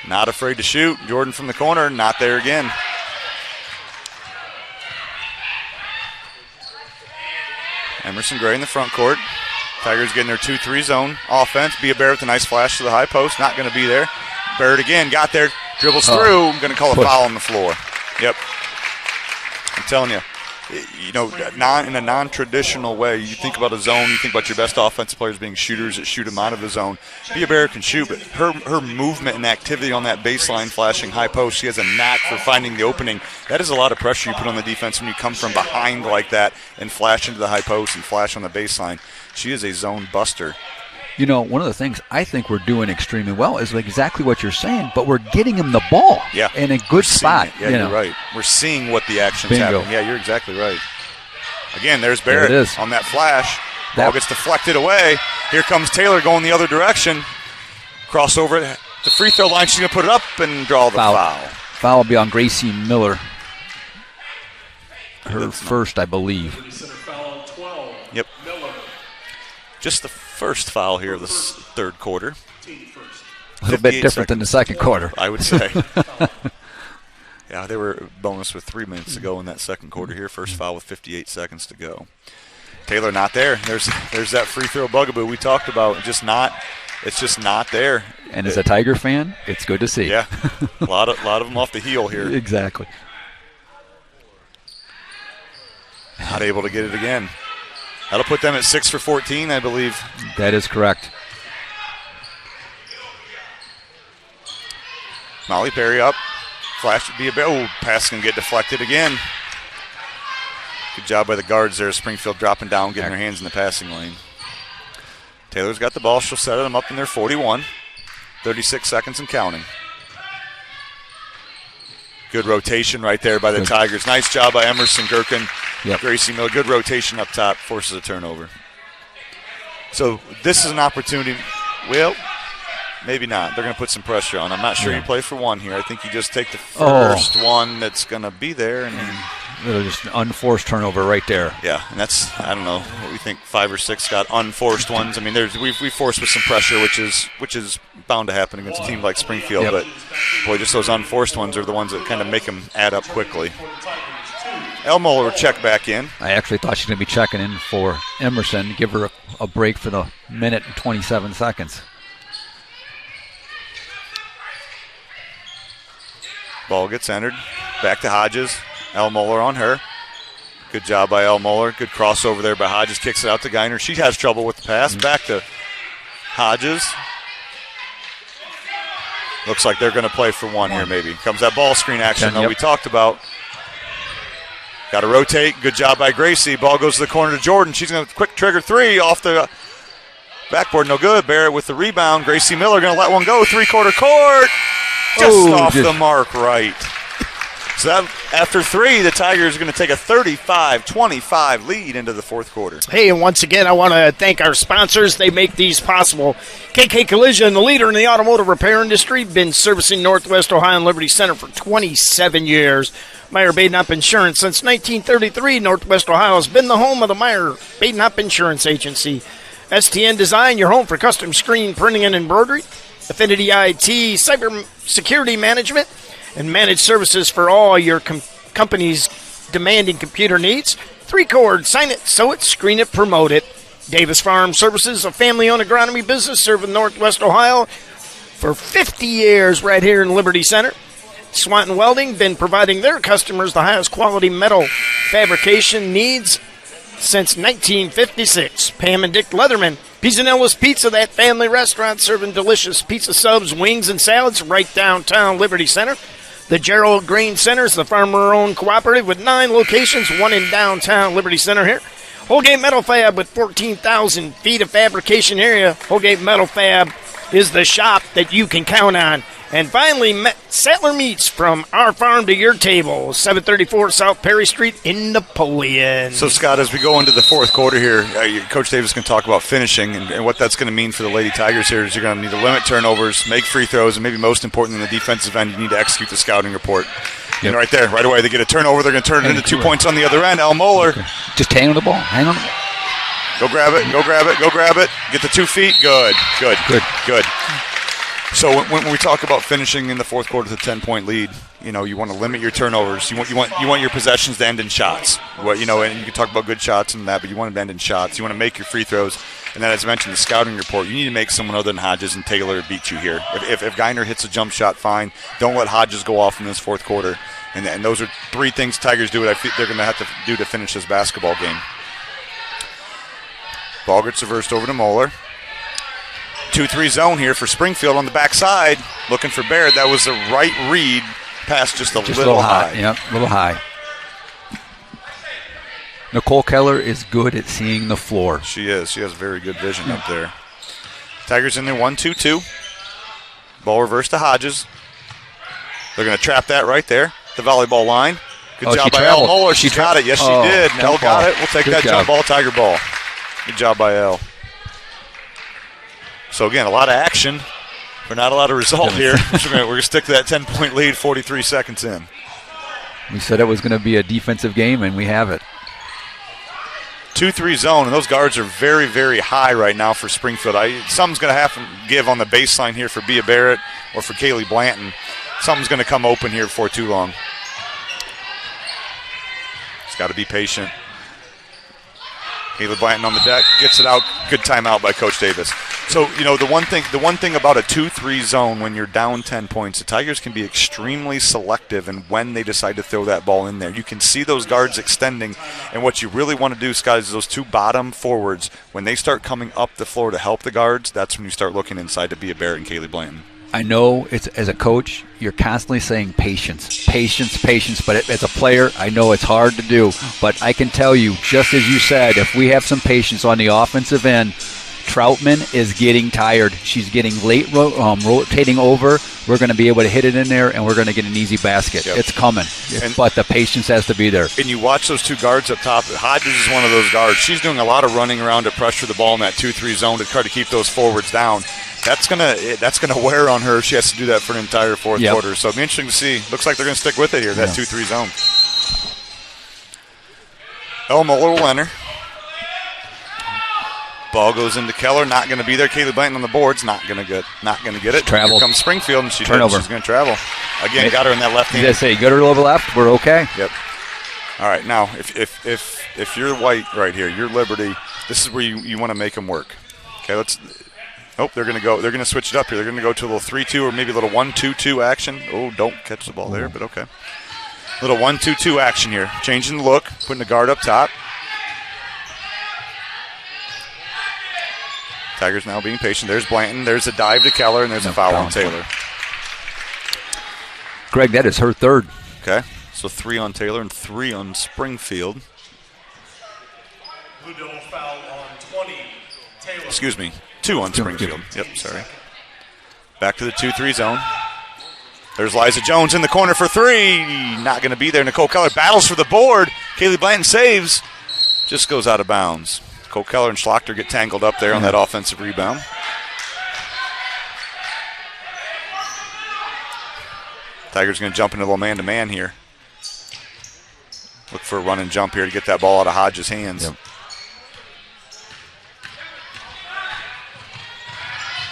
Not afraid to shoot. Jordan from the corner, not there again. Emerson Gray in the front court. Tigers getting their 2-3 zone offense. Bea Barrett with a nice flash to the high post. Not going to be there. Barrett again got there. Dribbles through. I'm going to call a foul on the floor. Yep. I'm telling you, in a non-traditional way, you think about a zone, you think about your best offensive players being shooters that shoot them out of the zone. Bea Barrett can shoot, but her movement and activity on that baseline flashing high post, she has a knack for finding the opening. That is a lot of pressure you put on the defense when you come from behind like that and flash into the high post and flash on the baseline. She is a zone buster. One of the things I think we're doing extremely well is exactly what you're saying, but we're getting him the ball in a good spot. Yeah, you're right. We're seeing what the action's happening. Yeah, you're exactly right. Again, there's Barrett on that flash. Ball gets deflected away. Here comes Taylor going the other direction. Crossover at the free throw line. She's going to put it up and draw the foul. Foul will be on Gracie Miller. Her first, I believe. Yep. Just the first foul here of this third quarter. A little bit different than the second quarter, I would say. Yeah, they were bonus with 3 minutes to go in that second quarter here. First foul with 58 seconds to go. Taylor not there. There's that free throw bugaboo we talked about. It's just not there. And as a Tiger fan, it's good to see. Yeah, a lot of them off the heel here. Exactly. Not able to get it again. That'll put them at 6 for 14, I believe. That is correct. Molly Perry up. Flash would be a bit. Oh, pass can get deflected again. Good job by the guards there. Springfield dropping down, getting their hands in the passing lane. Taylor's got the ball. She'll set them up in their 41. 36 seconds and counting. Good rotation right there by the Tigers. Nice job by Emerson Gherkin. Yep. Gracie Miller. Good rotation up top. Forces a turnover. So this is an opportunity. Well, maybe not. They're going to put some pressure on. I'm not sure you play for one here. I think you just take the first one that's going to be there. And Just an unforced turnover right there. yeah, and that's, I don't know, what we think 5 or 6 got unforced ones. I mean, we forced with some pressure, which is bound to happen against a team like Springfield. Yep. But, boy, just those unforced ones are the ones that kind of make them add up quickly. Elmola will check back in. I actually thought she was going to be checking in for Emerson, give her a break for the minute and 27 seconds. Ball gets entered. Back to Hodges. El Moeller on her. Good job by El Moeller. Good crossover there by Hodges. Kicks it out to Geiner. She has trouble with the pass. Back to Hodges. Looks like they're going to play for one here maybe. Comes that ball screen action that we talked about. Got to rotate. Good job by Gracie. Ball goes to the corner to Jordan. She's going to quick trigger 3 off the backboard. No good. Barrett with the rebound. Gracie Miller going to let one go. 3-quarter court. Just off the mark right. So that, after 3, the Tigers are going to take a 35-25 lead into the fourth quarter. Hey, and once again, I want to thank our sponsors. They make these possible. KK Collision, the leader in the automotive repair industry, been servicing Northwest Ohio and Liberty Center for 27 years. Meyer Badenhop Insurance. Since 1933, Northwest Ohio has been the home of the Meyer Badenhop Insurance Agency. STN Design, your home for custom screen printing and embroidery. Affinity IT, cyber security management, and managed services for all your company's demanding computer needs. 3-chord, sign it, sew it, screen it, promote it. Davis Farm Services, a family-owned agronomy business serving Northwest Ohio for 50 years right here in Liberty Center. Swanton Welding, been providing their customers the highest quality metal fabrication needs since 1956. Pam and Dick Leatherman, Pisanello's Pizza, that family restaurant serving delicious pizza subs, wings, and salads right downtown Liberty Center. The Gerald Grain Center is the farmer-owned cooperative with 9 locations, one in downtown Liberty Center here. Holgate Metal Fab with 14,000 feet of fabrication area. Holgate Metal Fab is the shop that you can count on. And finally, Sattler Meats, from our farm to your table, 734 South Perry Street in Napoleon. So, Scott, as we go into the fourth quarter here, Coach Davis can talk about finishing and what that's going to mean for the Lady Tigers here is you're going to need to limit turnovers, make free throws, and maybe most importantly, in the defensive end, you need to execute the scouting report. Yep. And right there, right away, they get a turnover. They're going to turn it into 2 points on the other end. El Moeller. Okay. Just hang on the ball. Hang on the ball. Go grab it. Go grab it. Go grab it. Get the 2 feet. Good. So when we talk about finishing in the fourth quarter with a 10-point lead, you want to limit your turnovers. You want your possessions to end in shots. And you can talk about good shots and that, but you want them to end in shots. You want to make your free throws. And then, as I mentioned, the scouting report, you need to make someone other than Hodges and Taylor beat you here. If Geiner hits a jump shot, fine. Don't let Hodges go off in this fourth quarter. And those are 3 things Tigers do. I think they're going to have to do to finish this basketball game. Ball gets reversed over to Moeller. 2-3 zone here for Springfield on the backside. Looking for Barrett. That was the right read. Pass just a little high. Yep, a little high. Nicole Keller is good at seeing the floor. She is. She has very good vision up there. Tigers in there 1-2-2. Ball reversed to Hodges. They're going to trap that right there. The volleyball line. Good job by El Moeller. She got it. Yes, she did. El got it. We'll take that jump ball, Tiger ball. Good job by El. So, again, a lot of action, but not a lot of result here. We're going to stick to that 10-point lead 43 seconds in. We said it was going to be a defensive game, and we have it. 2-3 zone, and those guards are very, very high right now for Springfield. Something's going to have to give on the baseline here for Bea Barrett or for Kaylee Blanton. Something's going to come open here before too long. Just got to be patient. Kaylee Blanton on the deck, gets it out. Good timeout by Coach Davis. So, the one thing about a 2-3 zone when you're down 10 points, the Tigers can be extremely selective in when they decide to throw that ball in there. You can see those guards extending, and what you really want to do, Scott, is those two bottom forwards, when they start coming up the floor to help the guards, that's when you start looking inside to Bea Barrett and Kaylee Blanton. I know as a coach, you're constantly saying patience, but as a player, I know it's hard to do. But I can tell you, just as you said, if we have some patience on the offensive end, Troutman is getting tired. She's getting late rotating over. We're going to be able to hit it in there, and we're going to get an easy basket. Yep. It's coming, but the patience has to be there. And you watch those two guards up top. Hodges is one of those guards. She's doing a lot of running around to pressure the ball in that 2-3 zone to try to keep those forwards down. That's gonna wear on her if she has to do that for an entire fourth quarter. So it'll be interesting to see. Looks like they're going to stick with it here, that 2-3 zone. Muller will enter. Ball goes into Keller, not going to be there. Kaylee Blanton on the boards, not going to get it. Travel. Here comes Springfield, and she's going to travel. Again, got her in that left hand. They say, get her over left, we're okay. Yep. All right, now, if you're White right here, you're Liberty, this is where you want to make them work. Okay, they're going to switch it up here. They're going to go to a little 3-2 or maybe a little 1-2-2 action. Oh, don't catch the ball there, but okay. Little 1-2-2 action here. Changing the look, putting the guard up top. Tigers now being patient. There's Blanton. There's a dive to Keller, and there's a foul on Taylor. Greg, that is her third. Okay, so 3 on Taylor and 3 on Springfield. Blue Devil foul on 20, Taylor. Excuse me, 2 on Springfield. Yep, sorry. Back to the 2-3 zone. There's Liza Jones in the corner for 3. Not going to be there. Nicole Keller battles for the board. Kaylee Blanton saves. Just goes out of bounds. Nicole Keller and Schlachter get tangled up there on that offensive rebound. Tigers going to jump into a little man-to-man here. Look for a run and jump here to get that ball out of Hodges' hands.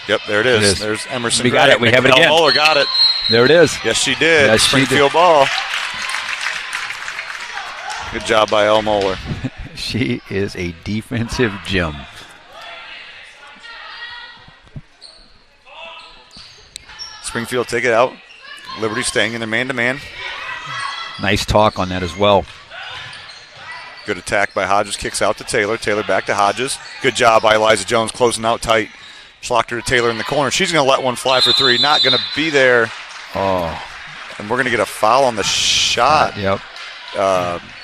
Yep, there it is. There's Emerson. We got it. We have it again. Muller got it. There it is. Yes, she did. Yes, Springfield ball. Good job by El Muller. She is a defensive gem. Springfield take it out. Liberty staying in their man-to-man. Nice talk on that as well. Good attack by Hodges. Kicks out to Taylor. Taylor back to Hodges. Good job by Liza Jones closing out tight. Schlachter to Taylor in the corner. She's going to let one fly for 3. Not going to be there. Oh. And we're going to get a foul on the shot. Yep.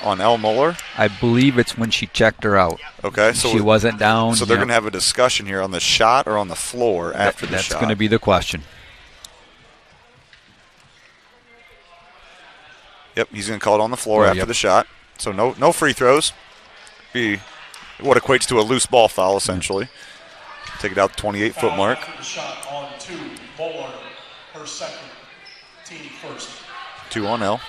On El Muller. I believe it's when she checked her out. Okay. So she wasn't down. So they're going to have a discussion here on the shot or on the floor after the shot. That's going to be the question. Yep, he's going to call it on the floor after the shot. So no free throws. Be what equates to a loose ball foul, essentially. Take it out the 28-foot mark. After the shot on 2, Muller, her second, team first. 2 on L.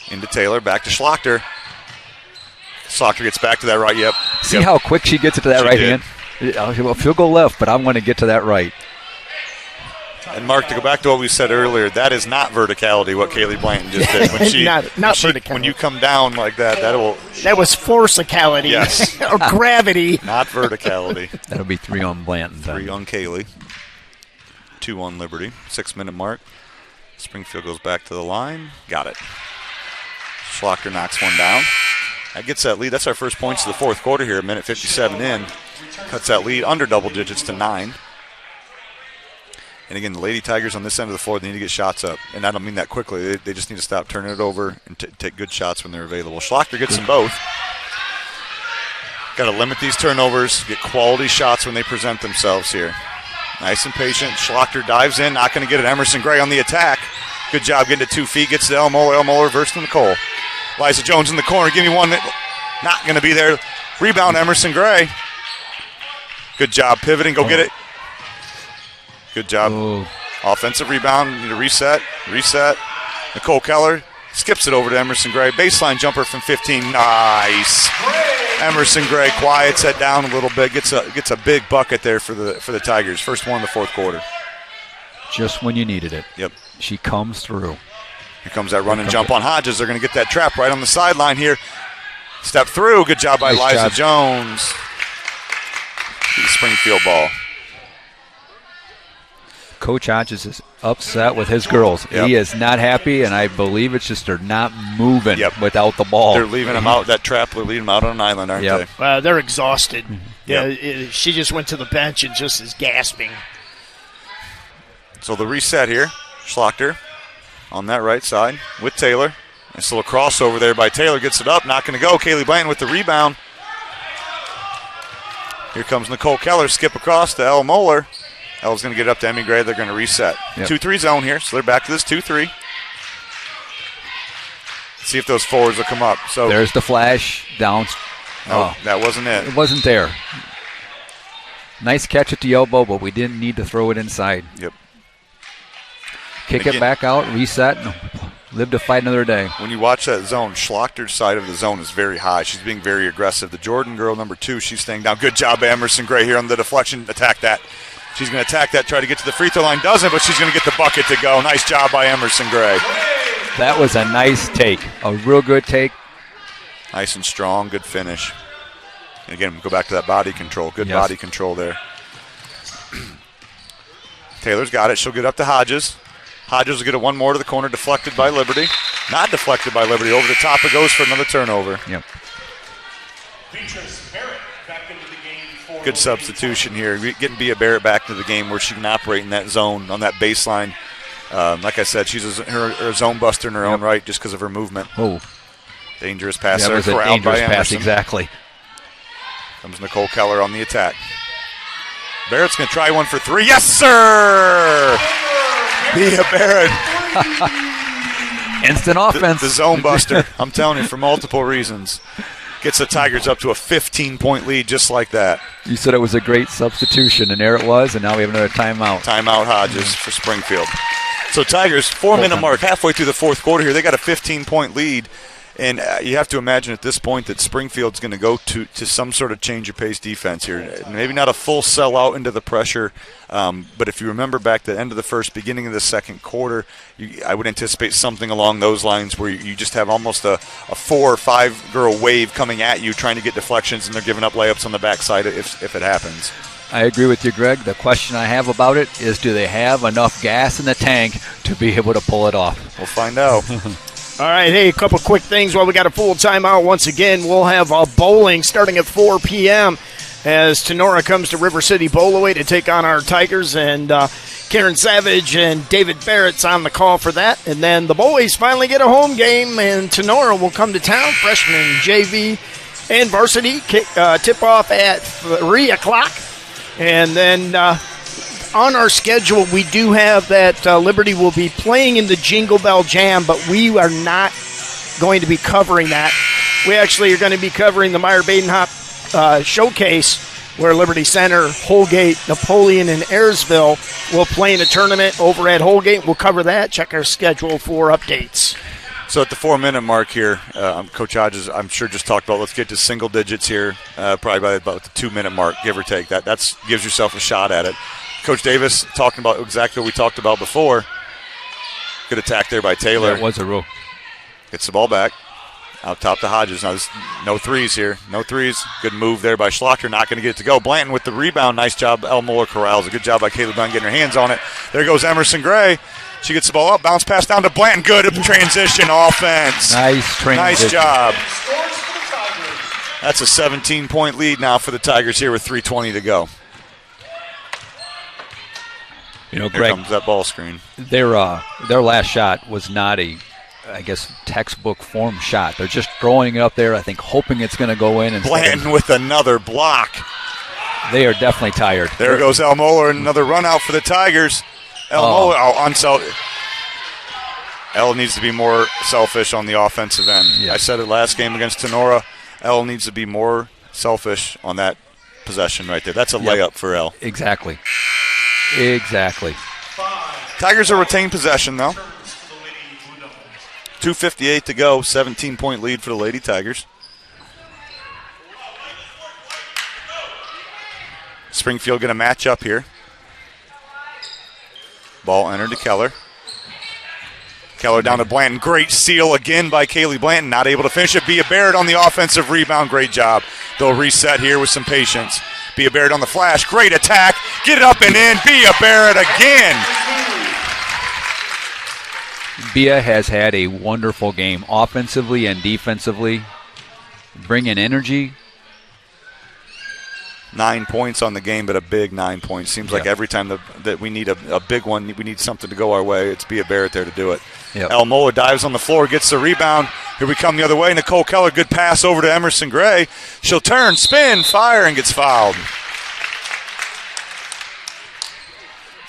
Into Taylor, back to Schlachter. Schlachter gets back to that right, yep. See how quick she gets it to that right hand? Well, field goal left, but I'm going to get to that right. And Mark, to go back to what we said earlier, that is not verticality, what Kaylee Blanton just did. When she, not verticality. When you come down like that, that was forcicality. Yes. Or gravity. Not verticality. That'll be 3 on Blanton. 3 on Kaylee. 2 on Liberty. 6-minute mark. Springfield goes back to the line. Got it. Schlachter knocks one down. That gets that lead. That's our first points of the fourth quarter here, a minute 57 in. Cuts that lead under double digits to 9. And again, the Lady Tigers on this end of the floor, they need to get shots up. And I don't mean that quickly. They just need to stop turning it over and take good shots when they're available. Schlachter gets them both. Got to limit these turnovers, get quality shots when they present themselves here. Nice and patient. Schlachter dives in, not going to get it. Emerson Gray on the attack. Good job getting to 2 feet. Gets to El Muller. El Muller reverse to Nicole. Liza Jones in the corner. Give me one. Not going to be there. Rebound, Emerson Gray. Good job pivoting. Go get it. Good job. Oh. Offensive rebound. Need to reset. Nicole Keller skips it over to Emerson Gray. Baseline jumper from 15. Nice. Emerson Gray quiets that down a little bit. Gets a big bucket there for the Tigers. First one in the fourth quarter. Just when you needed it. Yep. She comes through. Here comes that run and jump on Hodges. They're going to get that trap right on the sideline here. Step through. Good job by Liza Jones. The Springfield ball. Coach Hodges is upset with his girls. Yep. He is not happy, and I believe it's just they're not moving without the ball. They're leaving them out. That trap, they're leaving them out on an island, aren't they? They're exhausted. Yep. Yeah, she just went to the bench and just is gasping. So the reset here. Schlachter on that right side with Taylor. Nice little crossover there by Taylor. Gets it up. Not going to go. Kaylee Blanton with the rebound. Here comes Nicole Keller. Skip across to Elle Moeller. Elle's going to get it up to Emmy Gray. They're going to reset. 2-3 zone here, so they're back to this 2-3. See if those forwards will come up. So there's the flash down. No, that wasn't it. It wasn't there. Nice catch at the elbow, but we didn't need to throw it inside. Yep. Kick it back out, reset, and live to fight another day. When you watch that zone, Schlachter's side of the zone is very high. She's being very aggressive. The Jordan girl, number 2, she's staying down. Good job by Emerson Gray here on the deflection. Attack that. She's going to attack that, try to get to the free throw line. Doesn't, but she's going to get the bucket to go. Nice job by Emerson Gray. That was a nice take. A real good take. Nice and strong. Good finish. And again, go back to that body control. Good body control there. Taylor's got it. She'll get up to Hodges. Hodges will get it one more to the corner, deflected by Liberty. Not deflected by Liberty. Over the top it goes for another turnover. Yep. Good substitution here. Getting Bea Barrett back to the game where she can operate in that zone on that baseline. Like I said, she's a zone buster in her own right just because of her movement. Oh. Dangerous pass that there. Was a dangerous pass, exactly. Comes Nicole Keller on the attack. Barrett's going to try one for 3. Yes, sir! Bea Barrett. Instant offense. The zone buster. I'm telling you, for multiple reasons. Gets the Tigers up to a 15-point lead just like that. You said it was a great substitution, and there it was, and now we have another timeout. Timeout Hodges for Springfield. So Tigers, 4-minute mark, halfway through the fourth quarter here. They got a 15-point lead. And you have to imagine at this point that Springfield's going to go to some sort of change of pace defense here. Maybe not a full sellout into the pressure, but if you remember back to the end of the first, beginning of the second quarter, I would anticipate something along those lines where you just have almost a 4 or 5 girl wave coming at you trying to get deflections, and they're giving up layups on the backside if it happens. I agree with you, Greg. The question I have about it is, do they have enough gas in the tank to be able to pull it off? We'll find out. All right, hey, a couple quick things while we got a full timeout. Once again, we'll have bowling starting at 4 p.m. as Tenora comes to River City Bowlaway to take on our Tigers, and Karen Savage and David Barrett's on the call for that. And then the boys finally get a home game, and Tenora will come to town. Freshman, JV, and varsity tip-off at 3 o'clock. And then on our schedule, we do have that Liberty will be playing in the Jingle Bell Jam, but we are not going to be covering that. We actually are going to be covering the Meyer Badenhop Showcase, where Liberty Center, Holgate, Napoleon, and Ayersville will play in a tournament over at Holgate. We'll cover that. Check our schedule for updates. So at the 4-minute mark here, Coach Hodges, I'm sure, just talked about let's get to single digits here, probably by about the 2-minute mark, give or take. That gives yourself a shot at it. Coach Davis talking about exactly what we talked about before. Good attack there by Taylor. That was a rule. Gets the ball back. Out top to Hodges. Now, no threes here. No threes. Good move there by Schlachter. Not going to get it to go. Blanton with the rebound. Nice job, Elmore Corrals. A good job by Caleb Blanton getting her hands on it. There goes Emerson Gray. She gets the ball up. Bounce pass down to Blanton. Good transition offense. Nice transition. Nice job. That's a 17-point lead now for the Tigers here with 3:20 to go. You know, Here Greg, comes that ball screen. Their last shot was not a, I guess, textbook form shot. They're just throwing it up there, I think, hoping it's going to go in. Blanton with another block. They are definitely tired. There goes El Moeller, another run out for the Tigers. Moeller, El needs to be more selfish on the offensive end. Yes. I said it last game against Tenora. El needs to be more selfish on that possession right there. That's a layup for El. Exactly. Tigers will retain possession, though. 2:58 to go, 17-point lead for the Lady Tigers. Springfield going to match up here. Ball entered to Keller. Keller down to Blanton. Great steal again by Kaylee Blanton. Not able to finish it. Bea Barrett on the offensive rebound. Great job. They'll reset here with some patience. Bea Barrett on the flash. Great attack. Get it up and in. Bea Barrett again. Bea has had a wonderful game offensively and defensively. Bringing energy. 9 points on the game, but a big 9 points. Seems like every time that we need a big one, we need something to go our way, it's Bea Barrett there to do it. Yep. El Mola dives on the floor, gets the rebound. Here we come the other way. Nicole Keller, good pass over to Emerson Gray. She'll turn, spin, fire, and gets fouled.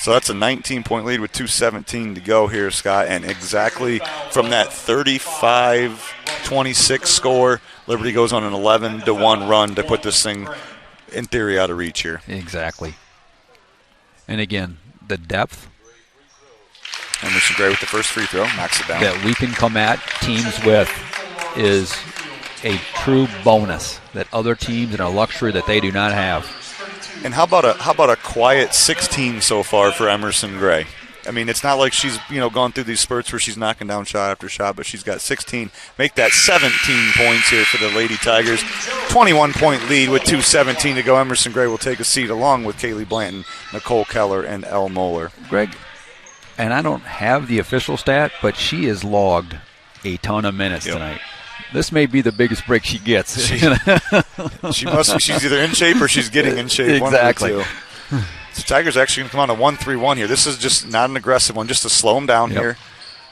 So that's a 19-point lead with 2:17 to go here, Scott. And exactly from that 35-26 score, Liberty goes on an 11-1 run to put this thing, in theory, out of reach here. Exactly. And again, the depth. Emerson Gray with the first free throw, knocks it down. That we can come at teams with is a true bonus that other teams and a luxury that they do not have. And how about a quiet 16 so far for Emerson Gray? I mean, it's not like she's gone through these spurts where she's knocking down shot after shot, but she's got 16. Make that 17 points here for the Lady Tigers. 21-point lead with 2:17 to go. Emerson Gray will take a seat along with Kaylee Blanton, Nicole Keller, and Elle Moeller. Greg, and I don't have the official stat, but she has logged a ton of minutes tonight. This may be the biggest break she gets. She must be. She's either in shape or she's getting in shape. Exactly. One of the two. So Tigers actually going to come on a 1-3-1 here. This is just not an aggressive one, just to slow them down here.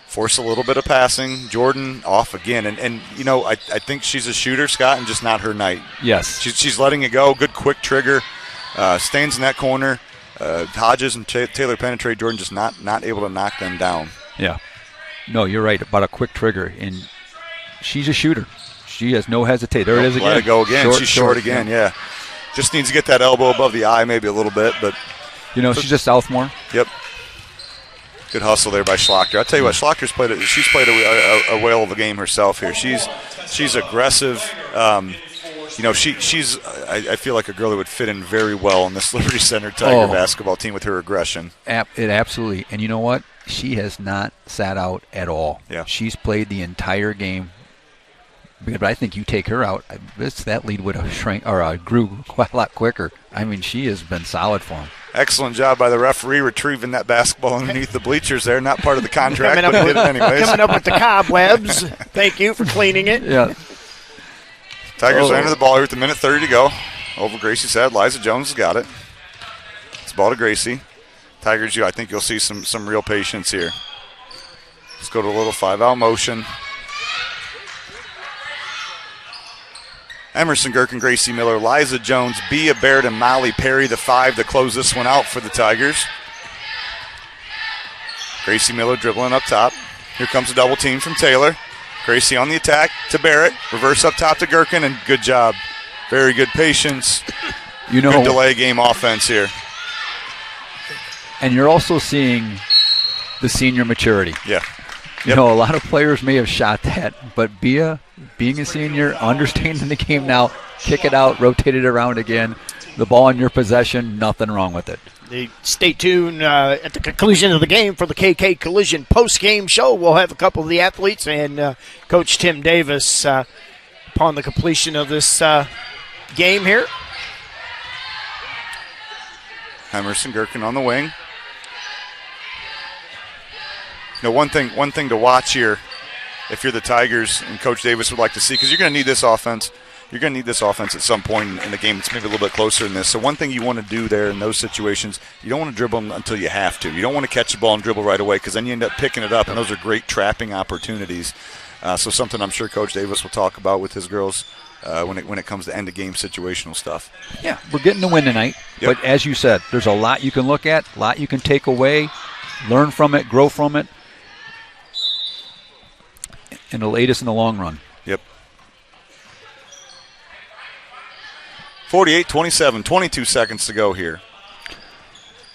Force a little bit of passing. Jordan off again. And I think she's a shooter, Scott, and just not her night. Yes. She's letting it go. Good quick trigger. Stands in that corner. Hodges and Taylor penetrate. Jordan just not able to knock them down. Yeah. No, you're right about a quick trigger. And she's a shooter. She has no hesitate. There it is again. Let it go again. She's short again, yeah. Just needs to get that elbow above the eye maybe a little bit. But she's just Southmore. Yep. Good hustle there by Schlachter. I'll tell you what, Schlachter's played a whale of a game herself here. She's aggressive. She's I feel like a girl that would fit in very well in this Liberty Center Tiger basketball team with her aggression. It absolutely. And you know what? She has not sat out at all. Yeah. She's played the entire game. But I think you take her out, that lead would have shrank or grew quite a lot quicker. I mean, she has been solid for him. Excellent job by the referee retrieving that basketball underneath the bleachers there. Not part of the contract, but he did it anyways. Coming up with the cobwebs. Thank you for cleaning it. Yeah. Tigers are under the ball here with a minute 30 to go. Over Gracie's head. Liza Jones has got it. It's ball to Gracie. Tigers, I think you'll see some real patience here. Let's go to a little 5-out motion. Emerson Gherkin, Gracie Miller, Liza Jones, Bea Barrett, and Molly Perry, the 5 to close this one out for the Tigers. Gracie Miller dribbling up top. Here comes a double team from Taylor. Gracie on the attack to Barrett. Reverse up top to Gherkin, and good job. Very good patience. Good delay game offense here. And you're also seeing the senior maturity. Yeah. A lot of players may have shot that, but Bea, being a senior, understanding the game now, kick it out, rotate it around again, the ball in your possession, nothing wrong with it. Stay tuned at the conclusion of the game for the KK Collision post-game show. We'll have a couple of the athletes and Coach Tim Davis upon the completion of this game here. Emerson Gherkin on the wing. One thing to watch here, if you're the Tigers and Coach Davis would like to see, because you're going to need this offense. You're going to need this offense at some point in the game. It's maybe a little bit closer than this. So one thing you want to do there in those situations, you don't want to dribble until you have to. You don't want to catch the ball and dribble right away, because then you end up picking it up, and those are great trapping opportunities. So something I'm sure Coach Davis will talk about with his girls when it comes to end-of-game situational stuff. Yeah, we're getting the win tonight. Yep. But as you said, there's a lot you can look at, a lot you can take away, learn from it, grow from it. And it'll aid us in the long run. Yep. 48-27, 22 seconds to go here.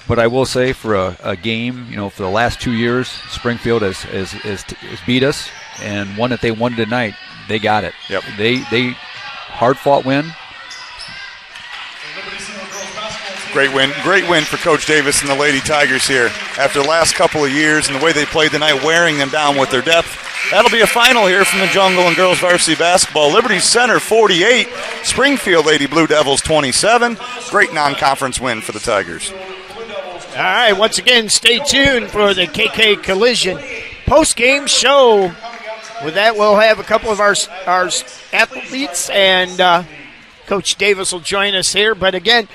But I will say for a game, for the last 2 years, Springfield has beat us, and one that they won tonight, they got it. Yep. They hard-fought win. Great win for Coach Davis and the Lady Tigers here. After the last couple of years and the way they played tonight, wearing them down with their depth. That'll be a final here from the Jungle and Girls Varsity Basketball. Liberty Center 48, Springfield Lady Blue Devils 27. Great non-conference win for the Tigers. All right, once again, stay tuned for the KK Collision post-game show. With that, we'll have a couple of our athletes, and Coach Davis will join us here. But again,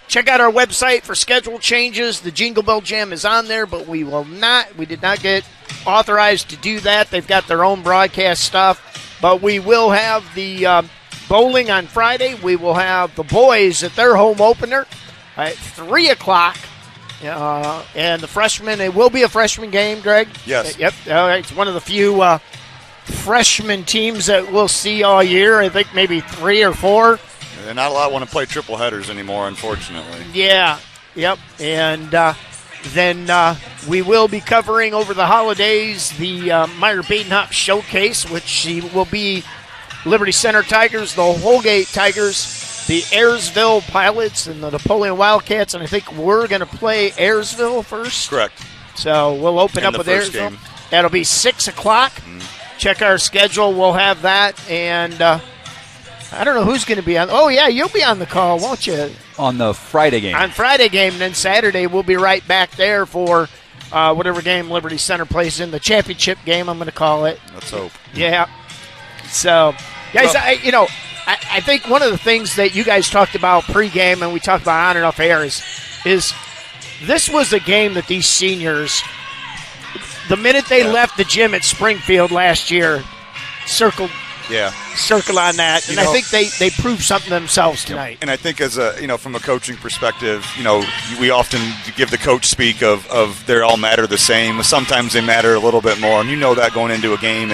check out our website for schedule changes. The Jingle Bell Jam is on there, but we did not get authorized to do that. They've got their own broadcast stuff. But we will have the bowling on Friday. We will have the boys at their home opener at 3 o'clock. And the freshmen, it will be a freshman game, Greg? Yes. Yep. All right. It's one of the few freshman teams that we'll see all year. I think maybe 3 or 4. And not a lot want to play triple headers anymore, unfortunately. Yeah. Yep. And then we will be covering over the holidays the Meyer Badenhop Showcase, which will be Liberty Center Tigers, the Holgate Tigers, the Ayersville Pilots, and the Napoleon Wildcats. And I think we're going to play Ayersville first. Correct. So we'll open up with Ayersville. That'll be 6 o'clock. Check our schedule. We'll have that. And I don't know who's going to be on. Oh, yeah, you'll be on the call, won't you? On the Friday game. On Friday game. And then Saturday we'll be right back there for whatever game Liberty Center plays in. The championship game, I'm going to call it. Let's hope. Yeah. So, guys, I think one of the things that you guys talked about pregame and we talked about on and off air is this was a game that these seniors, the minute they left the gym at Springfield last year, circle on that, and I think they proved something themselves tonight. And I think as from a coaching perspective, we often give the coach speak of they all matter the same. Sometimes they matter a little bit more, and that going into a game.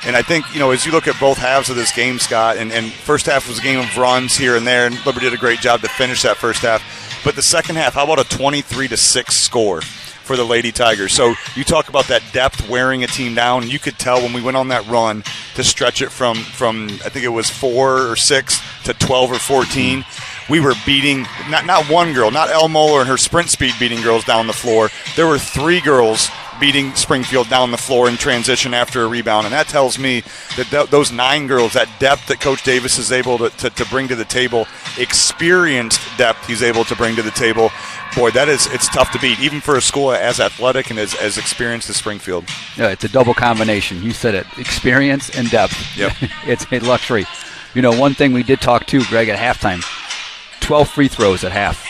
And I think, as you look at both halves of this game, Scott, and first half was a game of runs here and there, and Liberty did a great job to finish that first half. But the second half, how about a 23-6 score for the Lady Tigers? So you talk about that depth wearing a team down, and you could tell when we went on that run to stretch it from I think it was 4 or 6 to 12 or 14. We were beating not one girl, not Elle Moeller and her sprint speed beating girls down the floor. There were 3 girls beating Springfield down the floor in transition after a rebound. And that tells me that those 9 girls, that depth that Coach Davis is able to bring to the table, experienced depth he's able to bring to the table, boy, it's tough to beat, even for a school as athletic and as experienced as Springfield. Yeah, it's a double combination. You said it, experience and depth. Yep. It's a luxury. One thing we did talk to, Greg, at halftime, 12 free throws at half.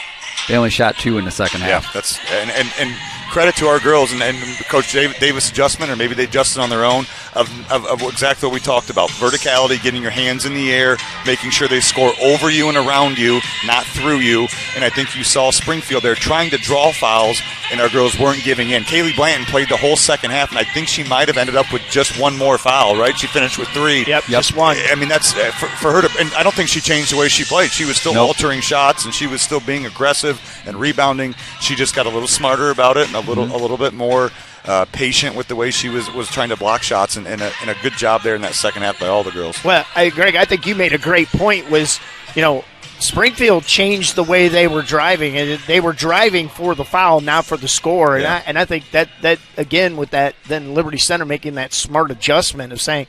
They only shot 2 in the second half. Yeah, that's and credit to our girls and Coach Davis' adjustment, or maybe they adjusted on their own, of exactly what we talked about. Verticality, getting your hands in the air, making sure they score over you and around you, not through you. And I think you saw Springfield there trying to draw fouls, and our girls weren't giving in. Kaylee Blanton played the whole second half, and I think she might have ended up with just 1 more foul, right? She finished with 3. Yep. Just 1. I mean, that's for her to – and I don't think she changed the way she played. She was still altering shots, and she was still being aggressive and rebounding. She just got a little smarter about it and a little bit more patient with the way she was trying to block shots, and a good job there in that second half by all the girls. Well, Greg, I think you made a great point was, Springfield changed the way they were driving, and they were driving for the foul, not for the score. Yeah. And I think that again, with that, then Liberty Center making that smart adjustment of saying,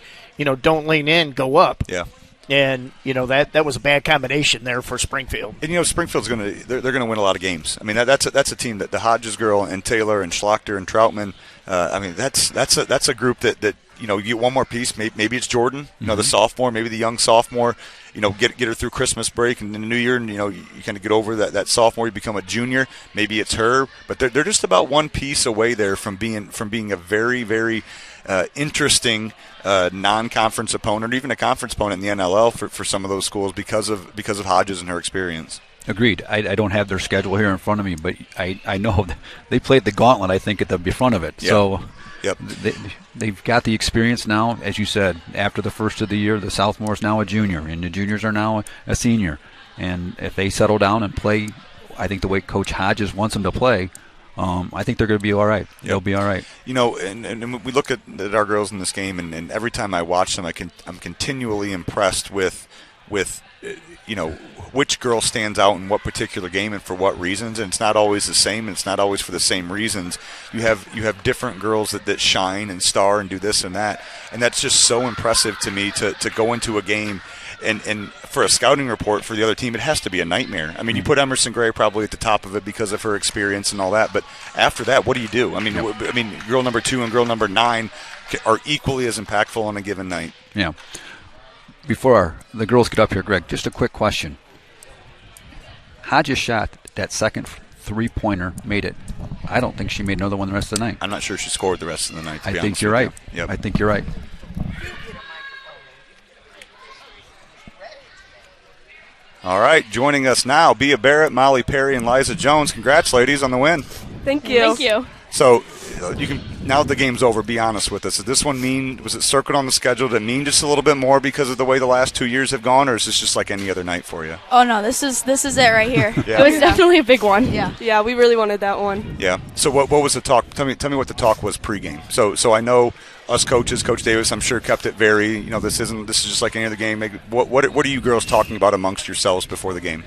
don't lean in, go up. Yeah. And that was a bad combination there for Springfield. And Springfield's they're going to win a lot of games. I mean that's a team that the Hodges girl and Taylor and Schlachter and Troutman. That's a group that you get one more piece. Maybe it's Jordan, the sophomore, maybe the young sophomore. Get her through Christmas break and the New Year, and you kind of get over that sophomore. You become a junior. Maybe it's her, but they're just about one piece away there from being a very, very interesting non-conference opponent, or even a conference opponent in the NLL for some of those schools because of Hodges and her experience. Agreed. I don't have their schedule here in front of me, but I know they played the gauntlet, I think, at the front of it. Yep. So yep. they've got the experience now. As you said, after the first of the year, the sophomore is now a junior, and the juniors are now a senior. And if they settle down and play, I think the way Coach Hodges wants them to play, I think they're going to be all right. Yep. They'll be all right. And we look at our girls in this game, and every time I watch them, I'm continually impressed with with which girl stands out in what particular game and for what reasons, and it's not always the same, and it's not always for the same reasons. You have different girls that shine and star and do this and that, and that's just so impressive to me to go into a game and for a scouting report for the other team, it has to be a nightmare. I mean, you put Emerson Gray probably at the top of it because of her experience and all that, but after that, what do you do? I mean, girl number 2 and girl number 9 are equally as impactful on a given night. Yeah. Before the girls get up here, Greg, just a quick question. Hodges shot that second three-pointer, made it. I don't think she made another one the rest of the night. I'm not sure she scored the rest of the night, to be I think honest you're with right. you. Yep. I think you're right. All right, joining us now, Bea Barrett, Molly Perry, and Liza Jones. Congrats, ladies, on the win. Thank you. Thank you. So you can now the game's over. Be honest with us. Did this one mean? Was it circled on the schedule? Did it mean just a little bit more because of the way the last 2 years have gone, or is this just like any other night for you? Oh no, this is it right here. Yeah. It was definitely a big one. Yeah, we really wanted that one. Yeah. So what was the talk? Tell me what the talk was pregame. So I know us coaches, Coach Davis, I'm sure kept it very. This is just like any other game. What are you girls talking about amongst yourselves before the game?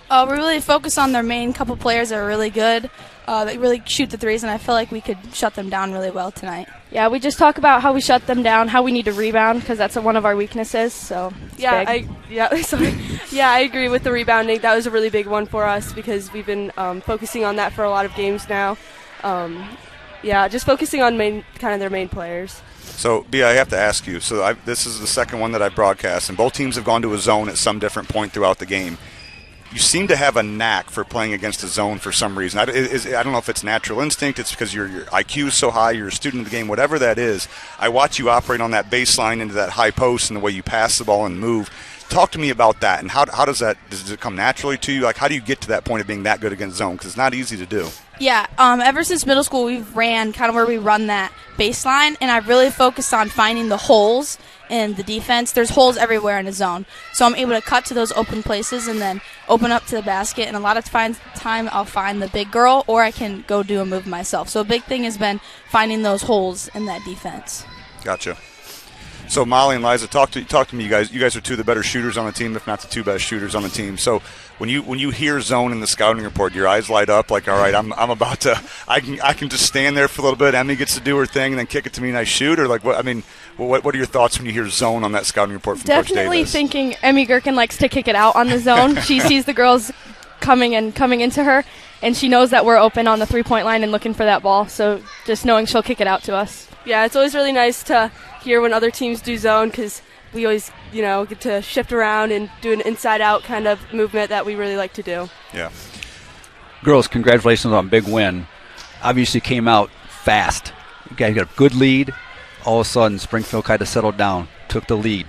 We really focus on their main couple players that are really good. They really shoot the threes, and I feel like we could shut them down really well tonight. Yeah, we just talk about how we shut them down, how we need to rebound, because that's one of our weaknesses. So I agree with the rebounding. That was a really big one for us because we've been focusing on that for a lot of games now. Just focusing on their main players. So, Bea, I have to ask you. So this is the second one that I broadcast, and both teams have gone to a zone at some different point throughout the game. You seem to have a knack for playing against a zone for some reason. I don't know if it's natural instinct, it's because your IQ is so high, you're a student of the game, whatever that is. I watch you operate on that baseline into that high post and the way you pass the ball and move. Talk to me about that, and how does it come naturally to you? Like, how do you get to that point of being that good against zone? Because it's not easy to do. Yeah, ever since middle school, we've ran kind of where we run that baseline, and I've really focused on finding the holes in the defense. There's holes everywhere in a zone, so I'm able to cut to those open places and then open up to the basket, and a lot of time I'll find the big girl, or I can go do a move myself. So a big thing has been finding those holes in that defense. Gotcha. So Molly and Liza, talk to me, you guys. You guys are two of the better shooters on the team, if not the two best shooters on the team. So when you hear zone in the scouting report, your eyes light up like, all right, I'm about to. I can just stand there for a little bit. Emmy gets to do her thing and then kick it to me and I shoot. Or like what? I mean, what are your thoughts when you hear zone on that scouting report from Coach Davis? Definitely thinking Emmy Gherkin likes to kick it out on the zone. She sees the girls coming into her, and she knows that we're open on the 3-point line and looking for that ball. So just knowing she'll kick it out to us. Yeah, it's always really nice to hear when other teams do zone because we always, get to shift around and do an inside-out kind of movement that we really like to do. Yeah. Girls, congratulations on a big win. Obviously came out fast. You guys got a good lead. All of a sudden, Springfield kind of settled down, took the lead.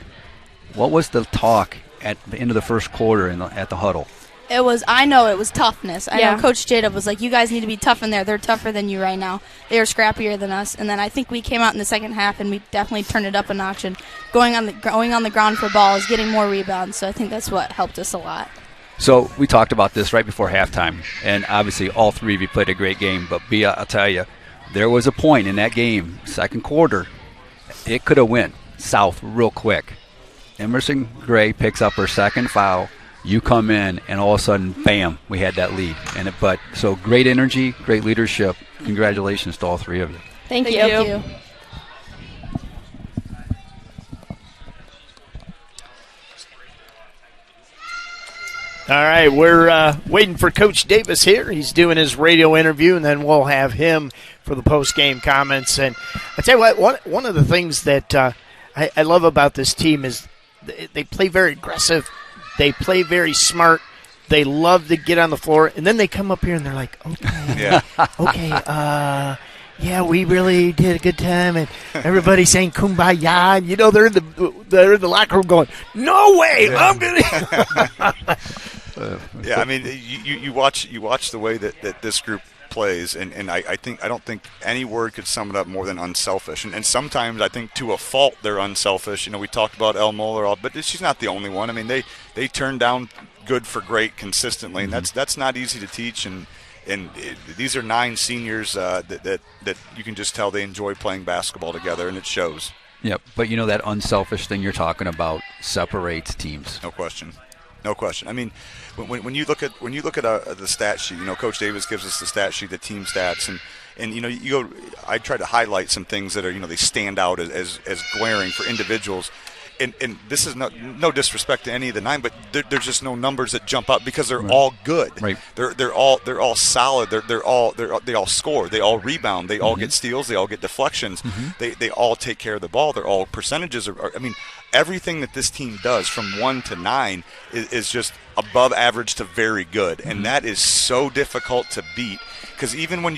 What was the talk at the end of the first quarter at the huddle? I know it was toughness. I Yeah. know Coach Jada was like, you guys need to be tough in there. They're tougher than you right now. They are scrappier than us. And then I think we came out in the second half and we definitely turned it up a notch and going on the ground for balls, getting more rebounds. So I think that's what helped us a lot. So we talked about this right before halftime, and obviously all three of you played a great game. But Bea, I'll tell you, there was a point in that game, second quarter, it could have went south real quick. Emerson Gray picks up her second foul. You come in, and all of a sudden, bam, we had that lead. So great energy, great leadership. Congratulations to all three of you. Thank you. Thank you. All right, we're waiting for Coach Davis here. He's doing his radio interview, and then we'll have him for the post-game comments. And I tell you what, one of the things that I love about this team is they play very aggressive. They play very smart. They love to get on the floor, and then they come up here and they're like, yeah, we really did a good time, and everybody's saying kumbaya, and they're in the locker room going, no way, yeah. I'm gonna. Yeah, I mean, you watch the way that this group plays, and I don't think any word could sum it up more than unselfish. And sometimes I think to a fault they're unselfish. We talked about Elle Moeller, but she's not the only one. I mean, they turn down good for great consistently, and that's not easy to teach. And these are 9 seniors that you can just tell they enjoy playing basketball together, and it shows. Yep, but that unselfish thing you're talking about separates teams. No question. No question. I mean, when you look at the stat sheet, Coach Davis gives us the stat sheet, the team stats, and you go. I try to highlight some things that are they stand out as glaring for individuals. And this is no disrespect to any of the 9, but there's just no numbers that jump up because they're all good. Right. They're all solid. They all score. They all rebound. They all get steals. They all get deflections. They all take care of the ball. They're all percentages. I mean, everything that this team does from 1 to 9 is just above average to very good, and that is so difficult to beat because even when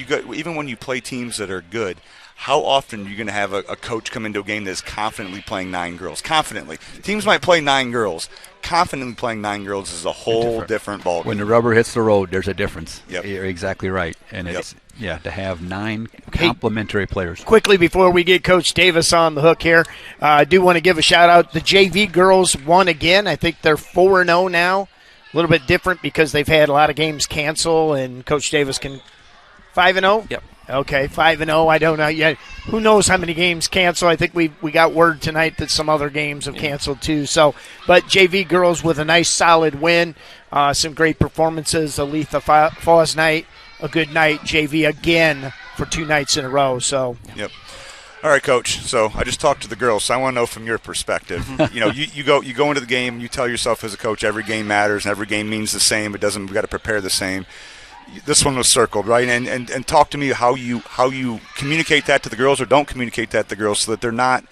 you play teams that are good. How often are you going to have a coach come into a game that is confidently playing 9 girls? Confidently. Teams might play 9 girls. Confidently playing 9 girls is a whole different ballgame. When the rubber hits the road, there's a difference. Yep. You're exactly right. And it's to have 9 complementary players. Quickly before we get Coach Davis on the hook here, I do want to give a shout-out. The JV girls won again. I think they're 4-0 now. A little bit different because they've had a lot of games cancel, and Coach Davis can 5-0? Yep. Okay, 5-0. I don't know yet. Who knows how many games cancel? I think we got word tonight that some other games have canceled too. So, but JV girls with a nice solid win, some great performances. Aletha Falls night, a good night. JV again for 2 nights in a row. So. Yep. All right, Coach. So I just talked to the girls, so I want to know from your perspective. You go into the game, and you tell yourself as a coach every game matters and every game means the same. It doesn't. We got to prepare the same. This one was circled, right? And talk to me how you communicate that to the girls or don't communicate that to the girls so that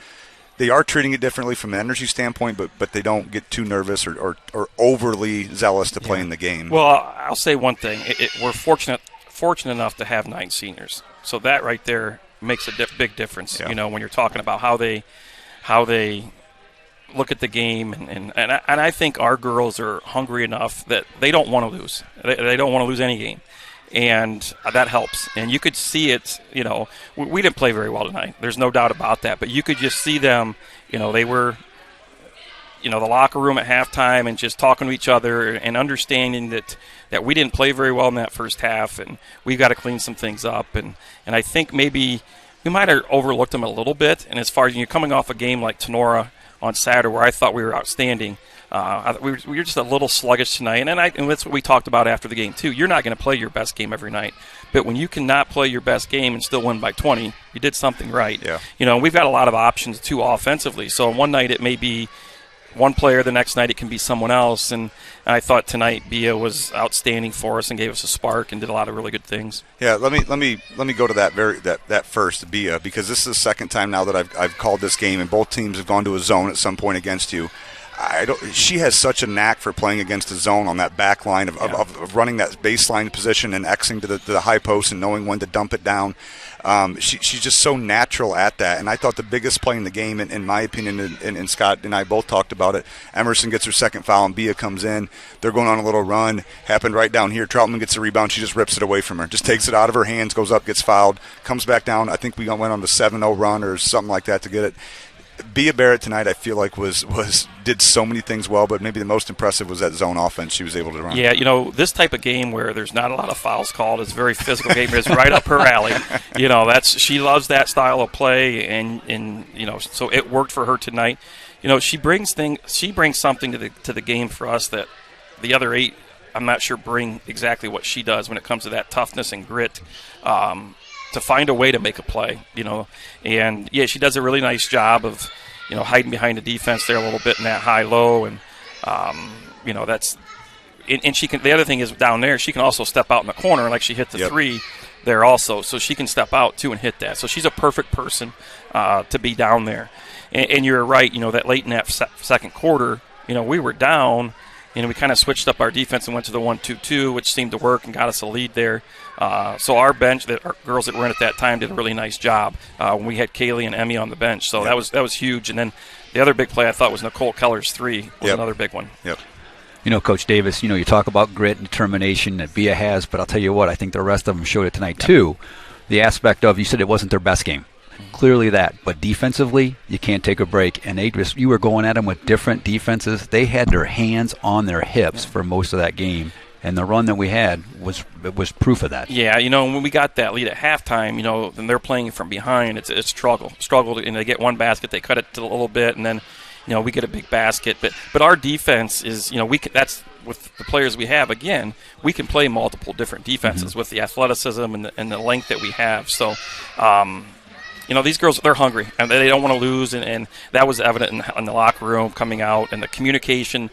they are treating it differently from an energy standpoint, but they don't get too nervous or overly zealous to play in the game. Well, I'll say one thing: we're fortunate enough to have 9 seniors, so that right there makes a big difference. Yeah. When you're talking about how they look at the game, and I think our girls are hungry enough that they don't want to lose. They don't want to lose any game. And that helps. And you could see it, we didn't play very well tonight. There's no doubt about that. But you could just see them, they were, the locker room at halftime and just talking to each other and understanding that we didn't play very well in that first half and we've got to clean some things up. And I think maybe we might have overlooked them a little bit. And as far as you're coming off a game like Tenora on Saturday where I thought we were outstanding, we were just a little sluggish tonight, and that's what we talked about after the game too. You're not going to play your best game every night, but when you cannot play your best game and still win by 20, you did something right. Yeah. We've got a lot of options too offensively. So one night it may be one player, the next night it can be someone else, and I thought tonight Bia was outstanding for us and gave us a spark and did a lot of really good things. Yeah, let me go to that first, Bia, because this is the second time now that I've called this game, and both teams have gone to a zone at some point against you. She has such a knack for playing against a zone on that back line of running that baseline position and Xing to the high post and knowing when to dump it down. She's just so natural at that. And I thought the biggest play in the game, in my opinion, and Scott and I both talked about it, Emerson gets her second foul and Bia comes in. They're going on a little run. Happened right down here. Troutman gets the rebound. She just rips it away from her. Just takes it out of her hands, goes up, gets fouled, comes back down. I think we went on the 7-0 run or something like that to get it. Bia Barrett tonight, I feel like did so many things well, but maybe the most impressive was that zone offense she was able to run. Yeah, this type of game where there's not a lot of fouls called is a very physical game. It's right up her alley. She loves that style of play, and so it worked for her tonight. She brings something to the game for us that the other 8, I'm not sure, bring exactly what she does when it comes to that toughness and grit. To find a way to make a play, and she does a really nice job of, hiding behind the defense there a little bit in that high-low, and that's, and she can. The other thing is down there, she can also step out in the corner, like she hit the 3 there also, so she can step out too and hit that. So she's a perfect person to be down there, and you're right, that late in that second quarter, we were down. We kind of switched up our defense and went to the 1-2-2, which seemed to work and got us a lead there. So our bench, our girls that were in at that time, did a really nice job when we had Kaylee and Emmy on the bench. So that was huge. And then the other big play I thought was Nicole Keller's 3 was another big one. Yep. Coach Davis, you talk about grit and determination that Bia has, but I'll tell you what, I think the rest of them showed it tonight too. The aspect of, you said it wasn't their best game. Clearly that, but defensively, you can't take a break. And you were going at them with different defenses. They had their hands on their hips for most of that game, And the run that we had was proof of that. Yeah, when we got that lead at halftime, and they're playing from behind, it's struggle, and they get one basket, they cut it to a little bit, and then, we get a big basket. But our defense is, that's with the players we have. Again, we can play multiple different defenses with the athleticism and the length that we have. So, these girls, they're hungry, and they don't want to lose, and that was evident in the locker room coming out, and the communication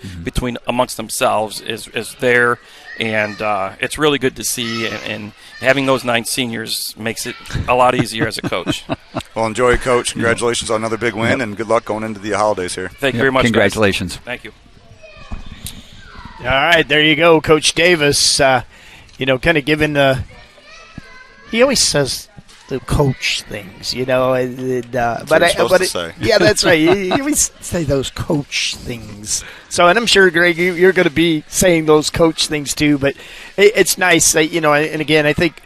amongst themselves is there, and it's really good to see, and having those 9 seniors makes it a lot easier as a coach. Well, enjoy it, Coach. Congratulations on another big win, and good luck going into the holidays here. Thank you very much, Congratulations. Guys. Thank you. All right, there you go, Coach Davis. Kind of giving he always says the coach things, say. Yeah, that's right. You always say those coach things. So, and I'm sure, Greg, you're going to be saying those coach things too. But it's nice, and again, I think,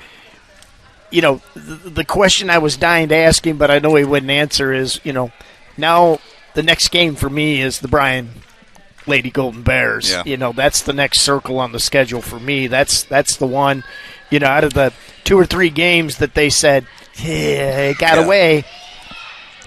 the question I was dying to ask him, but I know he wouldn't answer is, now the next game for me is the Bryan Lady Golden Bears. Yeah. That's the next circle on the schedule for me. That's the one, out of the 2 or 3 games that they said, it got away.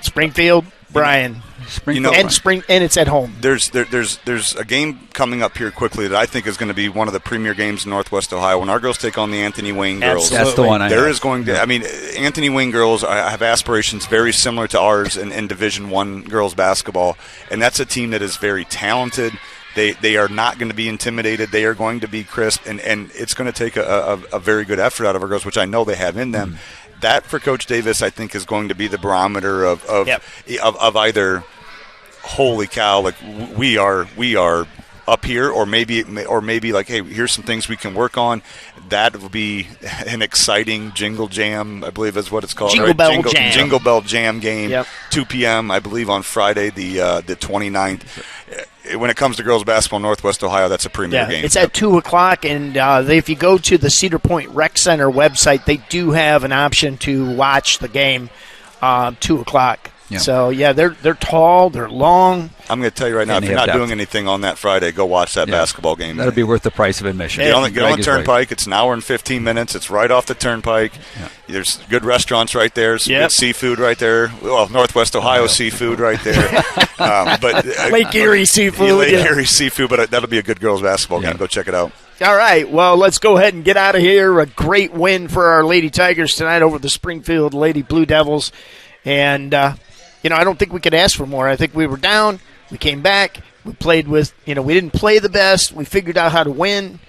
Springfield, Bryan. And it's at home. There's a game coming up here quickly that I think is going to be one of the premier games in Northwest Ohio when our girls take on the Anthony Wayne girls. That's the one. Anthony Wayne girls have aspirations very similar to ours in Division I girls basketball, and that's a team that is very talented. They are not going to be intimidated. They are going to be crisp, and it's going to take a very good effort out of our girls, which I know they have in them. That for Coach Davis, I think, is going to be the barometer of either, holy cow, like we are up here, or maybe like, hey, here's some things we can work on. That will be an exciting Jingle Jam, I believe is what it's called. Jingle Bell Jam. Jingle Bell Jam game, 2 p.m., I believe, on Friday, the 29th. When it comes to girls basketball in Northwest Ohio, that's a premier game. It's at 2 o'clock, and if you go to the Cedar Point Rec Center website, they do have an option to watch the game 2 o'clock. Yeah. So, they're tall, they're long. I'm going to tell you right now, if you're not doing anything on that Friday, go watch that basketball game. That'll be worth the price of admission. Get on the Turnpike. It's an hour and 15 minutes. It's right off the Turnpike. Yeah. There's good restaurants right there. Some good seafood right there. Well, Northwest Ohio seafood right there. But Lake Erie seafood. Lake Erie seafood, but that'll be a good girls basketball game. Go check it out. All right, well, let's go ahead and get out of here. A great win for our Lady Tigers tonight over the Springfield Lady Blue Devils. And, I don't think we could ask for more. I think we were down. We came back. We played with, we didn't play the best. We figured out how to win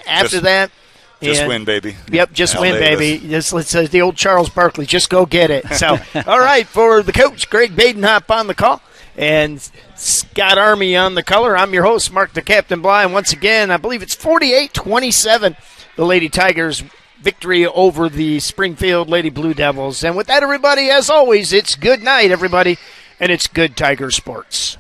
after that. Just win, baby. Yep, just win, baby. Just let's say the old Charles Barkley, just go get it. So, all right, for the coach, Greg Badenhop on the call, and Scott Army on the color. I'm your host, Mark the Captain Bly, and once again, I believe it's 48-27, the Lady Tigers victory over the Springfield Lady Blue Devils. And with that, everybody, as always, it's good night, everybody, and it's good Tiger sports.